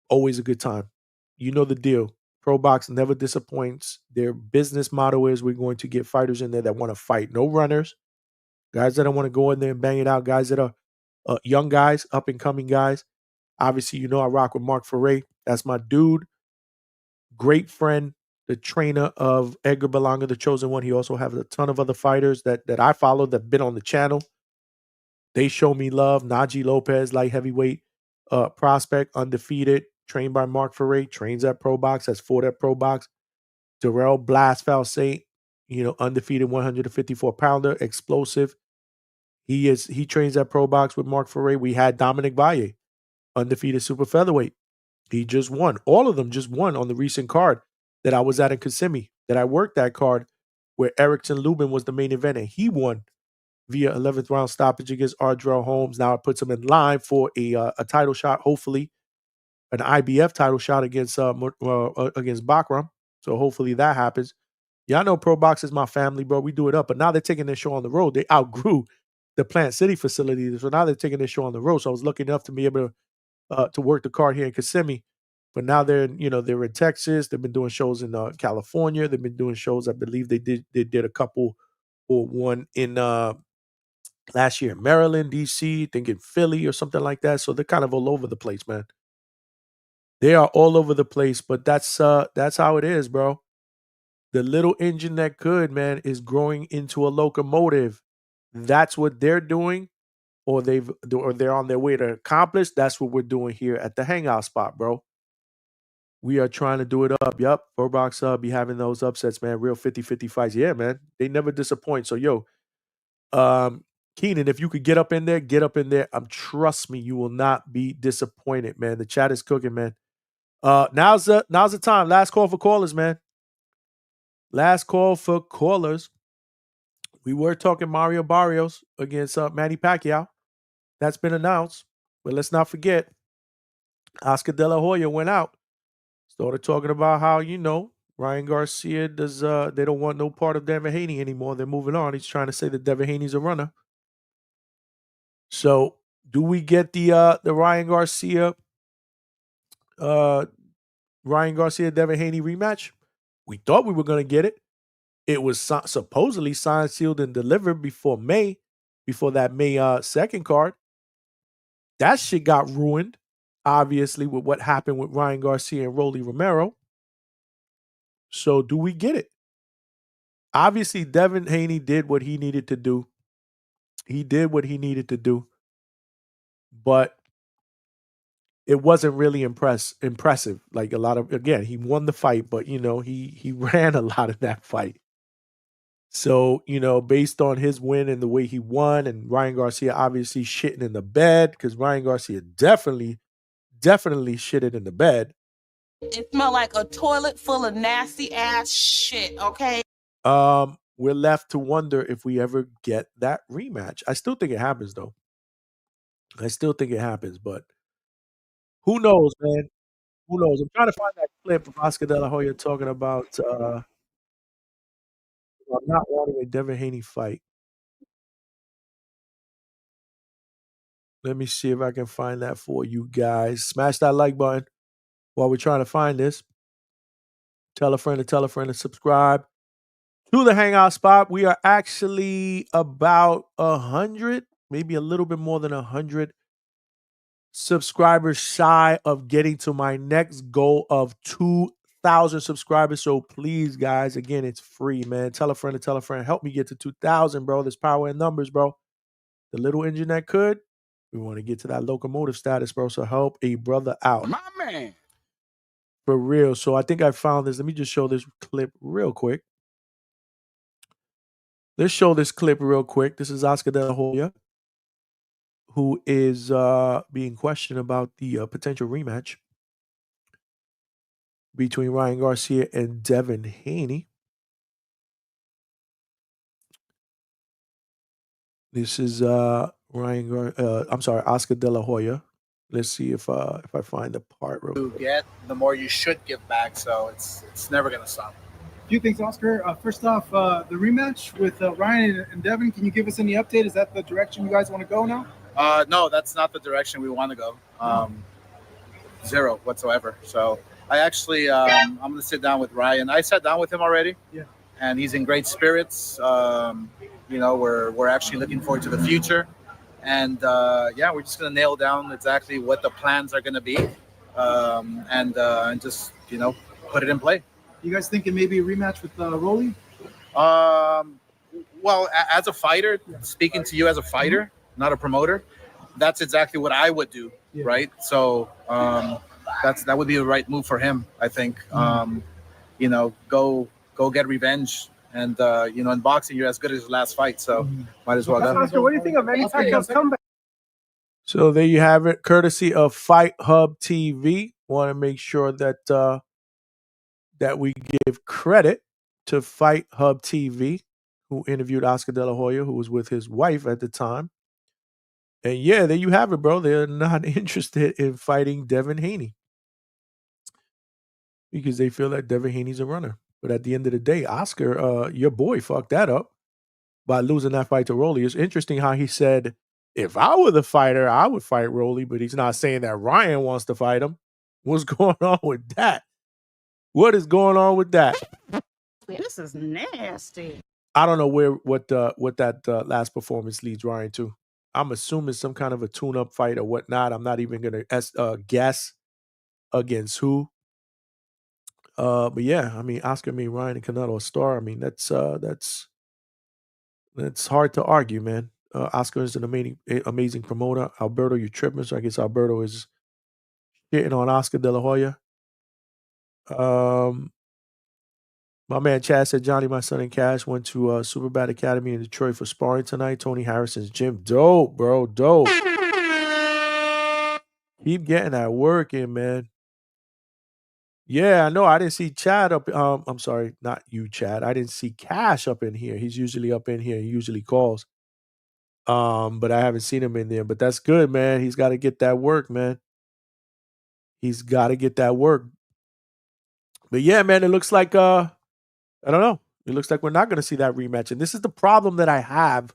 Speaker 1: always a good time. You know the deal. Pro Box never disappoints. Their business motto is we're going to get fighters in there that want to fight. No runners. Guys that don't want to go in there and bang it out. Guys that are young guys, up and coming guys. Obviously, you know I rock with Mark Ferre. That's my dude. Great friend, the trainer of Edgar Berlanga, the Chosen One. He also has a ton of other fighters that I follow that been on the channel. They show me love. Najee Lopez, light heavyweight prospect, undefeated, trained by Mark Ferre, trains at Pro Box, has fought at Pro Box. Darrell Blastfell Saint, undefeated 154 pounder, explosive. He trains at Pro Box with Mark Ferre. We had Dominic Valle, undefeated super featherweight. He just won. All of them just won on the recent card that I was at in Kissimmee, that I worked that card where Erickson Lubin was the main event, and he won via 11th round stoppage against Ardrell Holmes. Now it puts him in line for a title shot, hopefully an IBF title shot against Bakram. So hopefully that happens. Y'all know Pro Box is my family, bro. We do it up. But now they're taking their show on the road. They outgrew the Plant City facility. So now they're taking their show on the road. So I was lucky enough to be able to work the card here in Kissimmee. But now they're in Texas. They've been doing shows in California. They've been doing shows. I believe they did a couple or one in last year in Maryland, DC, I think in Philly or something like that. So they're kind of all over the place, man. They are all over the place, but that's how it is, bro. The little engine that could, man, is growing into a locomotive. That's what they're doing, or they're on their way to accomplish. That's what we're doing here at the Hangout spot, bro. We are trying to do it up. Yep. Pro Box be having those upsets, man. Real 50-50 fights. Yeah, man. They never disappoint. So, Keenan, if you could get up in there, get up in there. Trust me, you will not be disappointed, man. The chat is cooking, man. Now's the time. Last call for callers, man. Last call for callers. We were talking Mario Barrios against Manny Pacquiao. That's been announced. But let's not forget, Oscar De La Hoya went out. Started talking about how, Ryan Garcia they don't want no part of Devin Haney anymore. They're moving on. He's trying to say that Devin Haney's a runner. So do we get the Ryan Garcia Devin Haney rematch? We thought we were going to get it. It was supposedly signed, sealed, and delivered before that May 2nd card. That shit got ruined, obviously, with what happened with Ryan Garcia and Rolly Romero. So do we get it? Obviously, Devin Haney did what he needed to do. But it wasn't really impressive. Like again, he won the fight, but he ran a lot of that fight. So, based on his win and the way he won, and Ryan Garcia obviously shitting in the bed, because Ryan Garcia definitely shitted in the bed.
Speaker 2: It smelled like a toilet full of nasty ass shit, okay?
Speaker 1: We're left to wonder if we ever get that rematch. I still think it happens, though. But who knows, man? Who knows? I'm trying to find that clip of Oscar De La Hoya talking about I'm not wanting a Devin Haney fight. Let me see if I can find that for you guys. Smash that like button while we're trying to find this. Tell a friend to subscribe to the Hangout spot. We are actually about 100, maybe a little bit more than 100 subscribers shy of getting to my next goal of 2,000 subscribers. So please, guys, again, it's free, man. Tell a friend. Help me get to 2,000, bro. There's power in numbers, bro. The little engine that could. We want to get to that locomotive status, bro. So help a brother out.
Speaker 16: My man.
Speaker 1: For real. So I think I found this. Let me just show this clip real quick. Let's show this clip real quick. This is Oscar De La Hoya, who is being questioned about the potential rematch between Ryan Garcia and Devin Haney. This is Oscar De La Hoya. Let's see if I find the part real quick.
Speaker 17: Get, the more you should give back. So it's never gonna stop.
Speaker 18: A few things, Oscar. First off, the rematch with Ryan and Devin. Can you give us any update? Is that the direction you guys want to go now?
Speaker 17: No, that's not the direction we want to go. Zero whatsoever. So I actually, I'm going to sit down with Ryan. I sat down with him already.
Speaker 18: Yeah.
Speaker 17: And he's in great spirits. We're actually looking forward to the future. And we're just going to nail down exactly what the plans are going to be and just, put it in play.
Speaker 18: You guys thinking maybe a rematch with Rolly?
Speaker 17: Well, as a fighter, speaking to you as a fighter, not a promoter, that's exactly what I would do, right? So that would be the right move for him, I think. Go get revenge, and in boxing, you're as good as your last fight, so might as well go.
Speaker 18: Oscar, what do you think of Manny Pacquiao's comeback?
Speaker 1: So there you have it, courtesy of Fight Hub TV. Want to make sure that that we give credit to Fight Hub TV, who interviewed Oscar De La Hoya, who was with his wife at the time. And yeah, there you have it, bro. They're not interested in fighting Devin Haney because they feel that Devin Haney's a runner. But at the end of the day, Oscar, your boy fucked that up by losing that fight to Rolly. It's interesting how he said, if I were the fighter, I would fight Rolly, but he's not saying that Ryan wants to fight him. What's going on with that? What is going on with that?
Speaker 2: This is nasty.
Speaker 1: I don't know what that last performance leads Ryan to. I'm assuming some kind of a tune-up fight or whatnot. I'm not even gonna guess against who. But yeah, I mean, Oscar, Ryan, and Canelo a star. I mean, that's hard to argue, man. Oscar is an amazing promoter. Alberto, you tripping? So I guess Alberto is hitting on Oscar De La Hoya. My man Chad said, Johnny, my son, and Cash went to Superbad Academy in Detroit for sparring tonight. Tony Harrison's gym. Dope, bro. Dope. Keep getting that work in, man. Yeah, I know. I didn't see Chad up. I'm sorry, not you, Chad. I didn't see Cash up in here. He's usually up in here. He usually calls. But I haven't seen him in there. But that's good, man. He's got to get that work, man. He's got to get that work. But yeah, man, it looks like I don't know. It looks like we're not going to see that rematch. And this is the problem that I have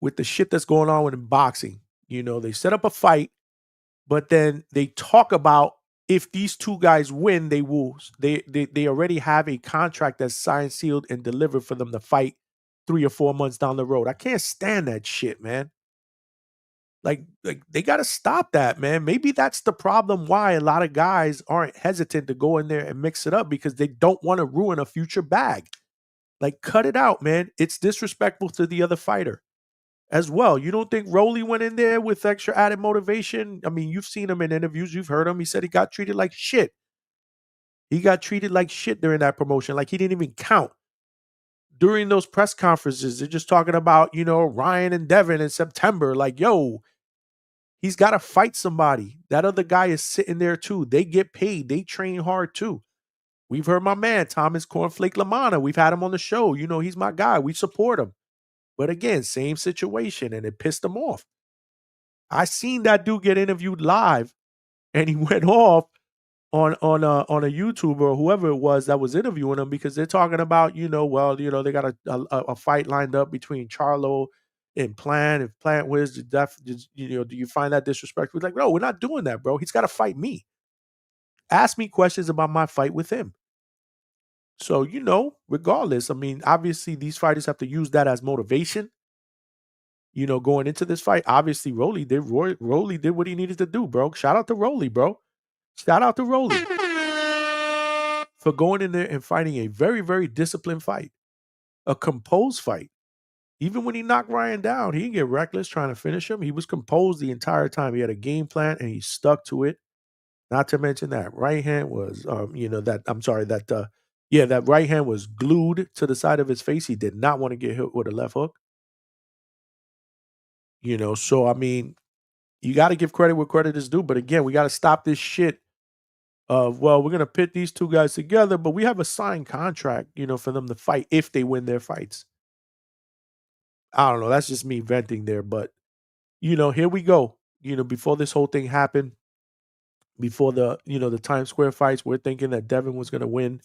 Speaker 1: with the shit that's going on in boxing. You know, they set up a fight, but then they talk about if these two guys win, they will. They already have a contract that's signed, sealed, and delivered for them to fight 3 or 4 months down the road. I can't stand that shit, man. Like they got to stop that, man. Maybe that's the problem why a lot of guys aren't hesitant to go in there and mix it up because they don't want to ruin a future bag. Like, cut it out, man. It's disrespectful to the other fighter as well. You don't think Rolly went in there with extra added motivation? I mean, you've seen him in interviews. You've heard him. He said he got treated like shit. He got treated like shit during that promotion. Like he didn't even count. During those press conferences, they're just talking about, Ryan and Devin in September. Like, yo, he's got to fight somebody. That other guy is sitting there too. They get paid. They train hard too. We've heard my man, Thomas Cornflake Lamana. We've had him on the show. He's my guy. We support him. But again, same situation, and it pissed him off. I seen that dude get interviewed live, and he went off on a YouTuber or whoever it was that was interviewing him because they're talking about, they got a fight lined up between Charlo and Plant. If Plant wins, do you find that disrespectful? He's like, no, we're not doing that, bro. He's got to fight me. Ask me questions about my fight with him. So, regardless, I mean, obviously these fighters have to use that as motivation. Going into this fight, obviously Rolly did what he needed to do, bro. Shout out to Rolly, bro. Shout out to Rolly for going in there and fighting a very, very disciplined fight, a composed fight. Even when he knocked Ryan down, he didn't get reckless trying to finish him. He was composed the entire time. He had a game plan and he stuck to it. Not to mention that right hand was, that right hand was glued to the side of his face. He did not want to get hit with a left hook. So I mean, you got to give credit where credit is due. But again, we got to stop this shit of, well, we're going to pit these two guys together, but we have a signed contract, for them to fight if they win their fights. I don't know. That's just me venting there. But, here we go. Before this whole thing happened, before the Times Square fights, we're thinking that Devin was going to win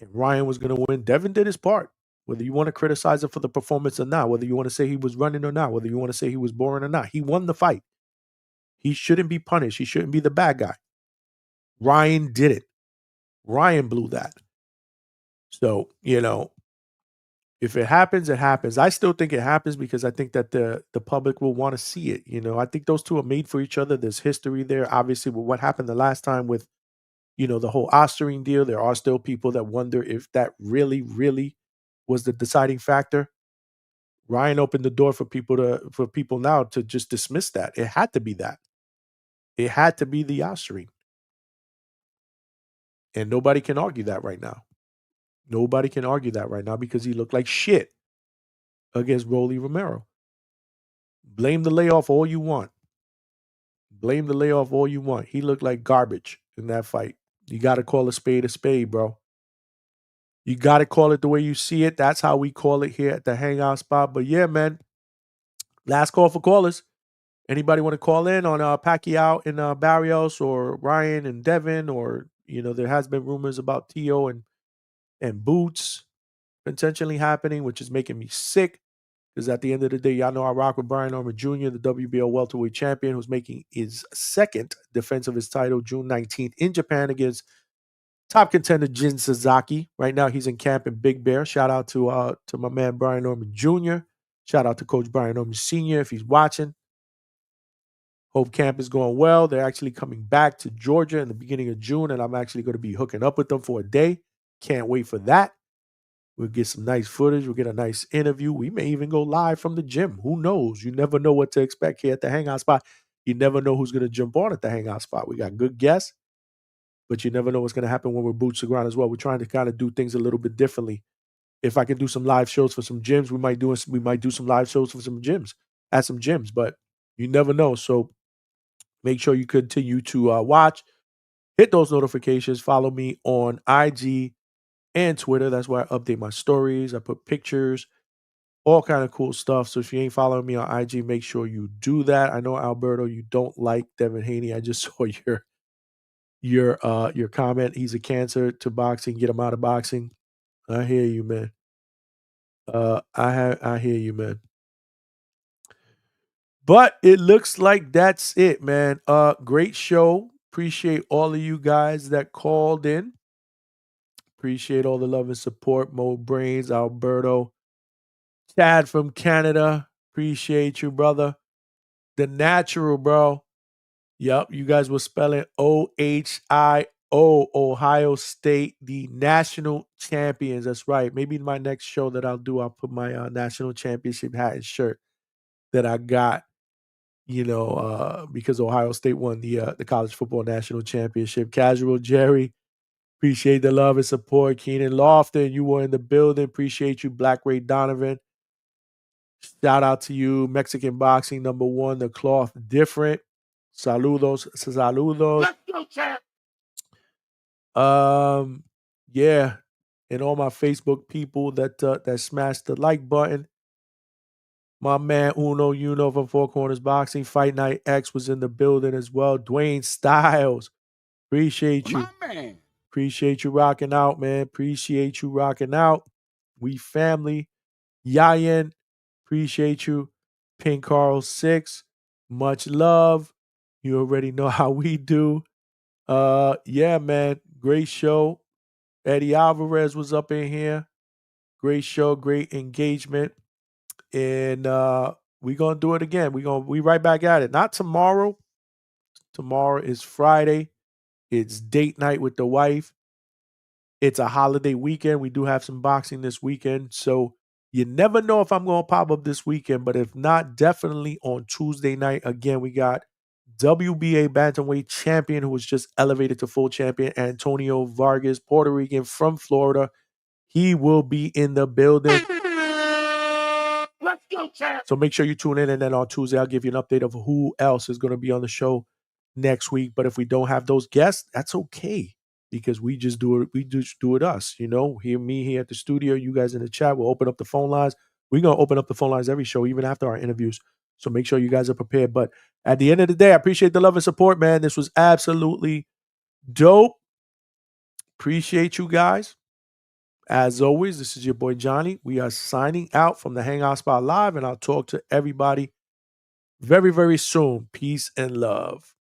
Speaker 1: and Ryan was going to win. Devin did his part. Whether you want to criticize him for the performance or not, whether you want to say he was running or not, whether you want to say he was boring or not, he won the fight. He shouldn't be punished. He shouldn't be the bad guy. Ryan did it. Ryan blew that. So, if it happens, it happens. I still think it happens because I think that the public will want to see it. I think those two are made for each other. There's history there. Obviously, with what happened the last time with, the whole Osterring deal, there are still people that wonder if that really, really was the deciding factor. Ryan opened the door for people now to just dismiss that. It had to be that. It had to be the Osterring. And nobody can argue that right now. Nobody can argue that right now because he looked like shit against Rolly Romero. Blame the layoff all you want. Blame the layoff all you want. He looked like garbage in that fight. You got to call a spade, bro. You got to call it the way you see it. That's how we call it here at the Hangout spot. But yeah, man, last call for callers. Anybody want to call in on Pacquiao and Barrios or Ryan and Devin, or there has been rumors about Tio and Boots potentially happening, which is making me sick. Because at the end of the day, y'all know I rock with Brian Norman Jr., the WBO welterweight champion, who's making his second defense of his title June 19th in Japan against top contender Jin Sasaki. Right now, he's in camp in Big Bear. Shout out to my man Brian Norman Jr. Shout out to Coach Brian Norman Sr. if he's watching. Hope camp is going well. They're actually coming back to Georgia in the beginning of June, and I'm actually going to be hooking up with them for a day. Can't wait for that. We'll get some nice footage. We'll get a nice interview. We may even go live from the gym. Who knows? You never know what to expect here at the Hangout spot. You never know who's going to jump on at the Hangout spot. We got good guests, but you never know what's going to happen when we're boots to ground as well. We're trying to kind of do things a little bit differently. If I can do some live shows for some gyms, we might do some live shows for some gyms at some gyms, but you never know. So make sure you continue to watch, hit those notifications, follow me on IG and Twitter. That's where I update my stories. I put pictures, all kind of cool stuff. So if you ain't following me on IG, make sure you do that. I know, Alberto, you don't like Devin Haney. I just saw your comment. He's a cancer to boxing. Get him out of boxing. I hear you, man. I hear you, man. But it looks like that's it, man. Great show. Appreciate all of you guys that called in. Appreciate all the love and support. Mo Brains, Alberto, Chad from Canada. Appreciate you, brother. The Natural, bro. Yep, you guys were spelling OHIO, Ohio State, the national champions. That's right. Maybe in my next show that I'll do, I'll put my national championship hat and shirt that I got, because Ohio State won the college football national championship. Casual Jerry, appreciate the love and support. Keenan Lofton, you were in the building. Appreciate you. Black Ray Donovan, shout out to you. Mexican Boxing #1, the cloth different. Saludos.
Speaker 16: Let's go, champ.
Speaker 1: Yeah, and all my Facebook people that smashed the like button. My man Uno from Four Corners Boxing. Fight Night X was in the building as well. Dwayne Styles, appreciate you.
Speaker 16: My man.
Speaker 1: Appreciate you rocking out, man. Appreciate you rocking out. We family. Yayan, appreciate you. Pink Carl 6, much love. You already know how we do. Yeah, man, great show. Eddie Alvarez was up in here. Great show, great engagement. And we're gonna do it again. We right back at it. Not tomorrow. Tomorrow is Friday. It's date night with the wife. It's a holiday weekend. We do have some boxing this weekend. So you never know if I'm going to pop up this weekend, but if not, definitely on Tuesday night. Again, we got WBA bantamweight champion who was just elevated to full champion, Antonio Vargas, Puerto Rican from Florida. He will be in the building.
Speaker 16: Let's go, champ.
Speaker 1: So make sure you tune in, and then on Tuesday, I'll give you an update of who else is going to be on the show next week. But if we don't have those guests, that's okay, because we just do it. We just do it us, me here at the studio, you guys in the chat. We'll open up the phone lines. We're going to open up the phone lines every show, even after our interviews. So make sure you guys are prepared. But at the end of the day, I appreciate the love and support, man. This was absolutely dope. Appreciate you guys. As always, this is your boy Johnny. We are signing out from the Hangout Spot Live, and I'll talk to everybody very, very soon. Peace and love.